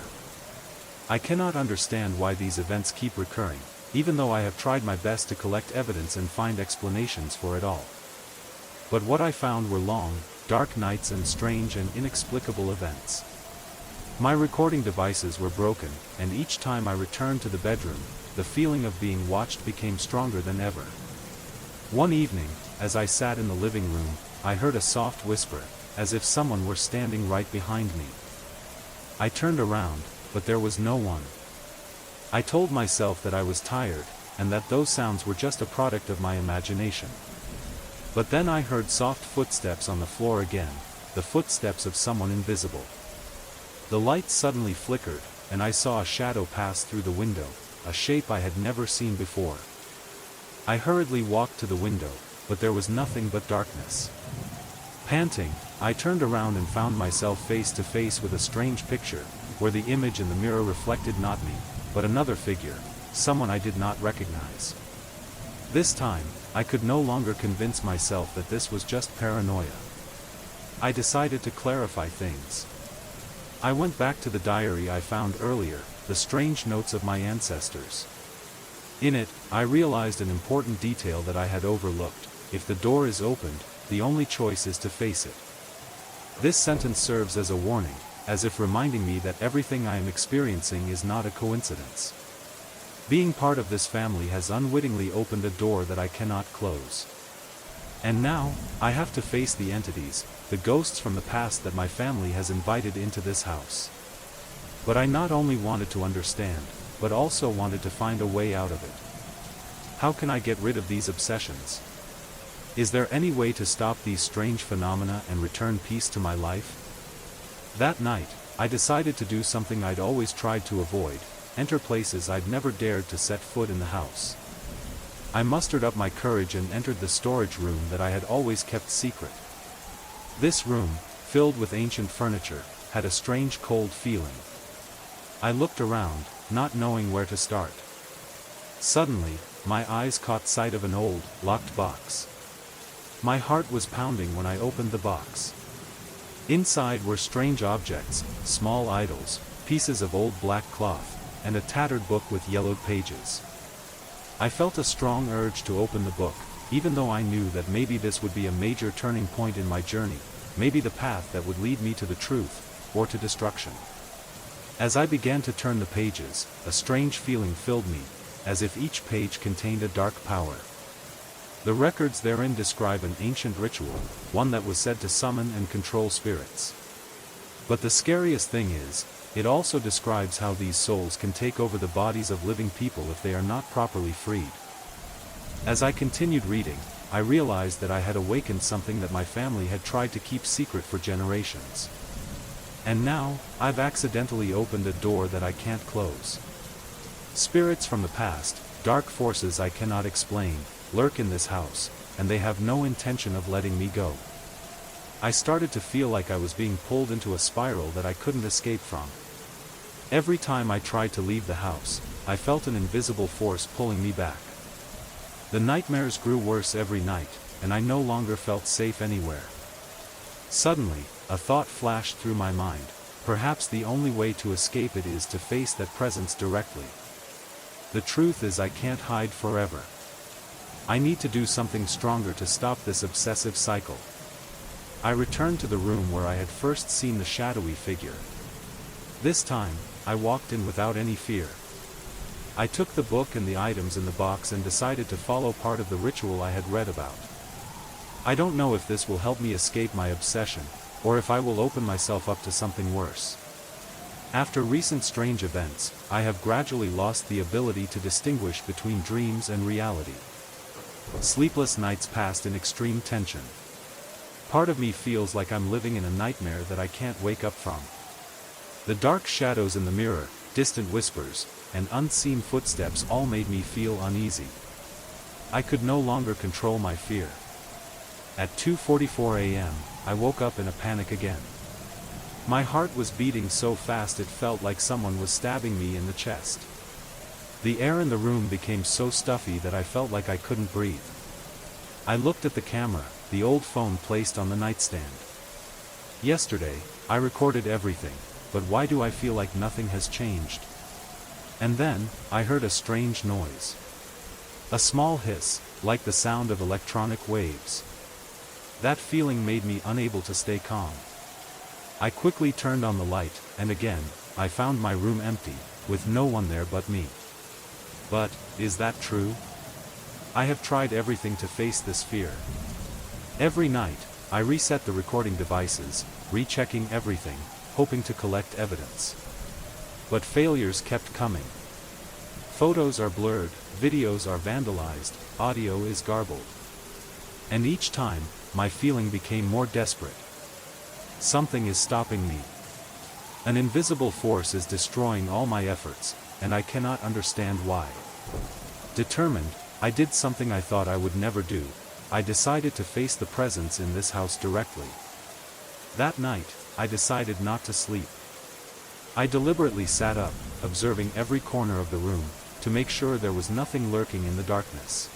I cannot understand why these events keep recurring, even though I have tried my best to collect evidence and find explanations for it all. But what I found were long, dark nights and strange and inexplicable events. My recording devices were broken, and each time I returned to the bedroom, the feeling of being watched became stronger than ever. One evening, as I sat in the living room, I heard a soft whisper, as if someone were standing right behind me. I turned around, but there was no one. I told myself that I was tired, and that those sounds were just a product of my imagination. But then I heard soft footsteps on the floor again, the footsteps of someone invisible. The light suddenly flickered, and I saw a shadow pass through the window, a shape I had never seen before. I hurriedly walked to the window, but there was nothing but darkness. Panting, I turned around and found myself face to face with a strange picture, where the image in the mirror reflected not me, but another figure, someone I did not recognize. This time, I could no longer convince myself that this was just paranoia. I decided to clarify things. I went back to the diary I found earlier, the strange notes of my ancestors. In it, I realized an important detail that I had overlooked: if the door is opened, the only choice is to face it. This sentence serves as a warning, as if reminding me that everything I am experiencing is not a coincidence. Being part of this family has unwittingly opened a door that I cannot close. And now, I have to face the entities, the ghosts from the past that my family has invited into this house. But I not only wanted to understand, but also wanted to find a way out of it. How can I get rid of these obsessions? Is there any way to stop these strange phenomena and return peace to my life? That night, I decided to do something I'd always tried to avoid, enter places I'd never dared to set foot in the house. I mustered up my courage and entered the storage room that I had always kept secret. This room, filled with ancient furniture, had a strange cold feeling. I looked around, not knowing where to start. Suddenly, my eyes caught sight of an old, locked box. My heart was pounding when I opened the box. Inside were strange objects, small idols, pieces of old black cloth, and a tattered book with yellowed pages. I felt a strong urge to open the book, even though I knew that maybe this would be a major turning point in my journey, maybe the path that would lead me to the truth, or to destruction. As I began to turn the pages, a strange feeling filled me, as if each page contained a dark power. The records therein describe an ancient ritual, one that was said to summon and control spirits. But the scariest thing is, it also describes how these souls can take over the bodies of living people if they are not properly freed. As I continued reading, I realized that I had awakened something that my family had tried to keep secret for generations. And now, I've accidentally opened a door that I can't close. Spirits from the past, dark forces I cannot explain, lurk in this house, and they have no intention of letting me go. I started to feel like I was being pulled into a spiral that I couldn't escape from. Every time I tried to leave the house, I felt an invisible force pulling me back. The nightmares grew worse every night, and I no longer felt safe anywhere. Suddenly, a thought flashed through my mind: perhaps the only way to escape it is to face that presence directly. The truth is, I can't hide forever. I need to do something stronger to stop this obsessive cycle. I returned to the room where I had first seen the shadowy figure. This time, I walked in without any fear. I took the book and the items in the box and decided to follow part of the ritual I had read about. I don't know if this will help me escape my obsession, or if I will open myself up to something worse. After recent strange events, I have gradually lost the ability to distinguish between dreams and reality. Sleepless nights passed in extreme tension. Part of me feels like I'm living in a nightmare that I can't wake up from. The dark shadows in the mirror, distant whispers, and unseen footsteps all made me feel uneasy. I could no longer control my fear. At 2:44 a.m., I woke up in a panic again. My heart was beating so fast it felt like someone was stabbing me in the chest. The air in the room became so stuffy that I felt like I couldn't breathe. I looked at the camera, the old phone placed on the nightstand. Yesterday, I recorded everything, but why do I feel like nothing has changed? And then, I heard a strange noise. A small hiss, like the sound of electronic waves. That feeling made me unable to stay calm. I quickly turned on the light, and again, I found my room empty, with no one there but me. But, is that true? I have tried everything to face this fear. Every night, I reset the recording devices, rechecking everything, hoping to collect evidence. But failures kept coming. Photos are blurred, videos are vandalized, audio is garbled. And each time, my feeling became more desperate. Something is stopping me. An invisible force is destroying all my efforts, and I cannot understand why. Determined, I did something I thought I would never do. I decided to face the presence in this house directly. That night, I decided not to sleep. I deliberately sat up, observing every corner of the room, to make sure there was nothing lurking in the darkness.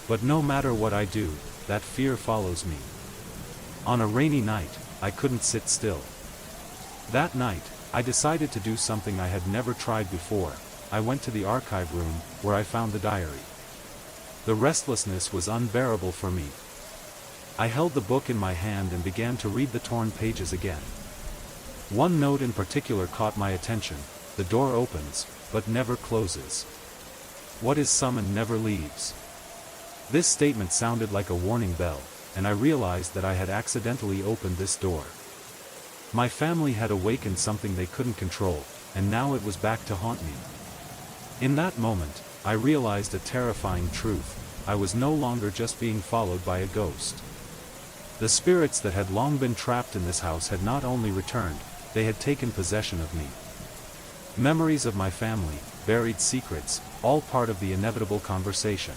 But no matter what I do, that fear follows me. On a rainy night, I couldn't sit still. That night, I decided to do something I had never tried before. I went to the archive room, where I found the diary. The restlessness was unbearable for me. I held the book in my hand and began to read the torn pages again. One note in particular caught my attention: the door opens, but never closes. What is summoned never leaves. This statement sounded like a warning bell, and I realized that I had accidentally opened this door. My family had awakened something they couldn't control, and now it was back to haunt me. In that moment, I realized a terrifying truth: I was no longer just being followed by a ghost. The spirits that had long been trapped in this house had not only returned, they had taken possession of me. Memories of my family, buried secrets, all part of the inevitable conversation.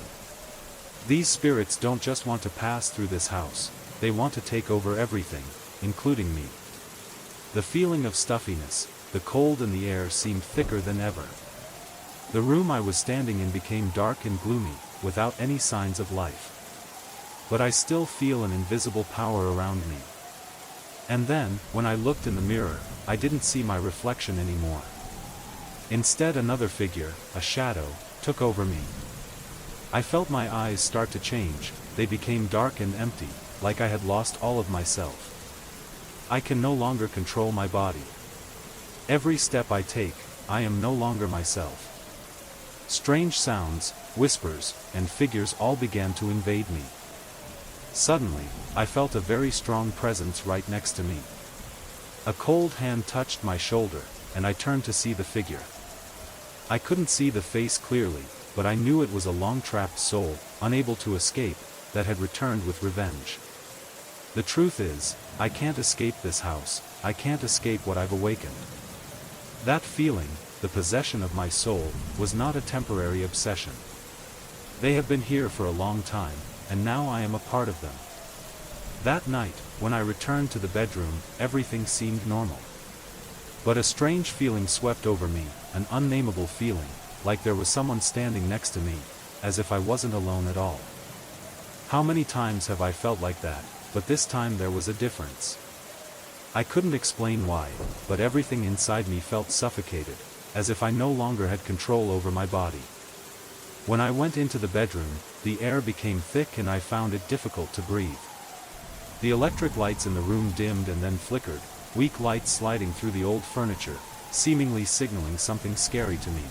These spirits don't just want to pass through this house, they want to take over everything, including me. The feeling of stuffiness, the cold in the air seemed thicker than ever. The room I was standing in became dark and gloomy, without any signs of life. But I still feel an invisible power around me. And then, when I looked in the mirror, I didn't see my reflection anymore. Instead, another figure, a shadow, took over me. I felt my eyes start to change, they became dark and empty, like I had lost all of myself. I can no longer control my body. Every step I take, I am no longer myself. Strange sounds, whispers, and figures all began to invade me. Suddenly, I felt a very strong presence right next to me. A cold hand touched my shoulder, and I turned to see the figure. I couldn't see the face clearly, but I knew it was a long-trapped soul, unable to escape, that had returned with revenge. The truth is, I can't escape this house, I can't escape what I've awakened. That feeling, the possession of my soul, was not a temporary obsession. They have been here for a long time, and now I am a part of them. That night, when I returned to the bedroom, everything seemed normal. But a strange feeling swept over me, an unnameable feeling, like there was someone standing next to me, as if I wasn't alone at all. How many times have I felt like that, but this time there was a difference. I couldn't explain why, but everything inside me felt suffocated, as if I no longer had control over my body. When I went into the bedroom, the air became thick and I found it difficult to breathe. The electric lights in the room dimmed and then flickered, weak lights sliding through the old furniture, seemingly signaling something scary to me.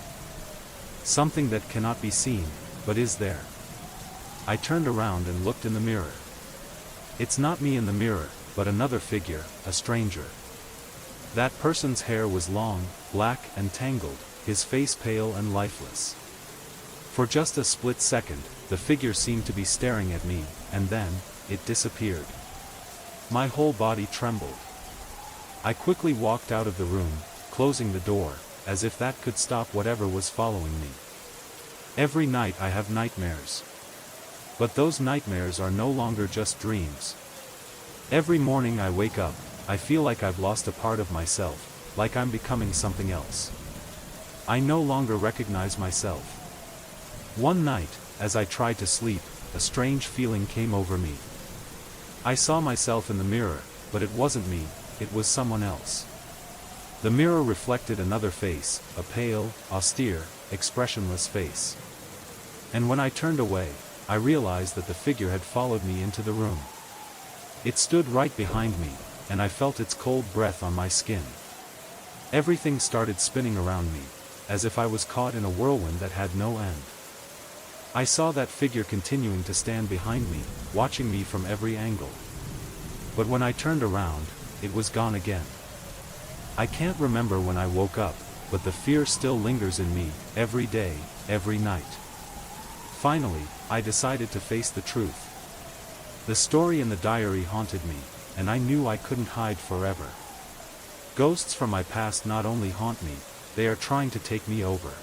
Something that cannot be seen, but is there. I turned around and looked in the mirror. It's not me in the mirror, but another figure, a stranger. That person's hair was long, black and tangled, his face pale and lifeless. For just a split second, the figure seemed to be staring at me, and then, it disappeared. My whole body trembled. I quickly walked out of the room, closing the door, as if that could stop whatever was following me. Every night I have nightmares. But those nightmares are no longer just dreams. Every morning I wake up, I feel like I've lost a part of myself, like I'm becoming something else. I no longer recognize myself. One night, as I tried to sleep, a strange feeling came over me. I saw myself in the mirror, but it wasn't me, it was someone else. The mirror reflected another face, a pale, austere, expressionless face. And when I turned away, I realized that the figure had followed me into the room. It stood right behind me, and I felt its cold breath on my skin. Everything started spinning around me, as if I was caught in a whirlwind that had no end. I saw that figure continuing to stand behind me, watching me from every angle. But when I turned around, it was gone again. I can't remember when I woke up, but the fear still lingers in me, every day, every night. Finally, I decided to face the truth. The story in the diary haunted me, and I knew I couldn't hide forever. Ghosts from my past not only haunt me, they are trying to take me over.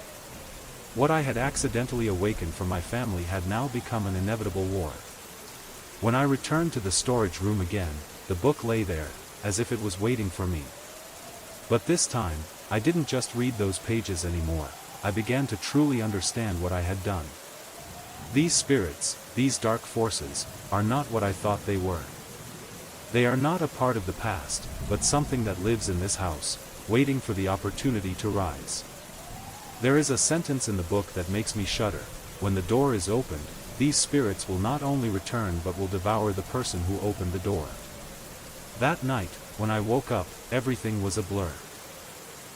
What I had accidentally awakened from my family had now become an inevitable war. When I returned to the storage room again, the book lay there, as if it was waiting for me. But this time, I didn't just read those pages anymore, I began to truly understand what I had done. These spirits, these dark forces, are not what I thought they were. They are not a part of the past, but something that lives in this house, waiting for the opportunity to rise. There is a sentence in the book that makes me shudder: when the door is opened, these spirits will not only return but will devour the person who opened the door. That night, when I woke up, everything was a blur.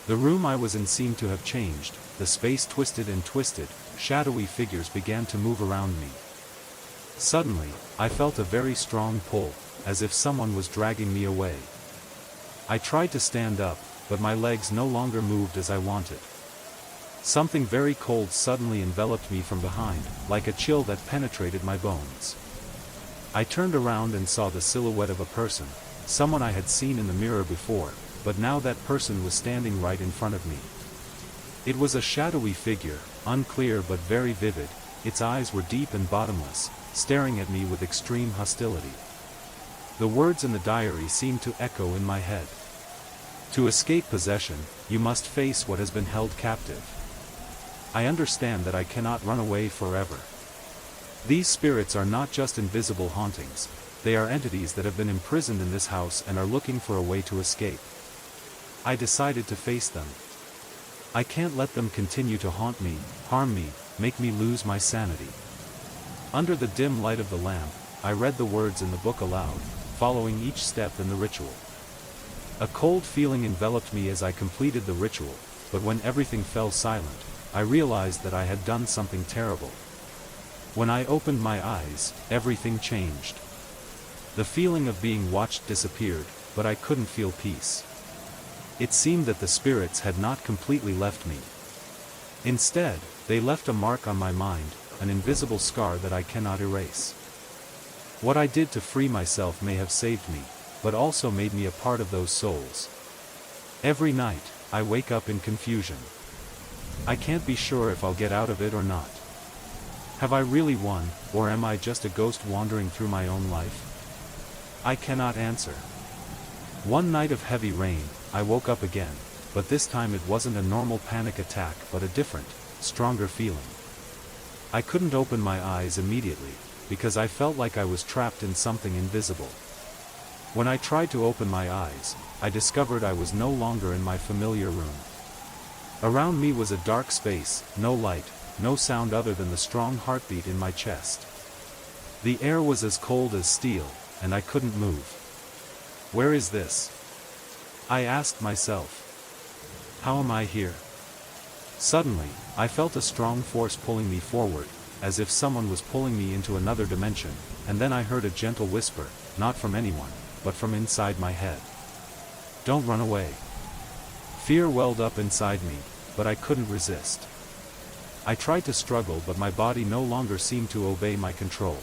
The room I was in seemed to have changed, the space twisted and twisted, shadowy figures began to move around me. Suddenly, I felt a very strong pull, as if someone was dragging me away. I tried to stand up, but my legs no longer moved as I wanted. Something very cold suddenly enveloped me from behind, like a chill that penetrated my bones. I turned around and saw the silhouette of a person, someone I had seen in the mirror before, but now that person was standing right in front of me. It was a shadowy figure, unclear but very vivid. Its eyes were deep and bottomless, staring at me with extreme hostility. The words in the diary seemed to echo in my head. To escape possession, you must face what has been held captive. I understand that I cannot run away forever. These spirits are not just invisible hauntings, they are entities that have been imprisoned in this house and are looking for a way to escape. I decided to face them. I can't let them continue to haunt me, harm me, make me lose my sanity. Under the dim light of the lamp, I read the words in the book aloud, following each step in the ritual. A cold feeling enveloped me as I completed the ritual, but when everything fell silent, I realized that I had done something terrible. When I opened my eyes, everything changed. The feeling of being watched disappeared, but I couldn't feel peace. It seemed that the spirits had not completely left me. Instead, they left a mark on my mind, an invisible scar that I cannot erase. What I did to free myself may have saved me, but also made me a part of those souls. Every night, I wake up in confusion. I can't be sure if I'll get out of it or not. Have I really won, or am I just a ghost wandering through my own life? I cannot answer. One night of heavy rain, I woke up again, but this time it wasn't a normal panic attack but a different, stronger feeling. I couldn't open my eyes immediately, because I felt like I was trapped in something invisible. When I tried to open my eyes, I discovered I was no longer in my familiar room. Around me was a dark space, no light, no sound other than the strong heartbeat in my chest. The air was as cold as steel, and I couldn't move. Where is this? I asked myself. How am I here? Suddenly, I felt a strong force pulling me forward, as if someone was pulling me into another dimension, and then I heard a gentle whisper, not from anyone, but from inside my head. Don't run away. Fear welled up inside me, but I couldn't resist. I tried to struggle but my body no longer seemed to obey my control.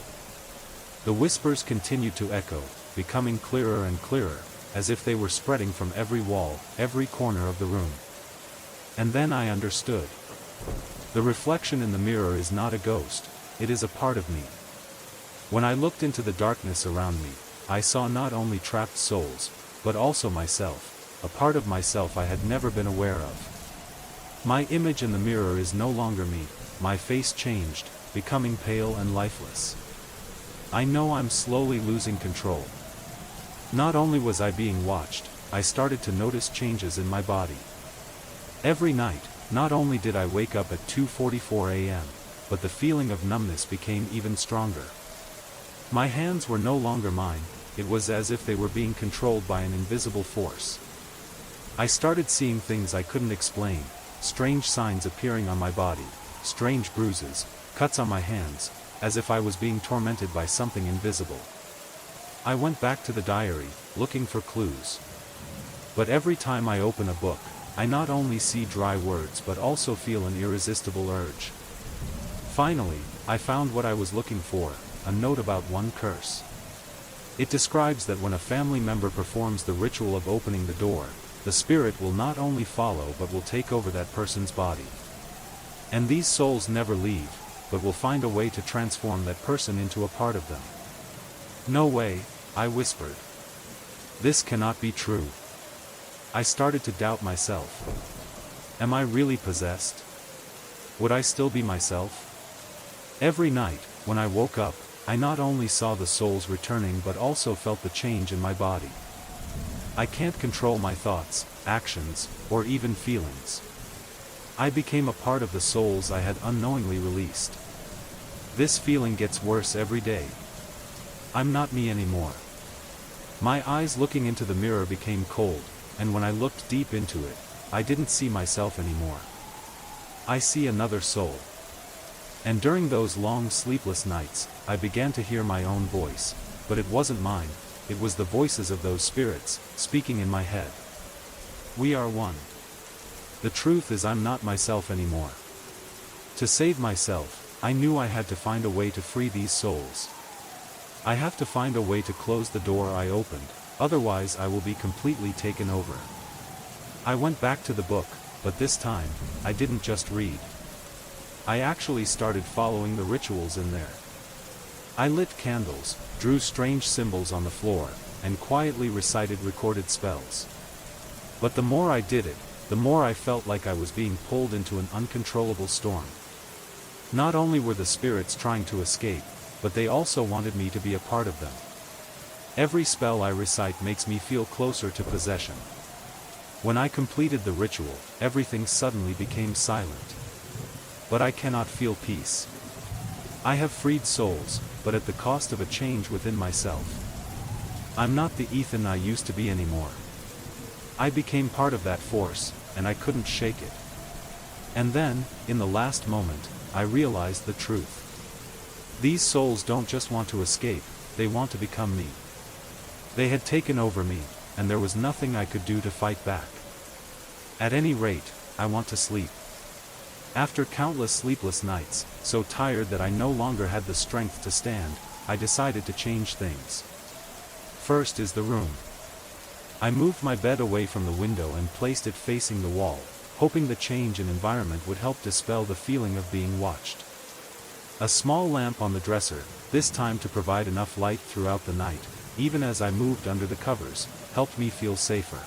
The whispers continued to echo, becoming clearer and clearer, as if they were spreading from every wall, every corner of the room. And then I understood. The reflection in the mirror is not a ghost, it is a part of me. When I looked into the darkness around me, I saw not only trapped souls, but also myself, a part of myself I had never been aware of. My image in the mirror is no longer me, my face changed, becoming pale and lifeless. I know I'm slowly losing control. Not only was I being watched, I started to notice changes in my body. Every night, not only did I wake up at 2:44 a.m., but the feeling of numbness became even stronger. My hands were no longer mine, it was as if they were being controlled by an invisible force. I started seeing things I couldn't explain, strange signs appearing on my body, strange bruises, cuts on my hands, as if I was being tormented by something invisible. I went back to the diary, looking for clues. But every time I open a book, I not only see dry words but also feel an irresistible urge. Finally, I found what I was looking for, a note about one curse. It describes that when a family member performs the ritual of opening the door, the spirit will not only follow but will take over that person's body. And these souls never leave, but will find a way to transform that person into a part of them. No way, I whispered. This cannot be true. I started to doubt myself. Am I really possessed? Would I still be myself? Every night, when I woke up, I not only saw the souls returning but also felt the change in my body. I can't control my thoughts, actions, or even feelings. I became a part of the souls I had unknowingly released. This feeling gets worse every day. I'm not me anymore. My eyes looking into the mirror became cold, and when I looked deep into it, I didn't see myself anymore. I see another soul. And during those long sleepless nights, I began to hear my own voice, but it wasn't mine, it was the voices of those spirits, speaking in my head. We are one. The truth is I'm not myself anymore. To save myself, I knew I had to find a way to free these souls. I have to find a way to close the door I opened, otherwise I will be completely taken over. I went back to the book, but this time, I didn't just read. I actually started following the rituals in there. I lit candles, drew strange symbols on the floor, and quietly recited recorded spells. But the more I did it, the more I felt like I was being pulled into an uncontrollable storm. Not only were the spirits trying to escape, but they also wanted me to be a part of them. Every spell I recite makes me feel closer to possession. When I completed the ritual, everything suddenly became silent. But I cannot feel peace. I have freed souls, but at the cost of a change within myself. I'm not the Ethan I used to be anymore. I became part of that force, and I couldn't shake it. And then, in the last moment, I realized the truth. These souls don't just want to escape, they want to become me. They had taken over me, and there was nothing I could do to fight back. At any rate, I want to sleep. After countless sleepless nights, so tired that I no longer had the strength to stand, I decided to change things. First is the room. I moved my bed away from the window and placed it facing the wall, hoping the change in environment would help dispel the feeling of being watched. A small lamp on the dresser, this time to provide enough light throughout the night, even as I moved under the covers, helped me feel safer.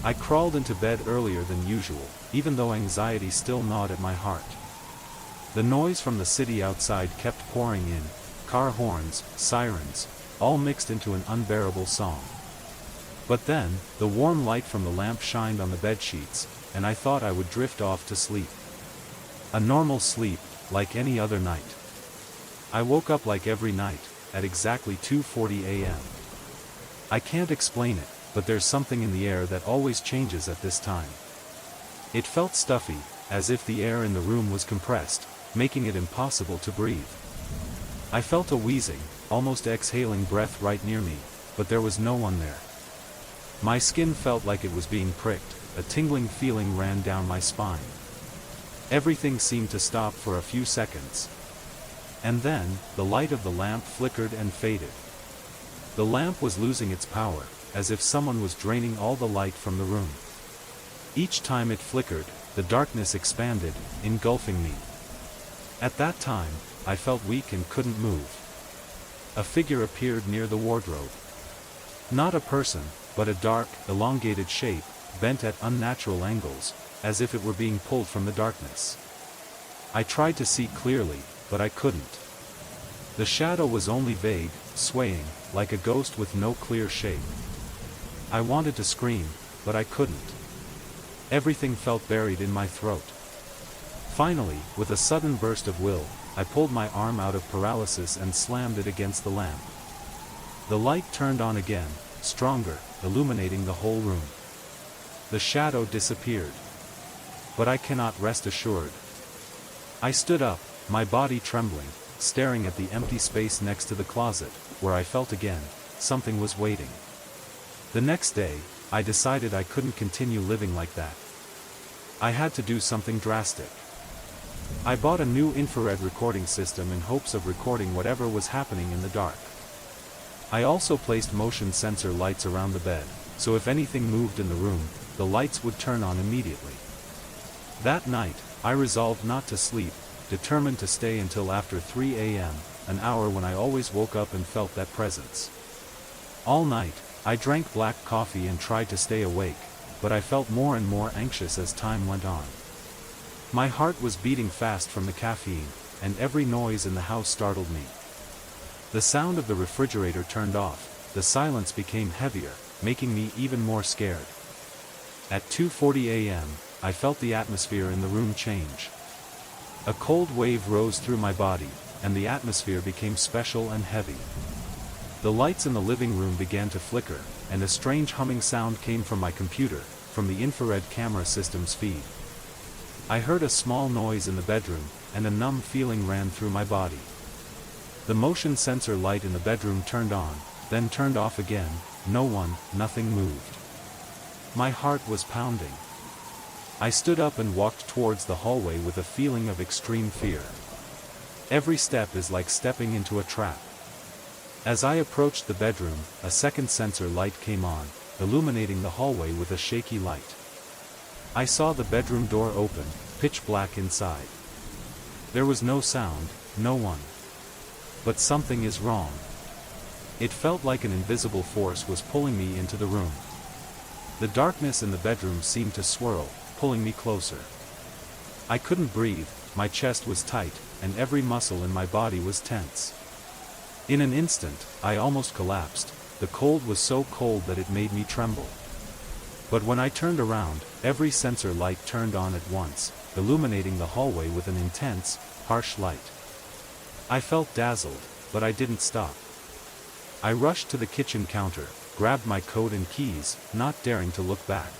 I crawled into bed earlier than usual, even though anxiety still gnawed at my heart. The noise from the city outside kept pouring in, car horns, sirens, all mixed into an unbearable song. But then, the warm light from the lamp shined on the bed sheets, and I thought I would drift off to sleep. A normal sleep, like any other night. I woke up like every night, at exactly 2:40 a.m. I can't explain it, but there's something in the air that always changes at this time. It felt stuffy, as if the air in the room was compressed, making it impossible to breathe. I felt a wheezing, almost exhaling breath right near me, but there was no one there. My skin felt like it was being pricked, a tingling feeling ran down my spine. Everything seemed to stop for a few seconds. And then, the light of the lamp flickered and faded. The lamp was losing its power, as if someone was draining all the light from the room. Each time it flickered, the darkness expanded, engulfing me. At that time, I felt weak and couldn't move. A figure appeared near the wardrobe. Not a person, but a dark, elongated shape, bent at unnatural angles, as if it were being pulled from the darkness. I tried to see clearly, but I couldn't. The shadow was only vague, swaying, like a ghost with no clear shape. I wanted to scream, but I couldn't. Everything felt buried in my throat. Finally, with a sudden burst of will, I pulled my arm out of paralysis and slammed it against the lamp. The light turned on again, stronger, illuminating the whole room. The shadow disappeared. But I cannot rest assured. I stood up, my body trembling, staring at the empty space next to the closet, where I felt again, something was waiting. The next day, I decided I couldn't continue living like that. I had to do something drastic. I bought a new infrared recording system in hopes of recording whatever was happening in the dark. I also placed motion sensor lights around the bed, so if anything moved in the room, the lights would turn on immediately. That night, I resolved not to sleep, determined to stay until after 3 a.m., an hour when I always woke up and felt that presence. All night, I drank black coffee and tried to stay awake, but I felt more and more anxious as time went on. My heart was beating fast from the caffeine, and every noise in the house startled me. The sound of the refrigerator turned off, the silence became heavier, making me even more scared. At 2:40 a.m., I felt the atmosphere in the room change. A cold wave rose through my body, and the atmosphere became special and heavy. The lights in the living room began to flicker, and a strange humming sound came from my computer, from the infrared camera system's feed. I heard a small noise in the bedroom, and a numb feeling ran through my body. The motion sensor light in the bedroom turned on, then turned off again. No one, nothing moved. My heart was pounding. I stood up and walked towards the hallway with a feeling of extreme fear. Every step is like stepping into a trap. As I approached the bedroom, a second sensor light came on, illuminating the hallway with a shaky light. I saw the bedroom door open, pitch black inside. There was no sound, no one. But something is wrong. It felt like an invisible force was pulling me into the room. The darkness in the bedroom seemed to swirl, pulling me closer. I couldn't breathe, my chest was tight, and every muscle in my body was tense. In an instant, I almost collapsed. The cold was so cold that it made me tremble. But when I turned around, every sensor light turned on at once, illuminating the hallway with an intense, harsh light. I felt dazzled, but I didn't stop. I rushed to the kitchen counter, grabbed my coat and keys, not daring to look back.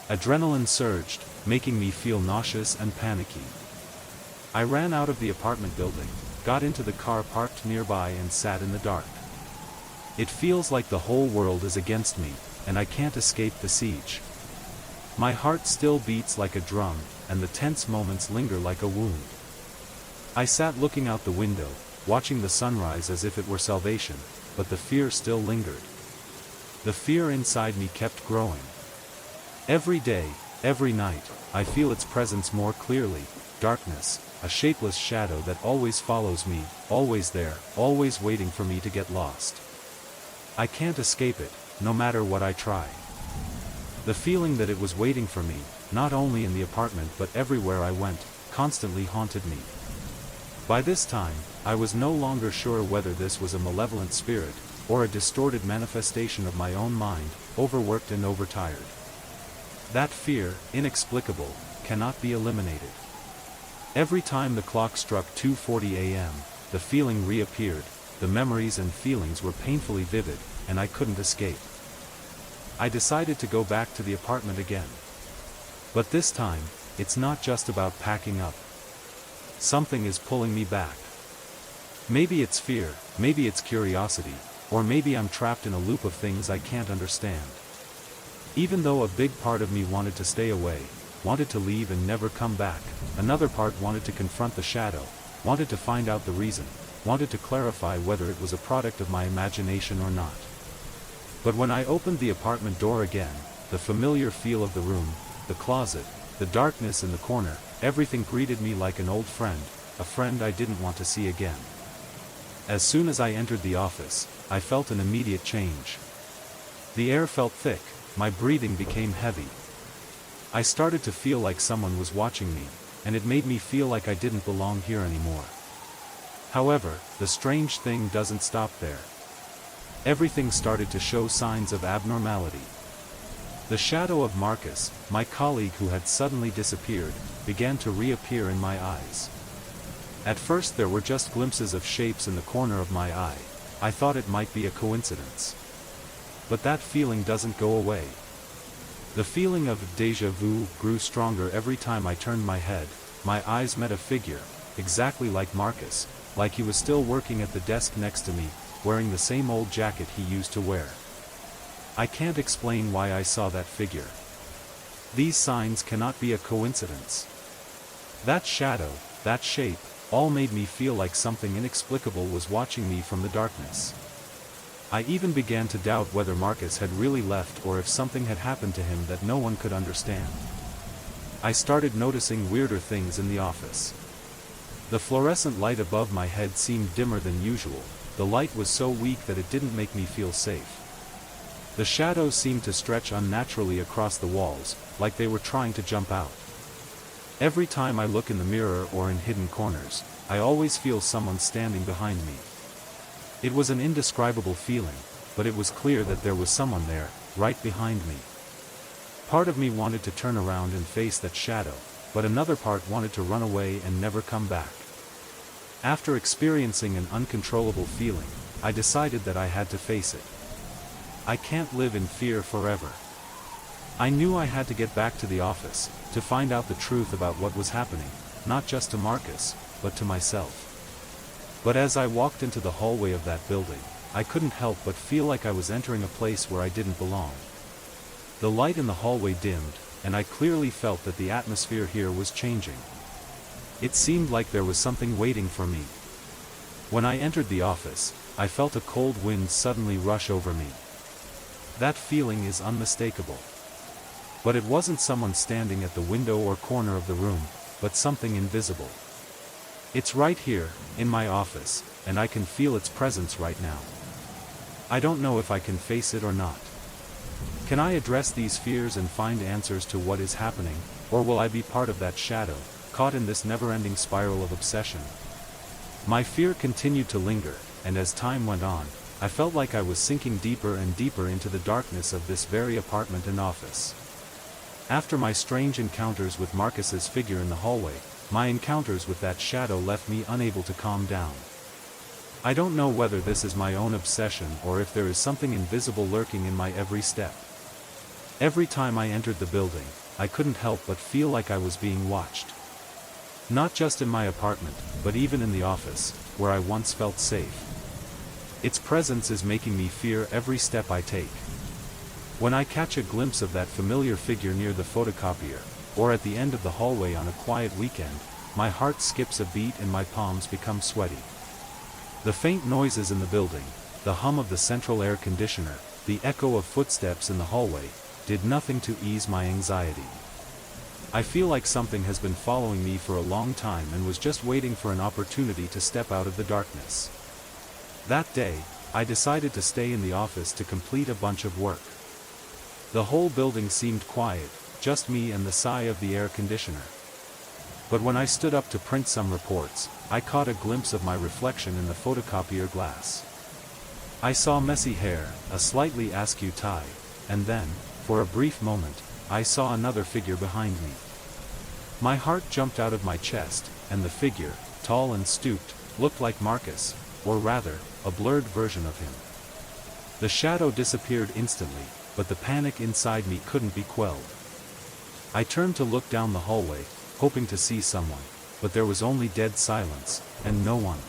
Adrenaline surged, making me feel nauseous and panicky. I ran out of the apartment building, got into the car parked nearby and sat in the dark. It feels like the whole world is against me, and I can't escape the siege. My heart still beats like a drum, and the tense moments linger like a wound. I sat looking out the window, watching the sunrise as if it were salvation, but the fear still lingered. The fear inside me kept growing. Every day, every night, I feel its presence more clearly. Darkness, a shapeless shadow that always follows me, always there, always waiting for me to get lost. I can't escape it, no matter what I try. The feeling that it was waiting for me, not only in the apartment but everywhere I went, constantly haunted me. By this time, I was no longer sure whether this was a malevolent spirit, or a distorted manifestation of my own mind, overworked and overtired. That fear, inexplicable, cannot be eliminated. Every time the clock struck 2:40 a.m., the feeling reappeared, the memories and feelings were painfully vivid, and I couldn't escape. I decided to go back to the apartment again. But this time, it's not just about packing up. Something is pulling me back. Maybe it's fear, maybe it's curiosity, or maybe I'm trapped in a loop of things I can't understand. Even though a big part of me wanted to stay away, wanted to leave and never come back, another part wanted to confront the shadow, wanted to find out the reason, wanted to clarify whether it was a product of my imagination or not. But when I opened the apartment door again, the familiar feel of the room, the closet, the darkness in the corner, everything greeted me like an old friend, a friend I didn't want to see again. As soon as I entered the office, I felt an immediate change. The air felt thick, my breathing became heavy. I started to feel like someone was watching me, and it made me feel like I didn't belong here anymore. However, the strange thing doesn't stop there. Everything started to show signs of abnormality. The shadow of Marcus, my colleague who had suddenly disappeared, began to reappear in my eyes. At first there were just glimpses of shapes in the corner of my eye. I thought it might be a coincidence. But that feeling doesn't go away. The feeling of déjà vu grew stronger every time I turned my head. My eyes met a figure, exactly like Marcus, like he was still working at the desk next to me, wearing the same old jacket he used to wear. I can't explain why I saw that figure. These signs cannot be a coincidence. That shadow, that shape, all made me feel like something inexplicable was watching me from the darkness. I even began to doubt whether Marcus had really left or if something had happened to him that no one could understand. I started noticing weirder things in the office. The fluorescent light above my head seemed dimmer than usual. The light was so weak that it didn't make me feel safe. The shadows seemed to stretch unnaturally across the walls, like they were trying to jump out. Every time I look in the mirror or in hidden corners, I always feel someone standing behind me. It was an indescribable feeling, but it was clear that there was someone there, right behind me. Part of me wanted to turn around and face that shadow, but another part wanted to run away and never come back. After experiencing an uncontrollable feeling, I decided that I had to face it. I can't live in fear forever. I knew I had to get back to the office, to find out the truth about what was happening, not just to Marcus, but to myself. But as I walked into the hallway of that building, I couldn't help but feel like I was entering a place where I didn't belong. The light in the hallway dimmed, and I clearly felt that the atmosphere here was changing. It seemed like there was something waiting for me. When I entered the office, I felt a cold wind suddenly rush over me. That feeling is unmistakable. But it wasn't someone standing at the window or corner of the room, but something invisible. It's right here, in my office, and I can feel its presence right now. I don't know if I can face it or not. Can I address these fears and find answers to what is happening, or will I be part of that shadow, caught in this never-ending spiral of obsession? My fear continued to linger, and as time went on, I felt like I was sinking deeper and deeper into the darkness of this very apartment and office. After my strange encounters with Marcus's figure in the hallway, my encounters with that shadow left me unable to calm down. I don't know whether this is my own obsession or if there is something invisible lurking in my every step. Every time I entered the building, I couldn't help but feel like I was being watched. Not just in my apartment, but even in the office, where I once felt safe. Its presence is making me fear every step I take. When I catch a glimpse of that familiar figure near the photocopier, or at the end of the hallway on a quiet weekend, my heart skips a beat and my palms become sweaty. The faint noises in the building, the hum of the central air conditioner, the echo of footsteps in the hallway, did nothing to ease my anxiety. I feel like something has been following me for a long time and was just waiting for an opportunity to step out of the darkness. That day, I decided to stay in the office to complete a bunch of work. The whole building seemed quiet, just me and the sigh of the air conditioner. But when I stood up to print some reports, I caught a glimpse of my reflection in the photocopier glass. I saw messy hair, a slightly askew tie, and then, for a brief moment, I saw another figure behind me. My heart jumped out of my chest, and the figure, tall and stooped, looked like Marcus, or rather, a blurred version of him. The shadow disappeared instantly, but the panic inside me couldn't be quelled. I turned to look down the hallway, hoping to see someone, but there was only dead silence, and no one.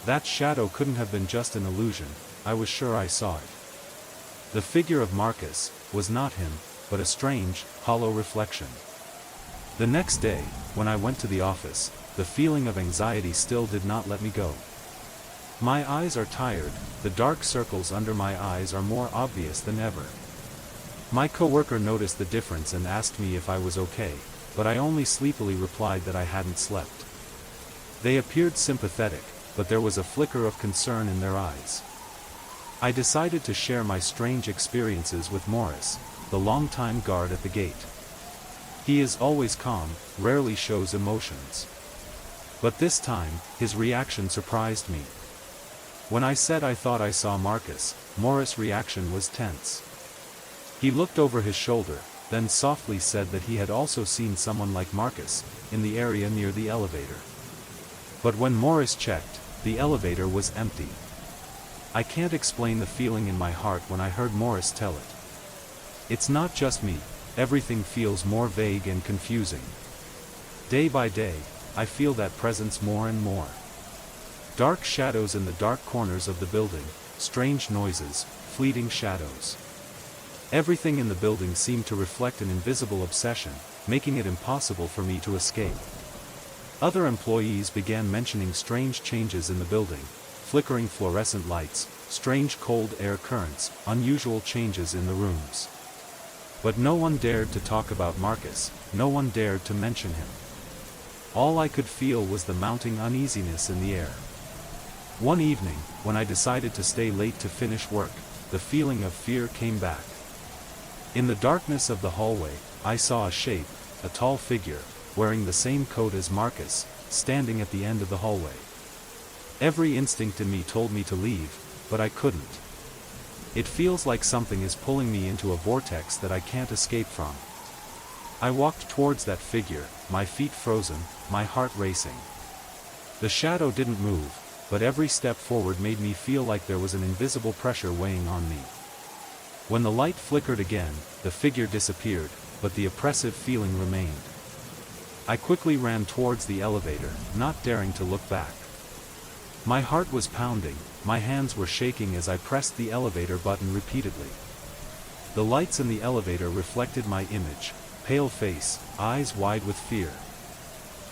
That shadow couldn't have been just an illusion, I was sure I saw it. The figure of Marcus was not him, but a strange, hollow reflection. The next day, when I went to the office, the feeling of anxiety still did not let me go. My eyes are tired, the dark circles under my eyes are more obvious than ever. My coworker noticed the difference and asked me if I was okay, but I only sleepily replied that I hadn't slept. They appeared sympathetic, but there was a flicker of concern in their eyes. I decided to share my strange experiences with Morris, the longtime guard at the gate. He is always calm, rarely shows emotions. But this time, his reaction surprised me. When I said I thought I saw Marcus, Morris' reaction was tense. He looked over his shoulder, then softly said that he had also seen someone like Marcus, in the area near the elevator. But when Morris checked, the elevator was empty. I can't explain the feeling in my heart when I heard Morris tell it. It's not just me, everything feels more vague and confusing. Day by day, I feel that presence more and more. Dark shadows in the dark corners of the building, strange noises, fleeting shadows. Everything in the building seemed to reflect an invisible obsession, making it impossible for me to escape. Other employees began mentioning strange changes in the building, flickering fluorescent lights, strange cold air currents, unusual changes in the rooms. But no one dared to talk about Marcus, no one dared to mention him. All I could feel was the mounting uneasiness in the air. One evening, when I decided to stay late to finish work, the feeling of fear came back. In the darkness of the hallway, I saw a shape, a tall figure, wearing the same coat as Marcus, standing at the end of the hallway. Every instinct in me told me to leave, but I couldn't. It feels like something is pulling me into a vortex that I can't escape from. I walked towards that figure, my feet frozen, my heart racing. The shadow didn't move, but every step forward made me feel like there was an invisible pressure weighing on me. When the light flickered again, the figure disappeared, but the oppressive feeling remained. I quickly ran towards the elevator, not daring to look back. My heart was pounding, my hands were shaking as I pressed the elevator button repeatedly. The lights in the elevator reflected my image, pale face, eyes wide with fear.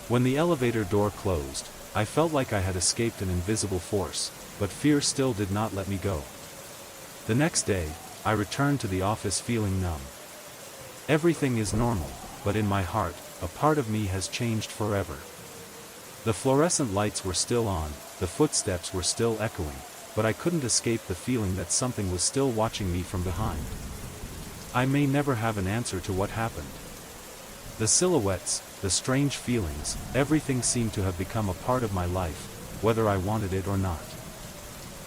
When the elevator door closed, I felt like I had escaped an invisible force, but fear still did not let me go. The next day, I returned to the office feeling numb. Everything is normal, but in my heart, a part of me has changed forever. The fluorescent lights were still on, the footsteps were still echoing, but I couldn't escape the feeling that something was still watching me from behind. I may never have an answer to what happened. The silhouettes, the strange feelings, everything seemed to have become a part of my life, whether I wanted it or not.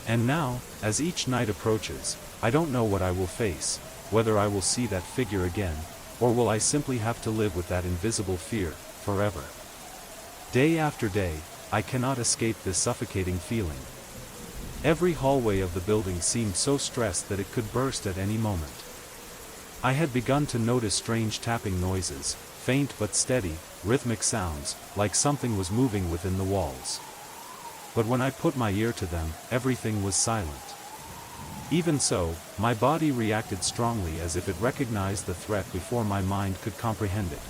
And now, as each night approaches, I don't know what I will face, whether I will see that figure again, or will I simply have to live with that invisible fear, forever. Day after day, I cannot escape this suffocating feeling. Every hallway of the building seemed so stressed that it could burst at any moment. I had begun to notice strange tapping noises, faint but steady, rhythmic sounds, like something was moving within the walls. But when I put my ear to them, everything was silent. Even so, my body reacted strongly as if it recognized the threat before my mind could comprehend it.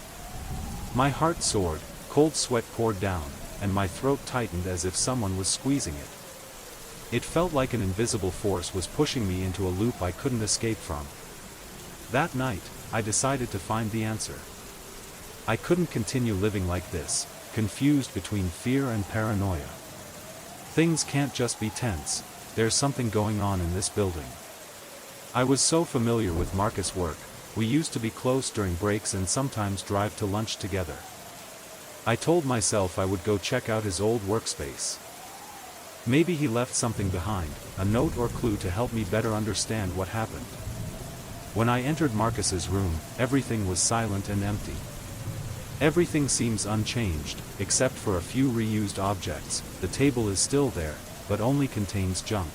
My heart soared, cold sweat poured down, and my throat tightened as if someone was squeezing it. It felt like an invisible force was pushing me into a loop I couldn't escape from. That night, I decided to find the answer. I couldn't continue living like this, confused between fear and paranoia. Things can't just be tense, there's something going on in this building. I was so familiar with Marcus' work, we used to be close during breaks and sometimes drive to lunch together. I told myself I would go check out his old workspace. Maybe he left something behind, a note or clue to help me better understand what happened. When I entered Marcus's room, everything was silent and empty. Everything seems unchanged, except for a few reused objects. The table is still there, but only contains junk.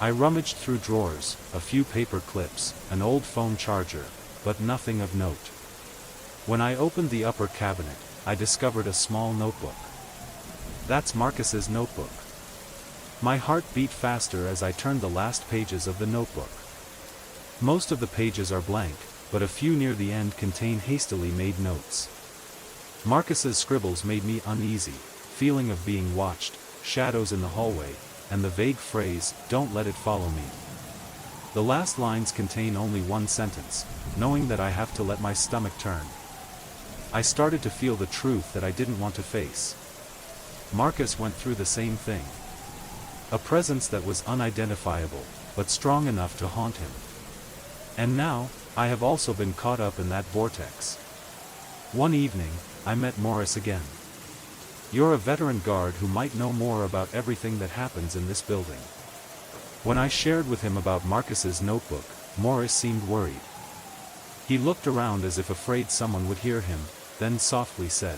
I rummaged through drawers, a few paper clips, an old phone charger, but nothing of note. When I opened the upper cabinet, I discovered a small notebook. That's Marcus's notebook. My heart beat faster as I turned the last pages of the notebook. Most of the pages are blank, but a few near the end contain hastily made notes. Marcus's scribbles made me uneasy, feeling of being watched, shadows in the hallway, and the vague phrase, "Don't let it follow me." The last lines contain only one sentence, knowing that I have to let my stomach turn. I started to feel the truth that I didn't want to face. Marcus went through the same thing. A presence that was unidentifiable, but strong enough to haunt him. And now, I have also been caught up in that vortex. One evening, I met Morris again. You're a veteran guard who might know more about everything that happens in this building. When I shared with him about Marcus's notebook, Morris seemed worried. He looked around as if afraid someone would hear him, then softly said,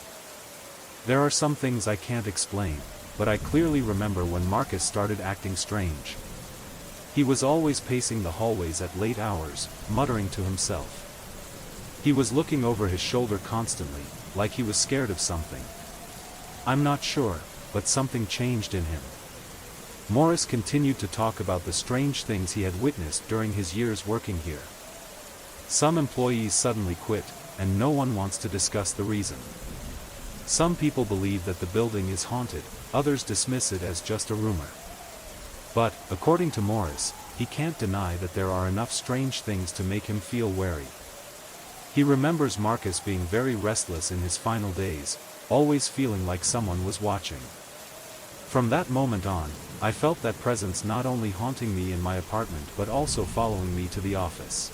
"There are some things I can't explain, but I clearly remember when Marcus started acting strange. He was always pacing the hallways at late hours, muttering to himself. He was looking over his shoulder constantly, like he was scared of something. I'm not sure, but something changed in him." Morris continued to talk about the strange things he had witnessed during his years working here. Some employees suddenly quit, and no one wants to discuss the reason. Some people believe that the building is haunted, others dismiss it as just a rumor. But, according to Morris, he can't deny that there are enough strange things to make him feel wary. He remembers Marcus being very restless in his final days, always feeling like someone was watching. From that moment on, I felt that presence not only haunting me in my apartment but also following me to the office.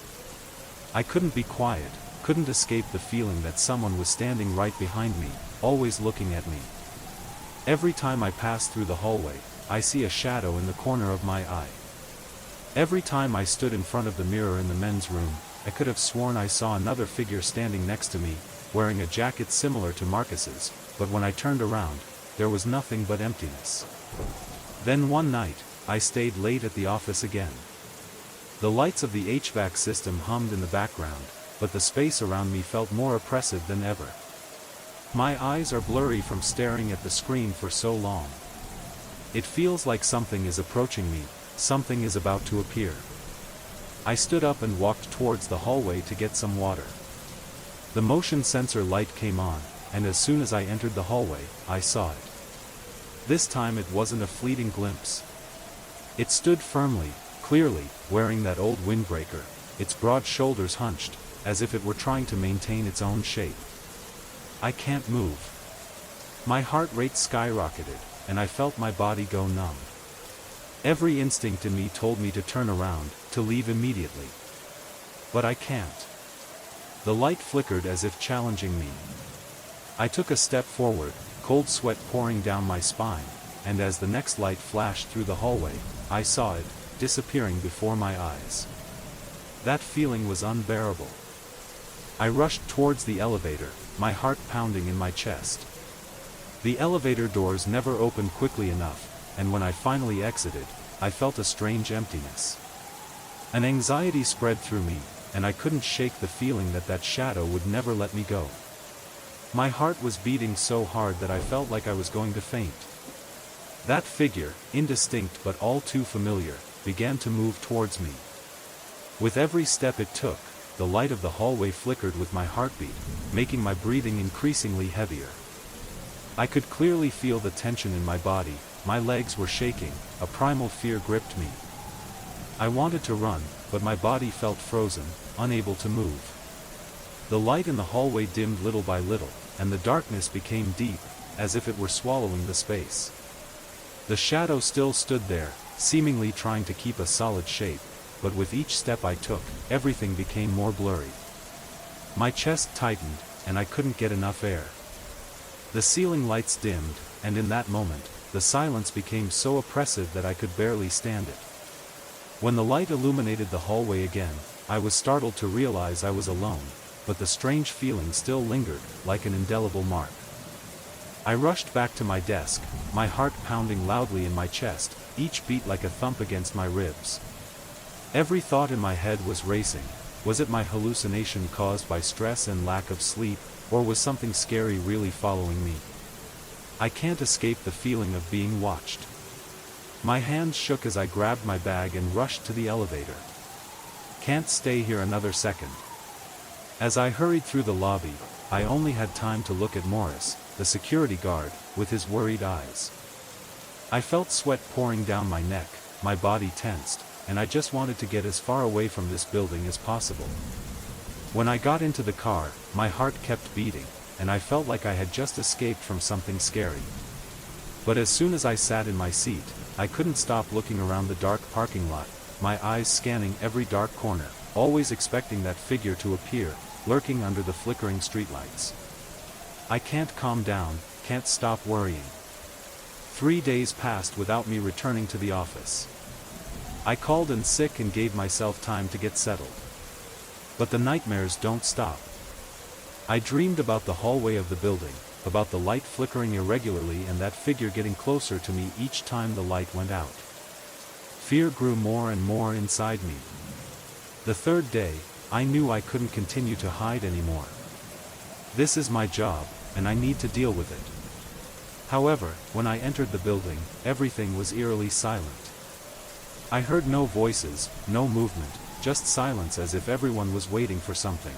I couldn't be quiet, couldn't escape the feeling that someone was standing right behind me, always looking at me. Every time I pass through the hallway, I see a shadow in the corner of my eye. Every time I stood in front of the mirror in the men's room, I could have sworn I saw another figure standing next to me, wearing a jacket similar to Marcus's, but when I turned around, there was nothing but emptiness. Then one night, I stayed late at the office again. The lights of the HVAC system hummed in the background, but the space around me felt more oppressive than ever. My eyes are blurry from staring at the screen for so long. It feels like something is approaching me, something is about to appear. I stood up and walked towards the hallway to get some water. The motion sensor light came on, and as soon as I entered the hallway, I saw it. This time it wasn't a fleeting glimpse. It stood firmly, clearly, wearing that old windbreaker, its broad shoulders hunched, as if it were trying to maintain its own shape. I can't move. My heart rate skyrocketed, and I felt my body go numb. Every instinct in me told me to turn around, to leave immediately. But I can't. The light flickered as if challenging me. I took a step forward, cold sweat pouring down my spine, and as the next light flashed through the hallway, I saw it, disappearing before my eyes. That feeling was unbearable. I rushed towards the elevator, my heart pounding in my chest. The elevator doors never opened quickly enough, and when I finally exited, I felt a strange emptiness. An anxiety spread through me, and I couldn't shake the feeling that that shadow would never let me go. My heart was beating so hard that I felt like I was going to faint. That figure, indistinct but all too familiar, began to move towards me. With every step it took, the light of the hallway flickered with my heartbeat, making my breathing increasingly heavier. I could clearly feel the tension in my body, my legs were shaking, a primal fear gripped me. I wanted to run, but my body felt frozen, unable to move. The light in the hallway dimmed little by little, and the darkness became deep, as if it were swallowing the space. The shadow still stood there, seemingly trying to keep a solid shape, but with each step I took, everything became more blurry. My chest tightened, and I couldn't get enough air. The ceiling lights dimmed, and in that moment, the silence became so oppressive that I could barely stand it. When the light illuminated the hallway again, I was startled to realize I was alone, but the strange feeling still lingered, like an indelible mark. I rushed back to my desk, my heart pounding loudly in my chest, each beat like a thump against my ribs. Every thought in my head was racing. Was it my hallucination caused by stress and lack of sleep, or was something scary really following me? I can't escape the feeling of being watched. My hands shook as I grabbed my bag and rushed to the elevator. Can't stay here another second. As I hurried through the lobby, I only had time to look at Morris, the security guard, with his worried eyes. I felt sweat pouring down my neck, my body tensed, and I just wanted to get as far away from this building as possible. When I got into the car, my heart kept beating, and I felt like I had just escaped from something scary. But as soon as I sat in my seat, I couldn't stop looking around the dark parking lot, my eyes scanning every dark corner, always expecting that figure to appear, lurking under the flickering streetlights. I can't calm down, can't stop worrying. 3 days passed without me returning to the office. I called in sick and gave myself time to get settled. But the nightmares don't stop. I dreamed about the hallway of the building, about the light flickering irregularly and that figure getting closer to me each time the light went out. Fear grew more and more inside me. The third day, I knew I couldn't continue to hide anymore. This is my job, and I need to deal with it. However, when I entered the building, everything was eerily silent. I heard no voices, no movement, just silence as if everyone was waiting for something.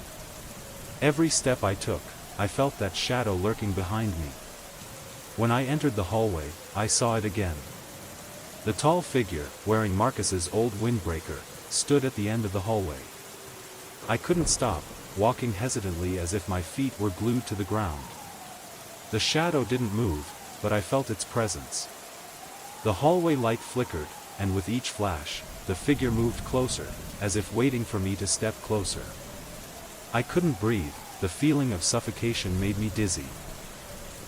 Every step I took, I felt that shadow lurking behind me. When I entered the hallway, I saw it again. The tall figure, wearing Marcus's old windbreaker, stood at the end of the hallway. I couldn't stop, walking hesitantly as if my feet were glued to the ground. The shadow didn't move, but I felt its presence. The hallway light flickered, and with each flash, the figure moved closer, as if waiting for me to step closer. I couldn't breathe, the feeling of suffocation made me dizzy.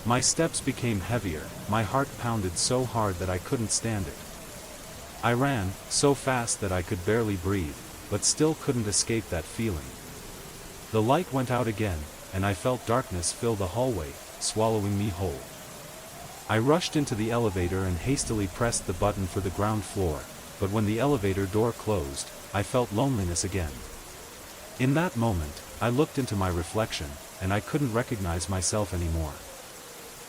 My steps became heavier, my heart pounded so hard that I couldn't stand it. I ran, so fast that I could barely breathe, but still couldn't escape that feeling. The light went out again, and I felt darkness fill the hallway, swallowing me whole. I rushed into the elevator and hastily pressed the button for the ground floor, but when the elevator door closed, I felt loneliness again. In that moment, I looked into my reflection, and I couldn't recognize myself anymore.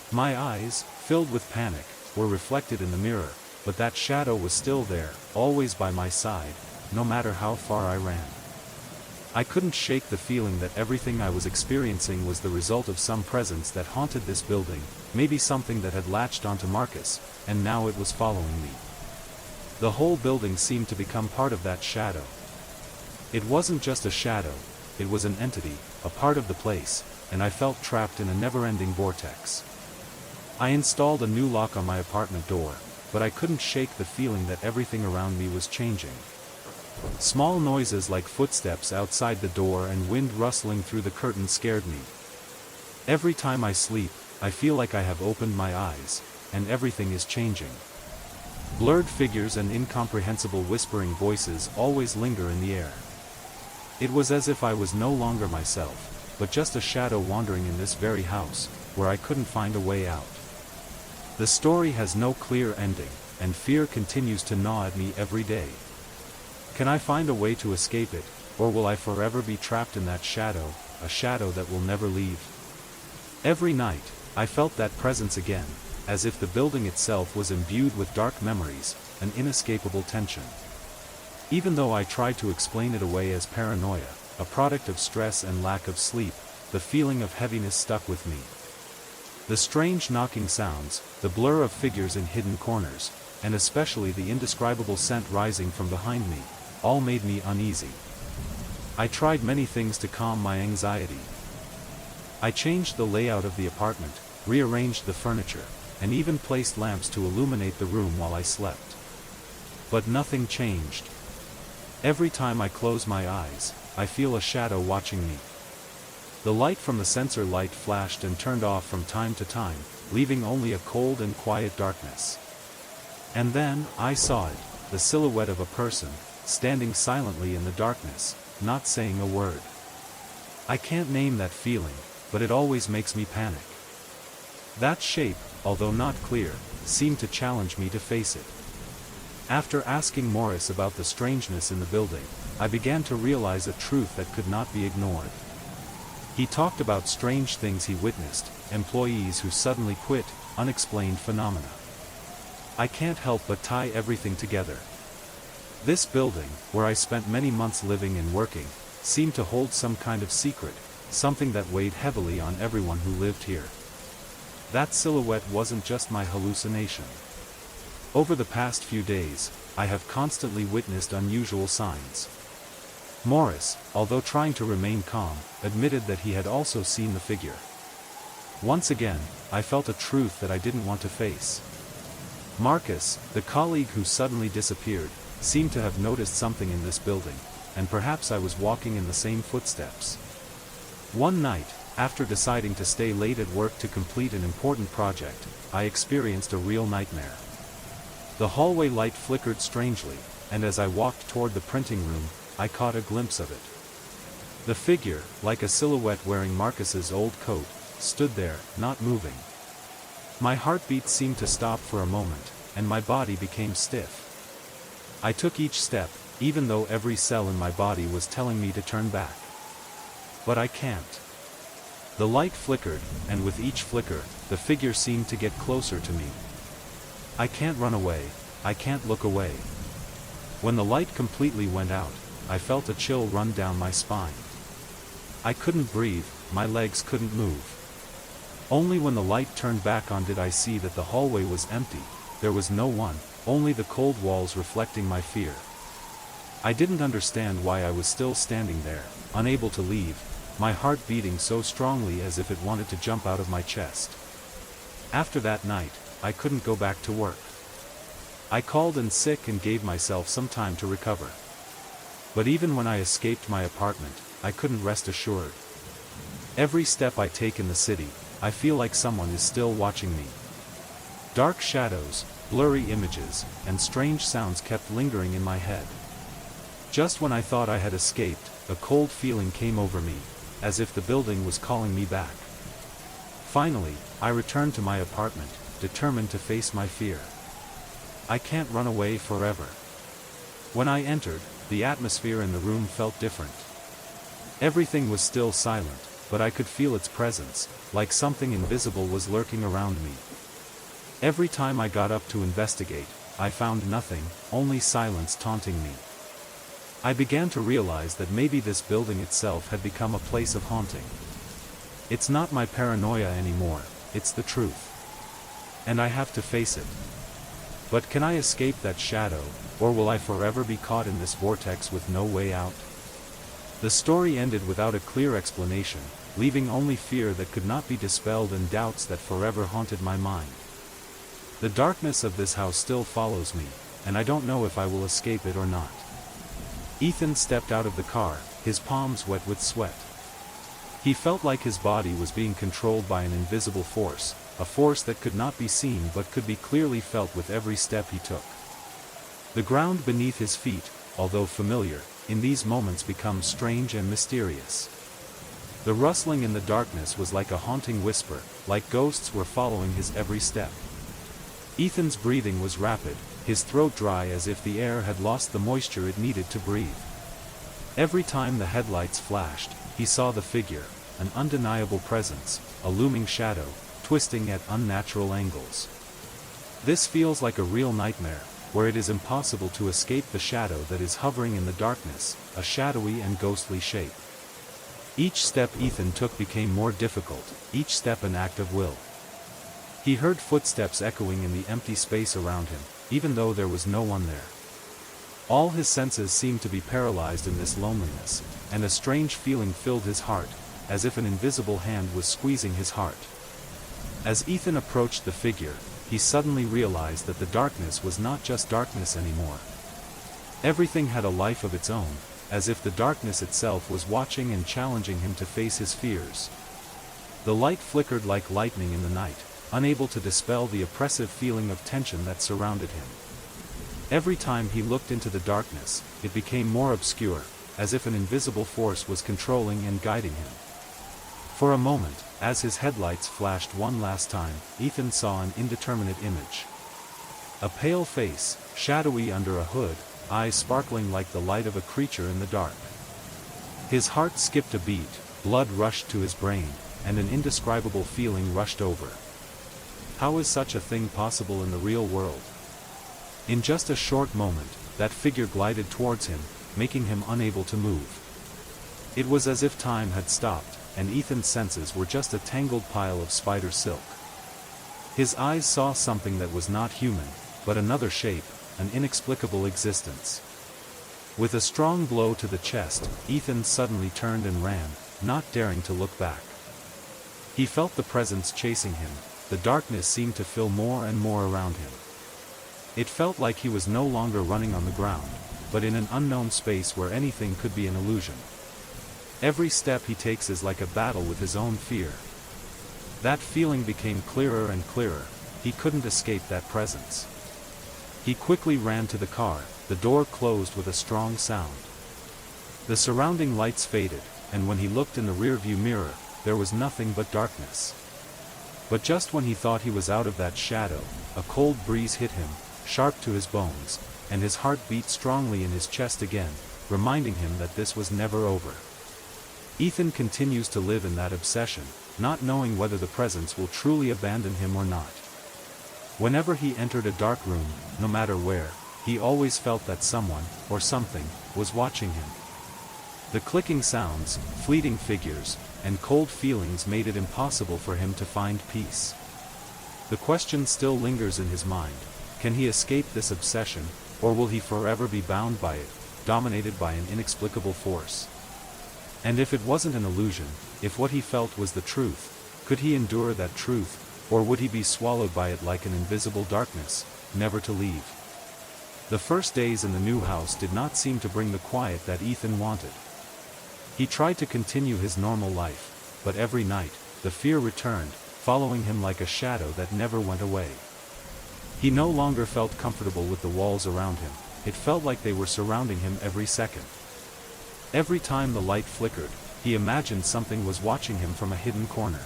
My eyes, filled with panic, were reflected in the mirror, but that shadow was still there, always by my side, no matter how far I ran. I couldn't shake the feeling that everything I was experiencing was the result of some presence that haunted this building, maybe something that had latched onto Marcus, and now it was following me. The whole building seemed to become part of that shadow. It wasn't just a shadow, it was an entity, a part of the place, and I felt trapped in a never-ending vortex. I installed a new lock on my apartment door, but I couldn't shake the feeling that everything around me was changing. Small noises like footsteps outside the door and wind rustling through the curtain scared me. Every time I sleep, I feel like I have opened my eyes, and everything is changing. Blurred figures and incomprehensible whispering voices always linger in the air. It was as if I was no longer myself, but just a shadow wandering in this very house, where I couldn't find a way out. The story has no clear ending, and fear continues to gnaw at me every day. Can I find a way to escape it, or will I forever be trapped in that shadow, a shadow that will never leave? Every night, I felt that presence again, as if the building itself was imbued with dark memories, an inescapable tension. Even though I tried to explain it away as paranoia, a product of stress and lack of sleep, the feeling of heaviness stuck with me. The strange knocking sounds, the blur of figures in hidden corners, and especially the indescribable scent rising from behind me, all made me uneasy. I tried many things to calm my anxiety. I changed the layout of the apartment, rearranged the furniture, and even placed lamps to illuminate the room while I slept. But nothing changed. Every time I close my eyes, I feel a shadow watching me. The light from the sensor light flashed and turned off from time to time, leaving only a cold and quiet darkness. And then, I saw it, the silhouette of a person, standing silently in the darkness, not saying a word. I can't name that feeling, but it always makes me panic. That shape, although not clear, seemed to challenge me to face it. After asking Morris about the strangeness in the building, I began to realize a truth that could not be ignored. He talked about strange things he witnessed, employees who suddenly quit, unexplained phenomena. I can't help but tie everything together. This building, where I spent many months living and working, seemed to hold some kind of secret, something that weighed heavily on everyone who lived here. That silhouette wasn't just my hallucination. Over the past few days, I have constantly witnessed unusual signs. Morris, although trying to remain calm, admitted that he had also seen the figure. Once again, I felt a truth that I didn't want to face. Marcus, the colleague who suddenly disappeared, seemed to have noticed something in this building, and perhaps I was walking in the same footsteps. One night, after deciding to stay late at work to complete an important project, I experienced a real nightmare. The hallway light flickered strangely, and as I walked toward the printing room, I caught a glimpse of it. The figure, like a silhouette wearing Marcus's old coat, stood there, not moving. My heartbeat seemed to stop for a moment, and my body became stiff. I took each step, even though every cell in my body was telling me to turn back. But I can't. The light flickered, and with each flicker, the figure seemed to get closer to me. I can't run away, I can't look away. When the light completely went out, I felt a chill run down my spine. I couldn't breathe, my legs couldn't move. Only when the light turned back on did I see that the hallway was empty, there was no one, only the cold walls reflecting my fear. I didn't understand why I was still standing there, unable to leave, my heart beating so strongly as if it wanted to jump out of my chest. After that night, I couldn't go back to work. I called in sick and gave myself some time to recover. But even when I escaped my apartment, I couldn't rest assured. Every step I take in the city, I feel like someone is still watching me. Dark shadows, blurry images, and strange sounds kept lingering in my head. Just when I thought I had escaped, a cold feeling came over me, as if the building was calling me back. Finally, I returned to my apartment, determined to face my fear. I can't run away forever. When I entered, the atmosphere in the room felt different. Everything was still silent, but I could feel its presence, like something invisible was lurking around me. Every time I got up to investigate, I found nothing, only silence taunting me. I began to realize that maybe this building itself had become a place of haunting. It's not my paranoia anymore, it's the truth. And I have to face it. But can I escape that shadow, or will I forever be caught in this vortex with no way out? The story ended without a clear explanation, leaving only fear that could not be dispelled and doubts that forever haunted my mind. The darkness of this house still follows me, and I don't know if I will escape it or not. Ethan stepped out of the car, his palms wet with sweat. He felt like his body was being controlled by an invisible force, a force that could not be seen but could be clearly felt with every step he took. The ground beneath his feet, although familiar, in these moments becomes strange and mysterious. The rustling in the darkness was like a haunting whisper, like ghosts were following his every step. Ethan's breathing was rapid, his throat dry as if the air had lost the moisture it needed to breathe. Every time the headlights flashed, he saw the figure, an undeniable presence, a looming shadow, twisting at unnatural angles. This feels like a real nightmare, where it is impossible to escape the shadow that is hovering in the darkness, a shadowy and ghostly shape. Each step Ethan took became more difficult, each step an act of will. He heard footsteps echoing in the empty space around him, even though there was no one there. All his senses seemed to be paralyzed in this loneliness, and a strange feeling filled his heart, as if an invisible hand was squeezing his heart. As Ethan approached the figure, he suddenly realized that the darkness was not just darkness anymore. Everything had a life of its own, as if the darkness itself was watching and challenging him to face his fears. The light flickered like lightning in the night, unable to dispel the oppressive feeling of tension that surrounded him. Every time he looked into the darkness, it became more obscure, as if an invisible force was controlling and guiding him. For a moment, as his headlights flashed one last time, Ethan saw an indeterminate image. A pale face, shadowy under a hood, eyes sparkling like the light of a creature in the dark. His heart skipped a beat, blood rushed to his brain, and an indescribable feeling rushed over. How is such a thing possible in the real world? In just a short moment, that figure glided towards him, making him unable to move. It was as if time had stopped, and Ethan's senses were just a tangled pile of spider silk. His eyes saw something that was not human, but another shape, an inexplicable existence. With a strong blow to the chest, Ethan suddenly turned and ran, not daring to look back. He felt the presence chasing him. The darkness seemed to fill more and more around him. It felt like he was no longer running on the ground, but in an unknown space where anything could be an illusion. Every step he takes is like a battle with his own fear. That feeling became clearer and clearer. He couldn't escape that presence. He quickly ran to the car, the door closed with a strong sound. The surrounding lights faded, and when he looked in the rearview mirror, there was nothing but darkness. But just when he thought he was out of that shadow, a cold breeze hit him, sharp to his bones, and his heart beat strongly in his chest again, reminding him that this was never over. Ethan continues to live in that obsession, not knowing whether the presence will truly abandon him or not. Whenever he entered a dark room, no matter where, he always felt that someone, or something, was watching him. The clicking sounds, fleeting figures, and cold feelings made it impossible for him to find peace. The question still lingers in his mind: can he escape this obsession, or will he forever be bound by it, dominated by an inexplicable force? And if it wasn't an illusion, if what he felt was the truth, could he endure that truth, or would he be swallowed by it like an invisible darkness, never to leave? The first days in the new house did not seem to bring the quiet that Ethan wanted. He tried to continue his normal life, but every night, the fear returned, following him like a shadow that never went away. He no longer felt comfortable with the walls around him. It felt like they were surrounding him every second. Every time the light flickered, he imagined something was watching him from a hidden corner.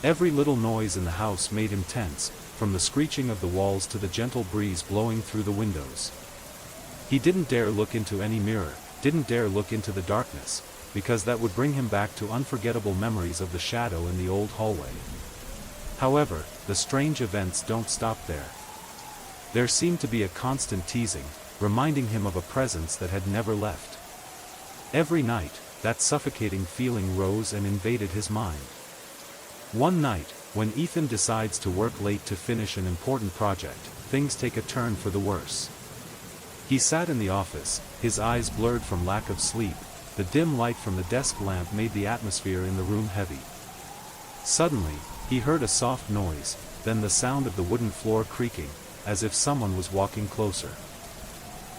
Every little noise in the house made him tense, from the screeching of the walls to the gentle breeze blowing through the windows. He didn't dare look into any mirror, didn't dare look into the darkness, because that would bring him back to unforgettable memories of the shadow in the old hallway. However, the strange events don't stop there. There seemed to be a constant teasing, reminding him of a presence that had never left. Every night, that suffocating feeling rose and invaded his mind. One night, when Ethan decides to work late to finish an important project, things take a turn for the worse. He sat in the office, his eyes blurred from lack of sleep. The dim light from the desk lamp made the atmosphere in the room heavy. Suddenly, he heard a soft noise, then the sound of the wooden floor creaking, as if someone was walking closer.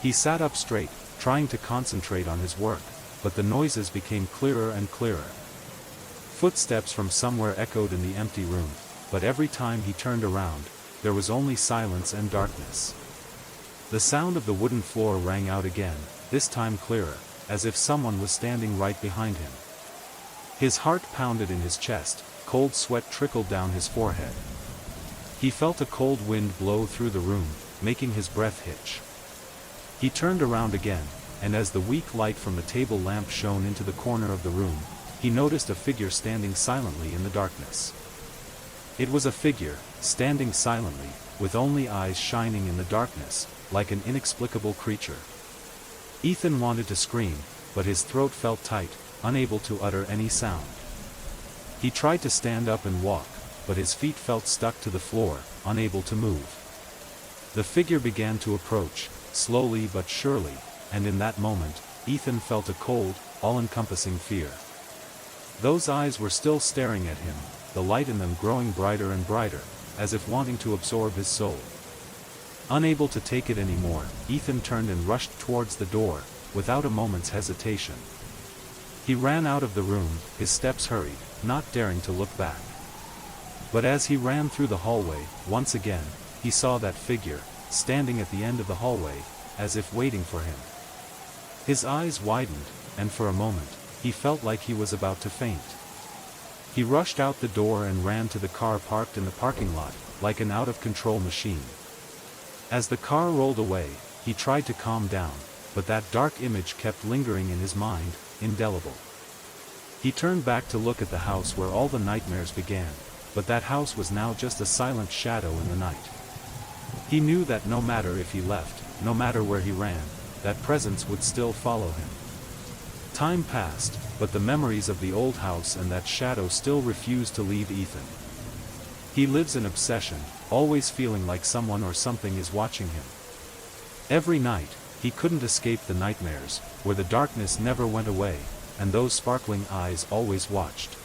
He sat up straight, trying to concentrate on his work, but the noises became clearer and clearer. Footsteps from somewhere echoed in the empty room, but every time he turned around, there was only silence and darkness. The sound of the wooden floor rang out again, this time clearer, as if someone was standing right behind him. His heart pounded in his chest, cold sweat trickled down his forehead. He felt a cold wind blow through the room, making his breath hitch. He turned around again, and as the weak light from the table lamp shone into the corner of the room, he noticed a figure standing silently in the darkness. It was a figure, standing silently, with only eyes shining in the darkness, like an inexplicable creature. Ethan wanted to scream, but his throat felt tight, unable to utter any sound. He tried to stand up and walk, but his feet felt stuck to the floor, unable to move. The figure began to approach, slowly but surely, and in that moment, Ethan felt a cold, all-encompassing fear. Those eyes were still staring at him, the light in them growing brighter and brighter, as if wanting to absorb his soul. Unable to take it anymore, Ethan turned and rushed towards the door, without a moment's hesitation. He ran out of the room, his steps hurried, not daring to look back. But as he ran through the hallway, once again, he saw that figure, standing at the end of the hallway, as if waiting for him. His eyes widened, and for a moment, he felt like he was about to faint. He rushed out the door and ran to the car parked in the parking lot, like an out-of-control machine. As the car rolled away, he tried to calm down, but that dark image kept lingering in his mind, indelible. He turned back to look at the house where all the nightmares began, but that house was now just a silent shadow in the night. He knew that no matter if he left, no matter where he ran, that presence would still follow him. Time passed, but the memories of the old house and that shadow still refused to leave Ethan. He lives in obsession, always feeling like someone or something is watching him. Every night, he couldn't escape the nightmares, where the darkness never went away, and those sparkling eyes always watched.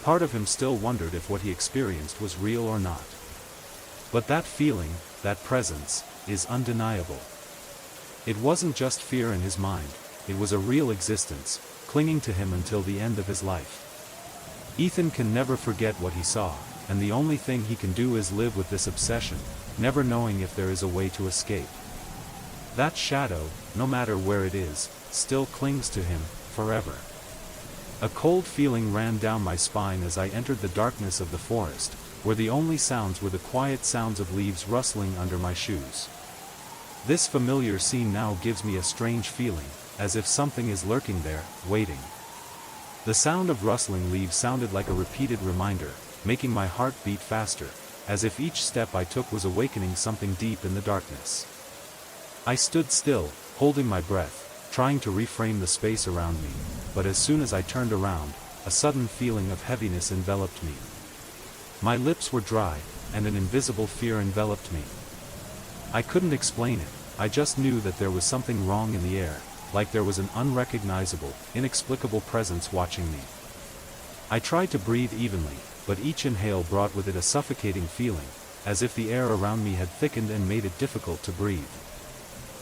Part of him still wondered if what he experienced was real or not. But that feeling, that presence, is undeniable. It wasn't just fear in his mind, it was a real existence, clinging to him until the end of his life. Ethan can never forget what he saw, and the only thing he can do is live with this obsession, never knowing if there is a way to escape. That shadow, no matter where it is, still clings to him, forever. A cold feeling ran down my spine as I entered the darkness of the forest, where the only sounds were the quiet sounds of leaves rustling under my shoes. This familiar scene now gives me a strange feeling, as if something is lurking there, waiting. The sound of rustling leaves sounded like a repeated reminder, making my heart beat faster, as if each step I took was awakening something deep in the darkness. I stood still, holding my breath, trying to reframe the space around me, but as soon as I turned around, a sudden feeling of heaviness enveloped me. My lips were dry, and an invisible fear enveloped me. I couldn't explain it, I just knew that there was something wrong in the air, like there was an unrecognizable, inexplicable presence watching me. I tried to breathe evenly, but each inhale brought with it a suffocating feeling, as if the air around me had thickened and made it difficult to breathe.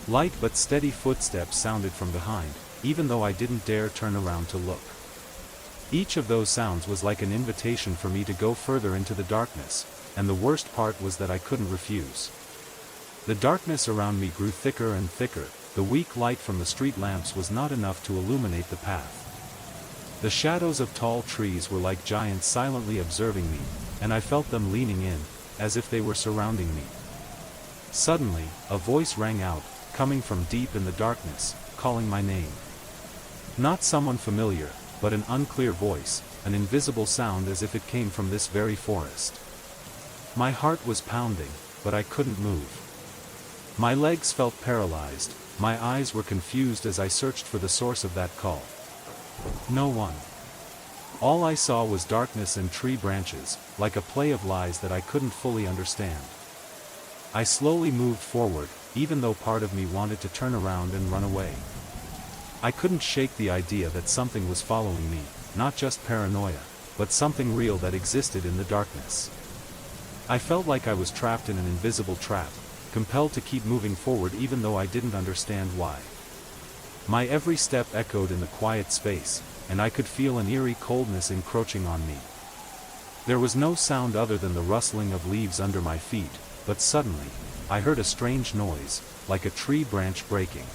Light but steady footsteps sounded from behind, even though I didn't dare turn around to look. Each of those sounds was like an invitation for me to go further into the darkness, and the worst part was that I couldn't refuse. The darkness around me grew thicker and thicker, the weak light from the street lamps was not enough to illuminate the path. The shadows of tall trees were like giants silently observing me, and I felt them leaning in, as if they were surrounding me. Suddenly, a voice rang out, coming from deep in the darkness, calling my name. Not someone familiar, but an unclear voice, an invisible sound as if it came from this very forest. My heart was pounding, but I couldn't move. My legs felt paralyzed, my eyes were confused as I searched for the source of that call. No one. All I saw was darkness and tree branches, like a play of lies that I couldn't fully understand. I slowly moved forward, even though part of me wanted to turn around and run away. I couldn't shake the idea that something was following me, not just paranoia, but something real that existed in the darkness. I felt like I was trapped in an invisible trap, compelled to keep moving forward even though I didn't understand why. My every step echoed in the quiet space, and I could feel an eerie coldness encroaching on me. There was no sound other than the rustling of leaves under my feet, but suddenly, I heard a strange noise, like a tree branch breaking.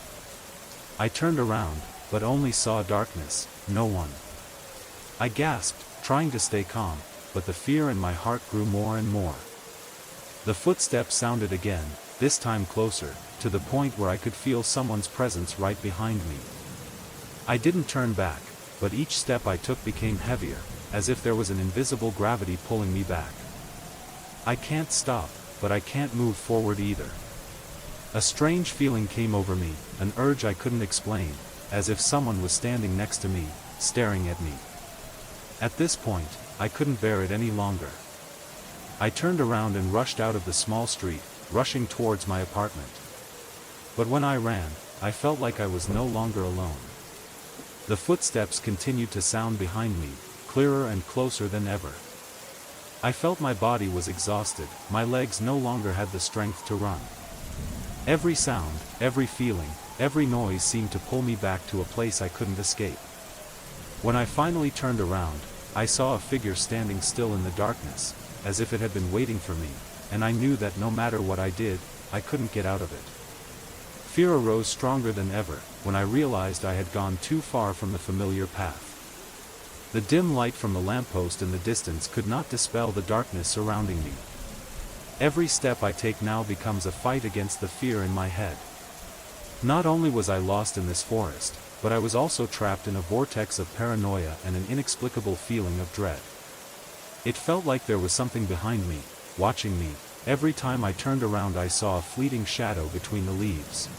I turned around, but only saw darkness, no one. I gasped, trying to stay calm, but the fear in my heart grew more and more. The footsteps sounded again, this time closer, to the point where I could feel someone's presence right behind me. I didn't turn back, but each step I took became heavier, as if there was an invisible gravity pulling me back. I can't stop, but I can't move forward either. A strange feeling came over me, an urge I couldn't explain, as if someone was standing next to me, staring at me. At this point, I couldn't bear it any longer. I turned around and rushed out of the small street, rushing towards my apartment. But when I ran, I felt like I was no longer alone. The footsteps continued to sound behind me, clearer and closer than ever. I felt my body was exhausted, my legs no longer had the strength to run. Every sound, every feeling, every noise seemed to pull me back to a place I couldn't escape. When I finally turned around, I saw a figure standing still in the darkness, as if it had been waiting for me, and I knew that no matter what I did, I couldn't get out of it. Fear arose stronger than ever, when I realized I had gone too far from the familiar path. The dim light from the lamppost in the distance could not dispel the darkness surrounding me. Every step I take now becomes a fight against the fear in my head. Not only was I lost in this forest, but I was also trapped in a vortex of paranoia and an inexplicable feeling of dread. It felt like there was something behind me, watching me. Every time I turned around I saw a fleeting shadow between the leaves.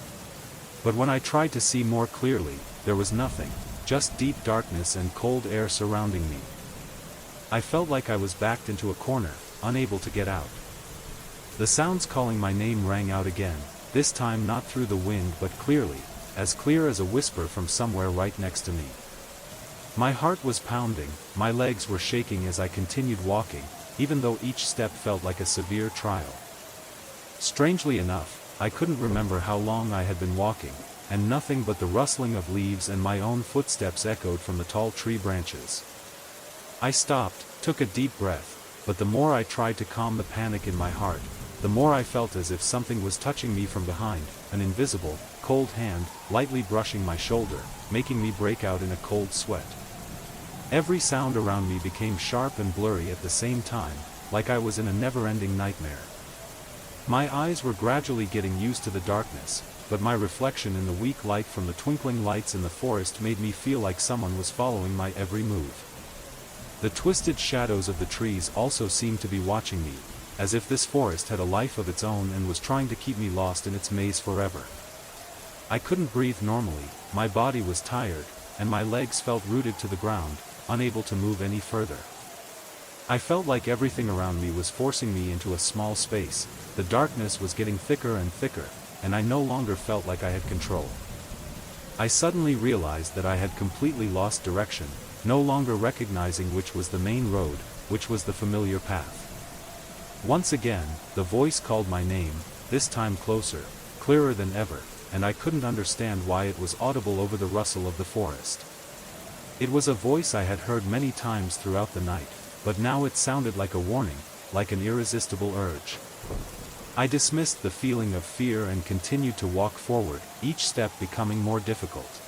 But when I tried to see more clearly, there was nothing, just deep darkness and cold air surrounding me. I felt like I was backed into a corner, unable to get out. The sounds calling my name rang out again, this time not through the wind but clearly, as clear as a whisper from somewhere right next to me. My heart was pounding, my legs were shaking as I continued walking, even though each step felt like a severe trial. Strangely enough, I couldn't remember how long I had been walking, and nothing but the rustling of leaves and my own footsteps echoed from the tall tree branches. I stopped, took a deep breath, but the more I tried to calm the panic in my heart, the more I felt as if something was touching me from behind, an invisible, cold hand, lightly brushing my shoulder, making me break out in a cold sweat. Every sound around me became sharp and blurry at the same time, like I was in a never-ending nightmare. My eyes were gradually getting used to the darkness, but my reflection in the weak light from the twinkling lights in the forest made me feel like someone was following my every move. The twisted shadows of the trees also seemed to be watching me, as if this forest had a life of its own and was trying to keep me lost in its maze forever. I couldn't breathe normally, my body was tired, and my legs felt rooted to the ground, unable to move any further. I felt like everything around me was forcing me into a small space, the darkness was getting thicker and thicker, and I no longer felt like I had control. I suddenly realized that I had completely lost direction, no longer recognizing which was the main road, which was the familiar path. Once again, the voice called my name, this time closer, clearer than ever, and I couldn't understand why it was audible over the rustle of the forest. It was a voice I had heard many times throughout the night, but now it sounded like a warning, like an irresistible urge. I dismissed the feeling of fear and continued to walk forward, each step becoming more difficult.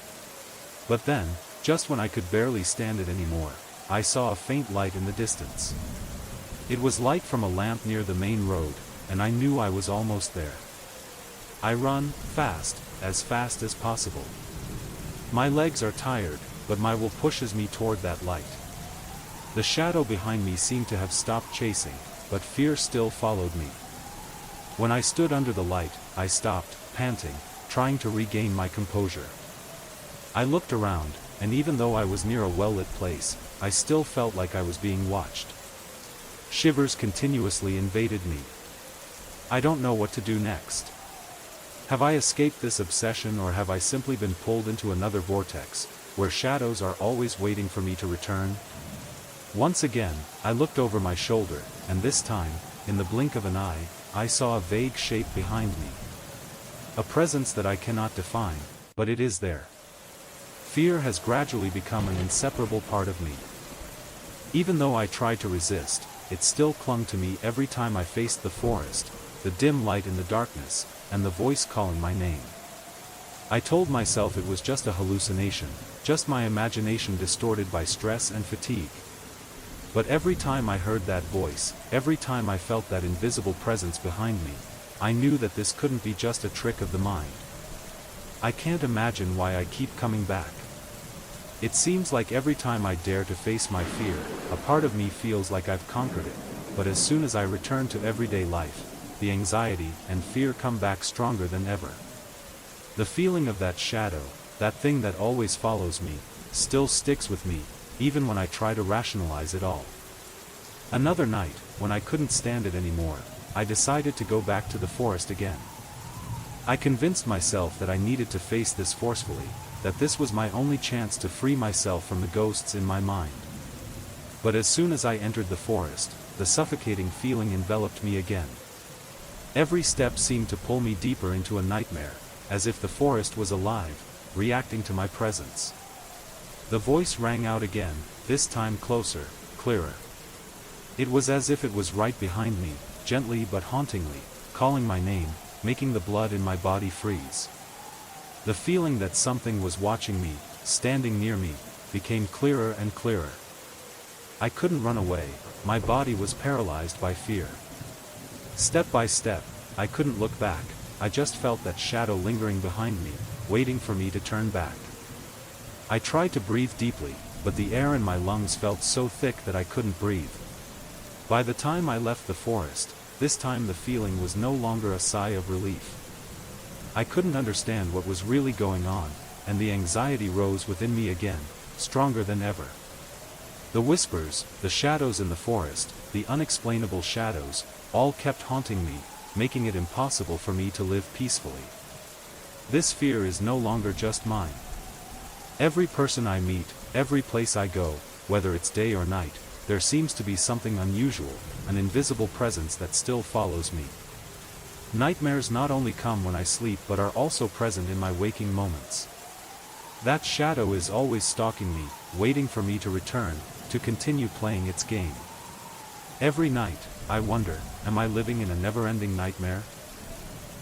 But then, just when I could barely stand it anymore, I saw a faint light in the distance. It was light from a lamp near the main road, and I knew I was almost there. I ran, fast as possible. My legs are tired, but my will pushes me toward that light. The shadow behind me seemed to have stopped chasing, but fear still followed me. When I stood under the light, I stopped, panting, trying to regain my composure. I looked around, and even though I was near a well-lit place, I still felt like I was being watched. Shivers continuously invaded me. I don't know what to do next. Have I escaped this obsession, or have I simply been pulled into another vortex, where shadows are always waiting for me to return? Once again, I looked over my shoulder, and this time, in the blink of an eye, I saw a vague shape behind me. A presence that I cannot define, but it is there. Fear has gradually become an inseparable part of me. Even though I tried to resist, it still clung to me every time I faced the forest, the dim light in the darkness, and the voice calling my name. I told myself it was just a hallucination, just my imagination distorted by stress and fatigue. But every time I heard that voice, every time I felt that invisible presence behind me, I knew that this couldn't be just a trick of the mind. I can't imagine why I keep coming back. It seems like every time I dare to face my fear, a part of me feels like I've conquered it, but as soon as I return to everyday life, the anxiety and fear come back stronger than ever. The feeling of that shadow, that thing that always follows me, still sticks with me, even when I try to rationalize it all. Another night, when I couldn't stand it anymore, I decided to go back to the forest again. I convinced myself that I needed to face this forcefully, that this was my only chance to free myself from the ghosts in my mind. But as soon as I entered the forest, the suffocating feeling enveloped me again. Every step seemed to pull me deeper into a nightmare, as if the forest was alive, reacting to my presence. The voice rang out again, this time closer, clearer. It was as if it was right behind me, gently but hauntingly, calling my name, making the blood in my body freeze. The feeling that something was watching me, standing near me, became clearer and clearer. I couldn't run away, my body was paralyzed by fear. Step by step, I couldn't look back, I just felt that shadow lingering behind me, waiting for me to turn back. I tried to breathe deeply, but the air in my lungs felt so thick that I couldn't breathe. By the time I left the forest, this time the feeling was no longer a sigh of relief. I couldn't understand what was really going on, and the anxiety rose within me again, stronger than ever. The whispers, the shadows in the forest, the unexplainable shadows, all kept haunting me, making it impossible for me to live peacefully. This fear is no longer just mine. Every person I meet, every place I go, whether it's day or night, there seems to be something unusual, an invisible presence that still follows me. Nightmares not only come when I sleep but are also present in my waking moments. That shadow is always stalking me, waiting for me to return, to continue playing its game. Every night, I wonder, am I living in a never-ending nightmare?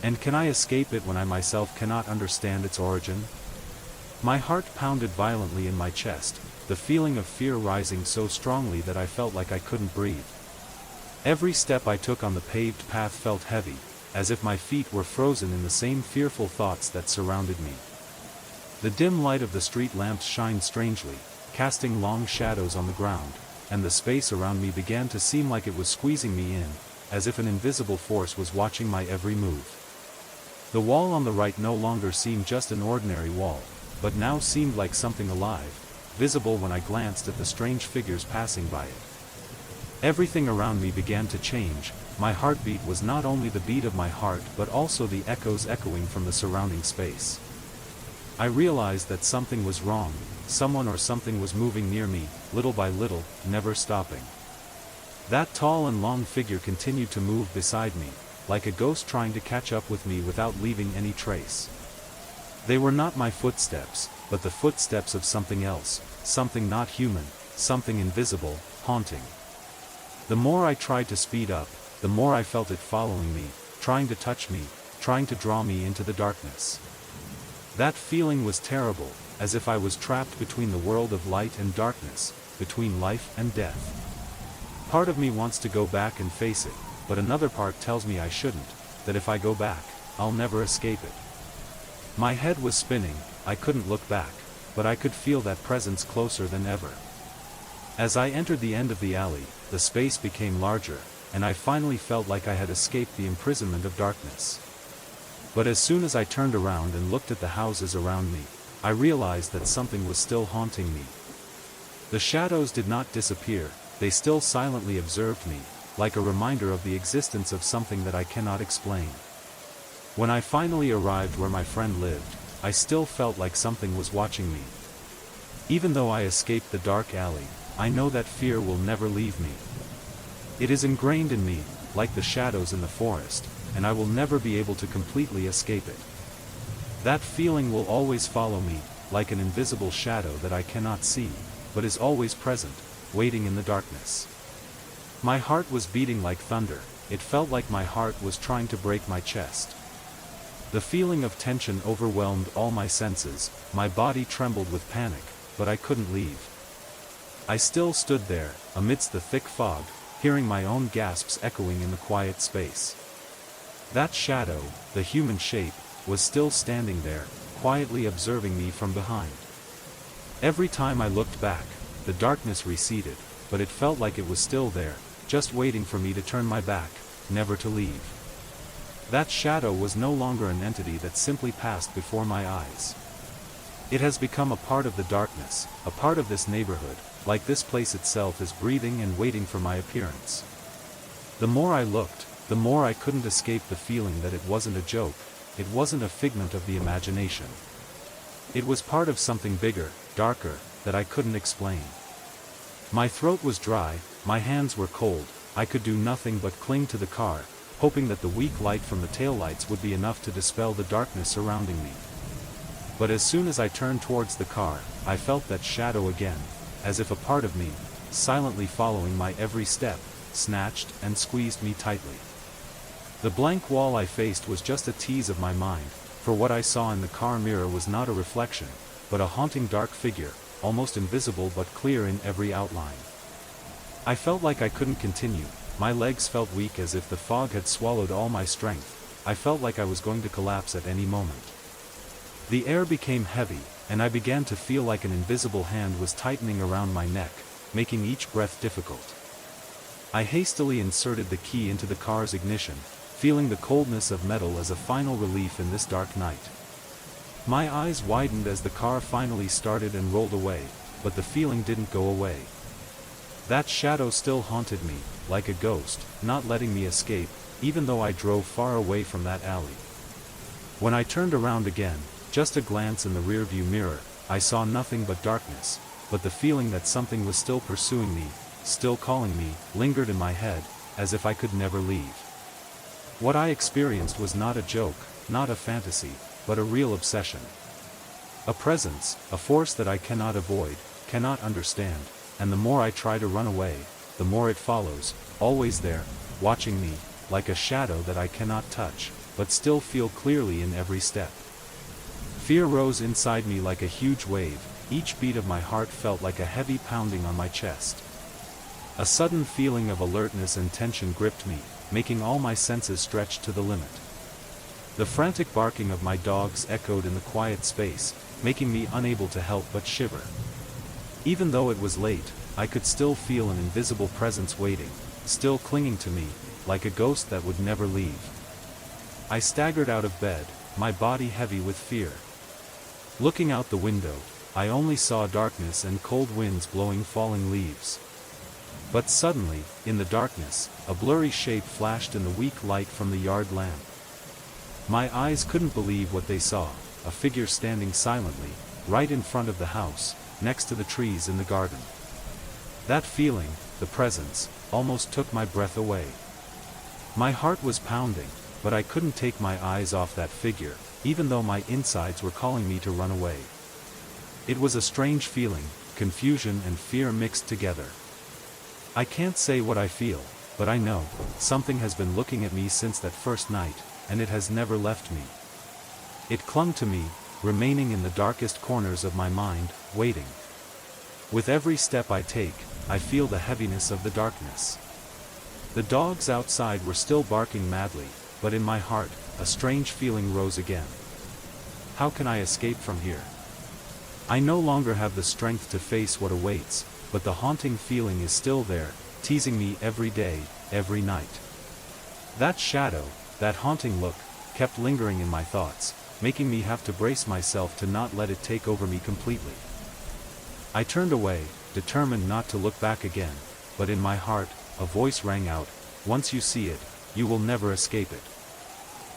And can I escape it when I myself cannot understand its origin? My heart pounded violently in my chest, the feeling of fear rising so strongly that I felt like I couldn't breathe. Every step I took on the paved path felt heavy, as if my feet were frozen in the same fearful thoughts that surrounded me. The dim light of the street lamps shined strangely, casting long shadows on the ground, and the space around me began to seem like it was squeezing me in, as if an invisible force was watching my every move. The wall on the right no longer seemed just an ordinary wall, but now seemed like something alive, visible when I glanced at the strange figures passing by it. Everything around me began to change, my heartbeat was not only the beat of my heart but also the echoes echoing from the surrounding space. I realized that something was wrong, someone or something was moving near me, little by little, never stopping. That tall and long figure continued to move beside me, like a ghost trying to catch up with me without leaving any trace. They were not my footsteps, but the footsteps of something else, something not human, something invisible, haunting. The more I tried to speed up, the more I felt it following me, trying to touch me, trying to draw me into the darkness. That feeling was terrible, as if I was trapped between the world of light and darkness, between life and death. Part of me wants to go back and face it, but another part tells me I shouldn't, that if I go back, I'll never escape it. My head was spinning, I couldn't look back. but I could feel that presence closer than ever. As I entered the end of the alley, the space became larger, and I finally felt like I had escaped the imprisonment of darkness. But as soon as I turned around and looked at the houses around me, I realized that something was still haunting me. The shadows did not disappear, they still silently observed me, like a reminder of the existence of something that I cannot explain. When I finally arrived where my friend lived, I still felt like something was watching me. Even though I escaped the dark alley, I know that fear will never leave me. It is ingrained in me, like the shadows in the forest, and I will never be able to completely escape it. That feeling will always follow me, like an invisible shadow that I cannot see, but is always present, waiting in the darkness. My heart was beating like thunder, it felt like my heart was trying to break my chest. The feeling of tension overwhelmed all my senses, my body trembled with panic, but I couldn't leave. I still stood there, amidst the thick fog, hearing my own gasps echoing in the quiet space. That shadow, the human shape, was still standing there, quietly observing me from behind. Every time I looked back, the darkness receded, but it felt like it was still there, just waiting for me to turn my back, never to leave. That shadow was no longer an entity that simply passed before my eyes. It has become a part of the darkness, a part of this neighborhood, like this place itself is breathing and waiting for my appearance. The more I looked, the more I couldn't escape the feeling that it wasn't a joke, it wasn't a figment of the imagination. It was part of something bigger, darker, that I couldn't explain. My throat was dry, my hands were cold, I could do nothing but cling to the car, hoping that the weak light from the taillights would be enough to dispel the darkness surrounding me. But as soon as I turned towards the car, I felt that shadow again, as if a part of me, silently following my every step, snatched and squeezed me tightly. The blank wall I faced was just a tease of my mind, for what I saw in the car mirror was not a reflection, but a haunting dark figure, almost invisible but clear in every outline. I felt like I couldn't continue, my legs felt weak as if the fog had swallowed all my strength, I felt like I was going to collapse at any moment. The air became heavy, and I began to feel like an invisible hand was tightening around my neck, making each breath difficult. I hastily inserted the key into the car's ignition, feeling the coldness of metal as a final relief in this dark night. My eyes widened as the car finally started and rolled away, but the feeling didn't go away. That shadow still haunted me, like a ghost, not letting me escape, even though I drove far away from that alley. When I turned around again, just a glance in the rearview mirror, I saw nothing but darkness, but the feeling that something was still pursuing me, still calling me, lingered in my head, as if I could never leave. What I experienced was not a joke, not a fantasy, but a real obsession. A presence, a force that I cannot avoid, cannot understand, and the more I try to run away, the more it follows, always there, watching me, like a shadow that I cannot touch, but still feel clearly in every step. Fear rose inside me like a huge wave, each beat of my heart felt like a heavy pounding on my chest. A sudden feeling of alertness and tension gripped me, making all my senses stretch to the limit. The frantic barking of my dogs echoed in the quiet space, making me unable to help but shiver. Even though it was late, I could still feel an invisible presence waiting, still clinging to me, like a ghost that would never leave. I staggered out of bed, my body heavy with fear. Looking out the window, I only saw darkness and cold winds blowing falling leaves. But suddenly, in the darkness, a blurry shape flashed in the weak light from the yard lamp. My eyes couldn't believe what they saw, a figure standing silently, right in front of the house, next to the trees in the garden. That feeling, the presence, almost took my breath away. My heart was pounding, but I couldn't take my eyes off that figure, even though my insides were calling me to run away. It was a strange feeling, confusion and fear mixed together. I can't say what I feel, but I know, something has been looking at me since that first night, and it has never left me. It clung to me, remaining in the darkest corners of my mind, waiting. With every step I take, I feel the heaviness of the darkness. The dogs outside were still barking madly, but in my heart, a strange feeling rose again. How can I escape from here? I no longer have the strength to face what awaits, but the haunting feeling is still there, teasing me every day, every night. That shadow, that haunting look, kept lingering in my thoughts, making me have to brace myself to not let it take over me completely. I turned away, determined not to look back again, but in my heart, a voice rang out, "Once you see it, you will never escape it."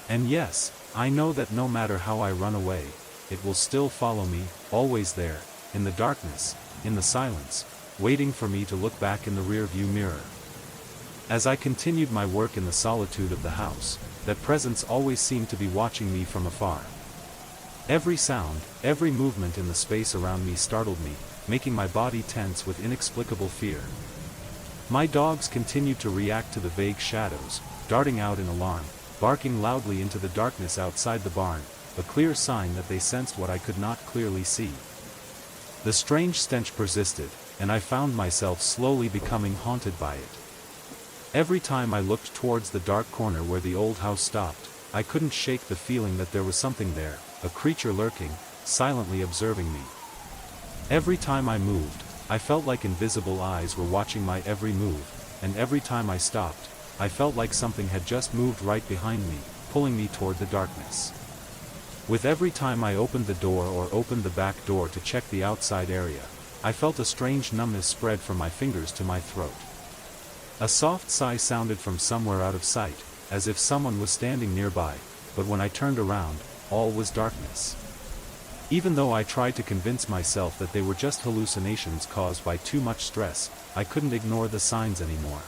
And yes, I know that no matter how I run away, it will still follow me, always there, in the darkness, in the silence, waiting for me to look back in the rearview mirror. As I continued my work in the solitude of the house, that presence always seemed to be watching me from afar. Every sound, every movement in the space around me startled me, making my body tense with inexplicable fear. My dogs continued to react to the vague shadows, darting out in alarm, barking loudly into the darkness outside the barn, a clear sign that they sensed what I could not clearly see. The strange stench persisted, and I found myself slowly becoming haunted by it. Every time I looked towards the dark corner where the old house stopped, I couldn't shake the feeling that there was something there, a creature lurking, silently observing me. Every time I moved, I felt like invisible eyes were watching my every move, and every time I stopped, I felt like something had just moved right behind me, pulling me toward the darkness. With every time I opened the door or opened the back door to check the outside area, I felt a strange numbness spread from my fingers to my throat. A soft sigh sounded from somewhere out of sight, as if someone was standing nearby, but when I turned around, all was darkness. Even though I tried to convince myself that they were just hallucinations caused by too much stress, I couldn't ignore the signs anymore.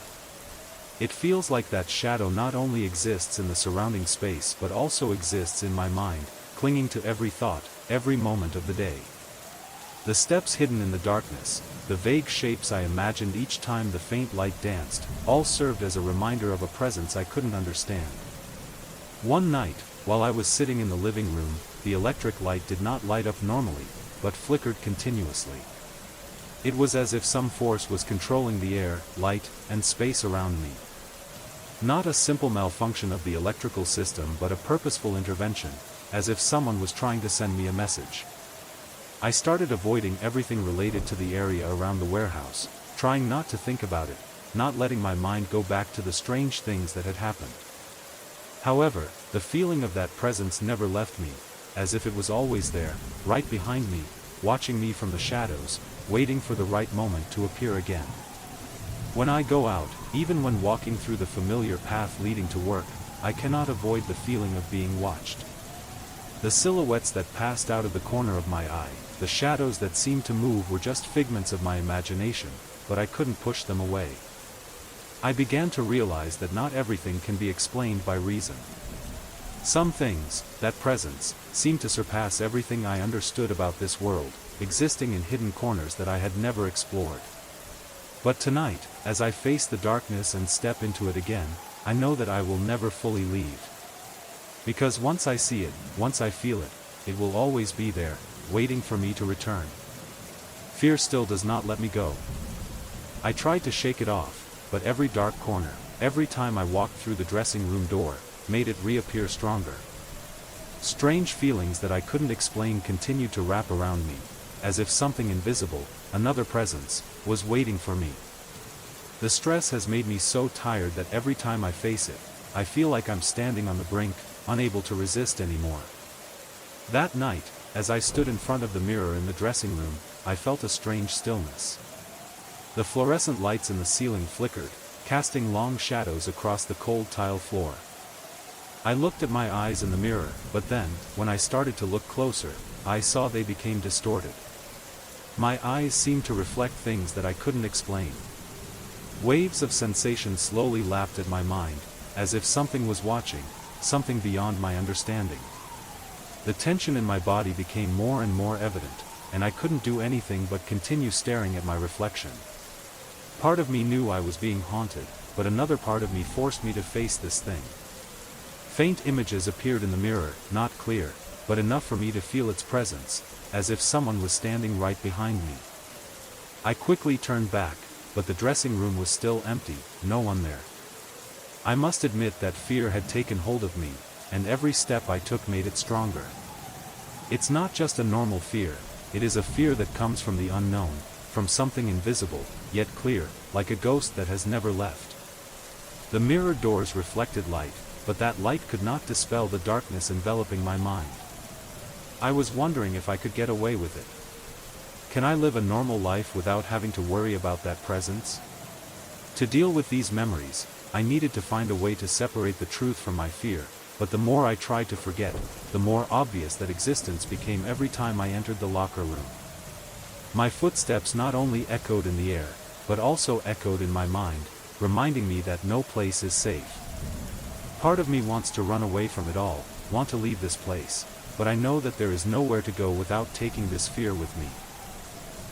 It feels like that shadow not only exists in the surrounding space but also exists in my mind, clinging to every thought, every moment of the day. The steps hidden in the darkness, the vague shapes I imagined each time the faint light danced, all served as a reminder of a presence I couldn't understand. One night, while I was sitting in the living room, the electric light did not light up normally, but flickered continuously. It was as if some force was controlling the air, light, and space around me. Not a simple malfunction of the electrical system but a purposeful intervention, as if someone was trying to send me a message. I started avoiding everything related to the area around the warehouse, trying not to think about it, not letting my mind go back to the strange things that had happened. However, the feeling of that presence never left me, as if it was always there, right behind me, watching me from the shadows, waiting for the right moment to appear again. When I go out, even when walking through the familiar path leading to work, I cannot avoid the feeling of being watched. The silhouettes that passed out of the corner of my eye, the shadows that seemed to move were just figments of my imagination, but I couldn't push them away. I began to realize that not everything can be explained by reason. Some things, that presence, seemed to surpass everything I understood about this world, existing in hidden corners that I had never explored. But tonight, as I face the darkness and step into it again, I know that I will never fully leave. Because once I see it, once I feel it, it will always be there, waiting for me to return. Fear still does not let me go. I tried to shake it off, but every dark corner, every time I walked through the dressing room door, made it reappear stronger. Strange feelings that I couldn't explain continued to wrap around me, as if something invisible, another presence, was waiting for me. The stress has made me so tired that every time I face it, I feel like I'm standing on the brink, unable to resist anymore. That night, as I stood in front of the mirror in the dressing room, I felt a strange stillness. The fluorescent lights in the ceiling flickered, casting long shadows across the cold tile floor. I looked at my eyes in the mirror, but then, when I started to look closer, I saw they became distorted. My eyes seemed to reflect things that I couldn't explain. Waves of sensation slowly lapped at my mind, as if something was watching, something beyond my understanding. The tension in my body became more and more evident, and I couldn't do anything but continue staring at my reflection. Part of me knew I was being haunted, but another part of me forced me to face this thing. Faint images appeared in the mirror, not clear, but enough for me to feel its presence, as if someone was standing right behind me. I quickly turned back, but the dressing room was still empty, no one there. I must admit that fear had taken hold of me, and every step I took made it stronger. It's not just a normal fear, It is a fear that comes from the unknown, from something invisible, yet clear, like a ghost that has never left. The mirror doors reflected light, but that light could not dispel the darkness enveloping my mind. I was wondering if I could get away with it. Can I live a normal life without having to worry about that presence? To deal with these memories, I needed to find a way to separate the truth from my fear, but the more I tried to forget, the more obvious that existence became every time I entered the locker room. My footsteps not only echoed in the air, but also echoed in my mind, reminding me that no place is safe. Part of me wants to run away from it all, want to leave this place, but I know that there is nowhere to go without taking this fear with me.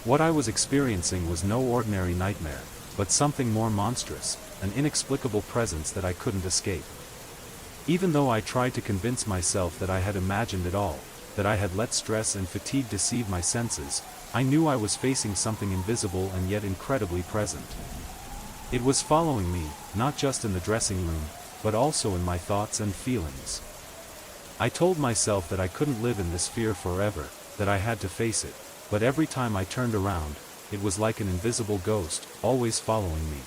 What I was experiencing was no ordinary nightmare, but something more monstrous, an inexplicable presence that I couldn't escape. Even though I tried to convince myself that I had imagined it all, that I had let stress and fatigue deceive my senses, I knew I was facing something invisible and yet incredibly present. It was following me, not just in the dressing room, but also in my thoughts and feelings. I told myself that I couldn't live in this fear forever, that I had to face it, but every time I turned around, it was like an invisible ghost, always following me.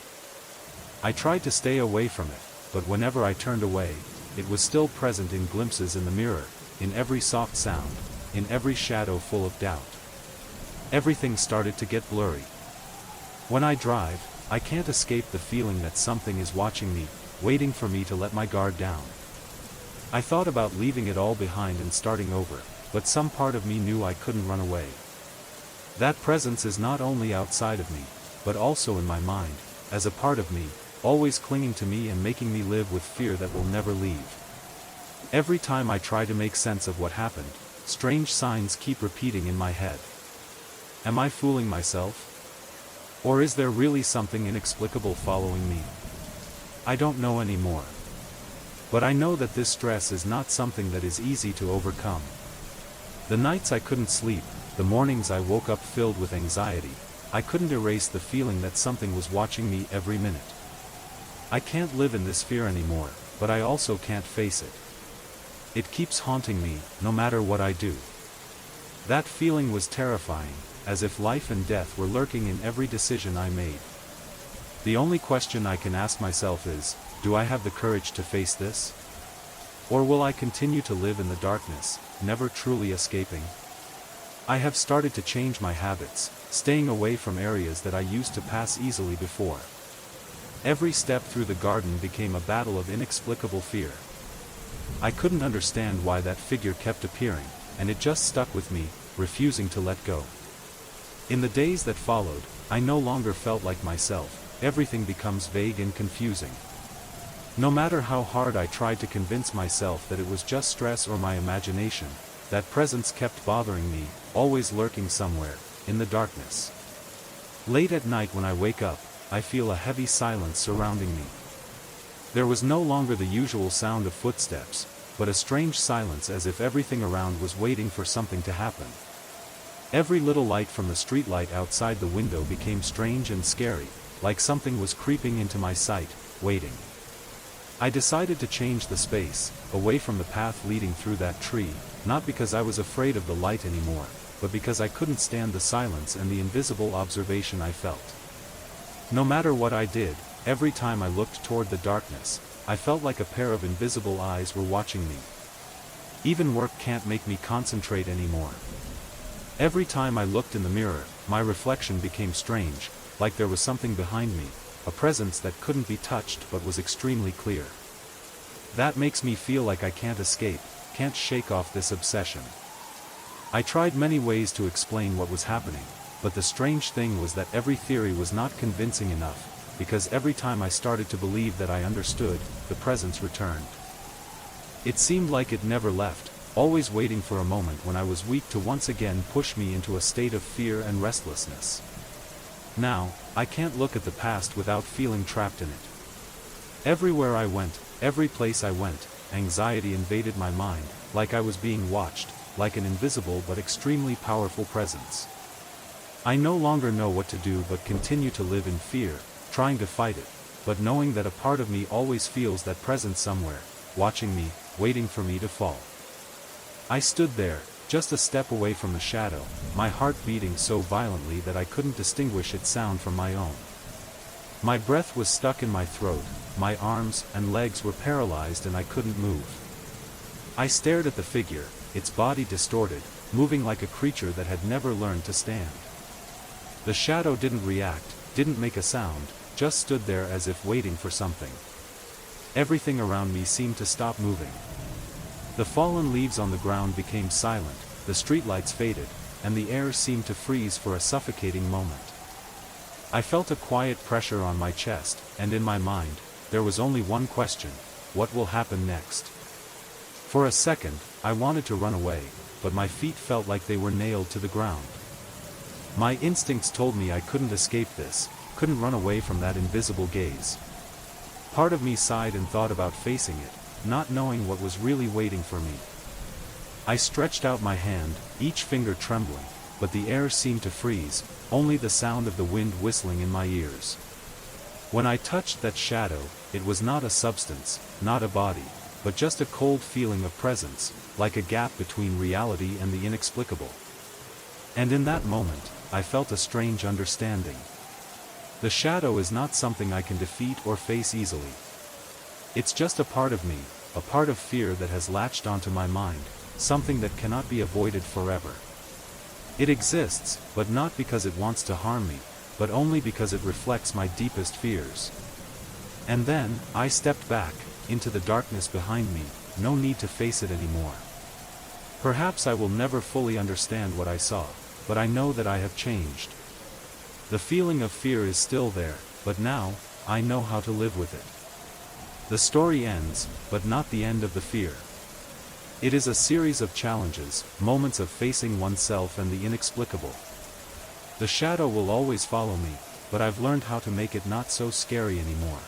I tried to stay away from it, but whenever I turned away, it was still present in glimpses in the mirror, in every soft sound, in every shadow full of doubt. Everything started to get blurry. When I drive, I can't escape the feeling that something is watching me, waiting for me to let my guard down. I thought about leaving it all behind and starting over, but some part of me knew I couldn't run away. That presence is not only outside of me, but also in my mind, as a part of me, always clinging to me and making me live with fear that will never leave. Every time I try to make sense of what happened, strange signs keep repeating in my head. Am I fooling myself? Or is there really something inexplicable following me? I don't know anymore. But I know that this stress is not something that is easy to overcome. The nights I couldn't sleep, the mornings I woke up filled with anxiety, I couldn't erase the feeling that something was watching me every minute. I can't live in this fear anymore, but I also can't face it. It keeps haunting me, no matter what I do. That feeling was terrifying, as if life and death were lurking in every decision I made. The only question I can ask myself is, do I have the courage to face this? Or will I continue to live in the darkness, never truly escaping? I have started to change my habits, staying away from areas that I used to pass easily before. Every step through the garden became a battle of inexplicable fear. I couldn't understand why that figure kept appearing, and it just stuck with me, refusing to let go. In the days that followed, I no longer felt like myself, everything becomes vague and confusing. No matter how hard I tried to convince myself that it was just stress or my imagination, that presence kept bothering me, always lurking somewhere, in the darkness. Late at night when I wake up, I feel a heavy silence surrounding me. There was no longer the usual sound of footsteps, but a strange silence as if everything around was waiting for something to happen. Every little light from the streetlight outside the window became strange and scary, like something was creeping into my sight, waiting. I decided to change the space, away from the path leading through that tree, not because I was afraid of the light anymore, but because I couldn't stand the silence and the invisible observation I felt. No matter what I did, every time I looked toward the darkness, I felt like a pair of invisible eyes were watching me. Even work can't make me concentrate anymore. Every time I looked in the mirror, my reflection became strange, like there was something behind me, a presence that couldn't be touched but was extremely clear. That makes me feel like I can't escape, can't shake off this obsession. I tried many ways to explain what was happening, but the strange thing was that every theory was not convincing enough, because every time I started to believe that I understood, the presence returned. It seemed like it never left, always waiting for a moment when I was weak to once again push me into a state of fear and restlessness. Now, I can't look at the past without feeling trapped in it. Everywhere I went, every place I went, anxiety invaded my mind, like I was being watched, like an invisible but extremely powerful presence. I no longer know what to do but continue to live in fear, trying to fight it, but knowing that a part of me always feels that presence somewhere, watching me, waiting for me to fall. I stood there, just a step away from the shadow, my heart beating so violently that I couldn't distinguish its sound from my own. My breath was stuck in my throat, my arms and legs were paralyzed and I couldn't move. I stared at the figure, its body distorted, moving like a creature that had never learned to stand. The shadow didn't react, didn't make a sound, just stood there as if waiting for something. Everything around me seemed to stop moving. The fallen leaves on the ground became silent, the streetlights faded, and the air seemed to freeze for a suffocating moment. I felt a quiet pressure on my chest, and in my mind, there was only one question: what will happen next? For a second, I wanted to run away, but my feet felt like they were nailed to the ground. My instincts told me I couldn't escape this, couldn't run away from that invisible gaze. Part of me sighed and thought about facing it, not knowing what was really waiting for me. I stretched out my hand, each finger trembling, but the air seemed to freeze, only the sound of the wind whistling in my ears. When I touched that shadow, it was not a substance, not a body, but just a cold feeling of presence, like a gap between reality and the inexplicable. And in that moment, I felt a strange understanding. The shadow is not something I can defeat or face easily. It's just a part of me, a part of fear that has latched onto my mind, something that cannot be avoided forever. It exists, but not because it wants to harm me, but only because it reflects my deepest fears. And then, I stepped back, into the darkness behind me, no need to face it anymore. Perhaps I will never fully understand what I saw, but I know that I have changed. The feeling of fear is still there, but now, I know how to live with it. The story ends, but not the end of the fear. It is a series of challenges, moments of facing oneself and the inexplicable. The shadow will always follow me, but I've learned how to make it not so scary anymore.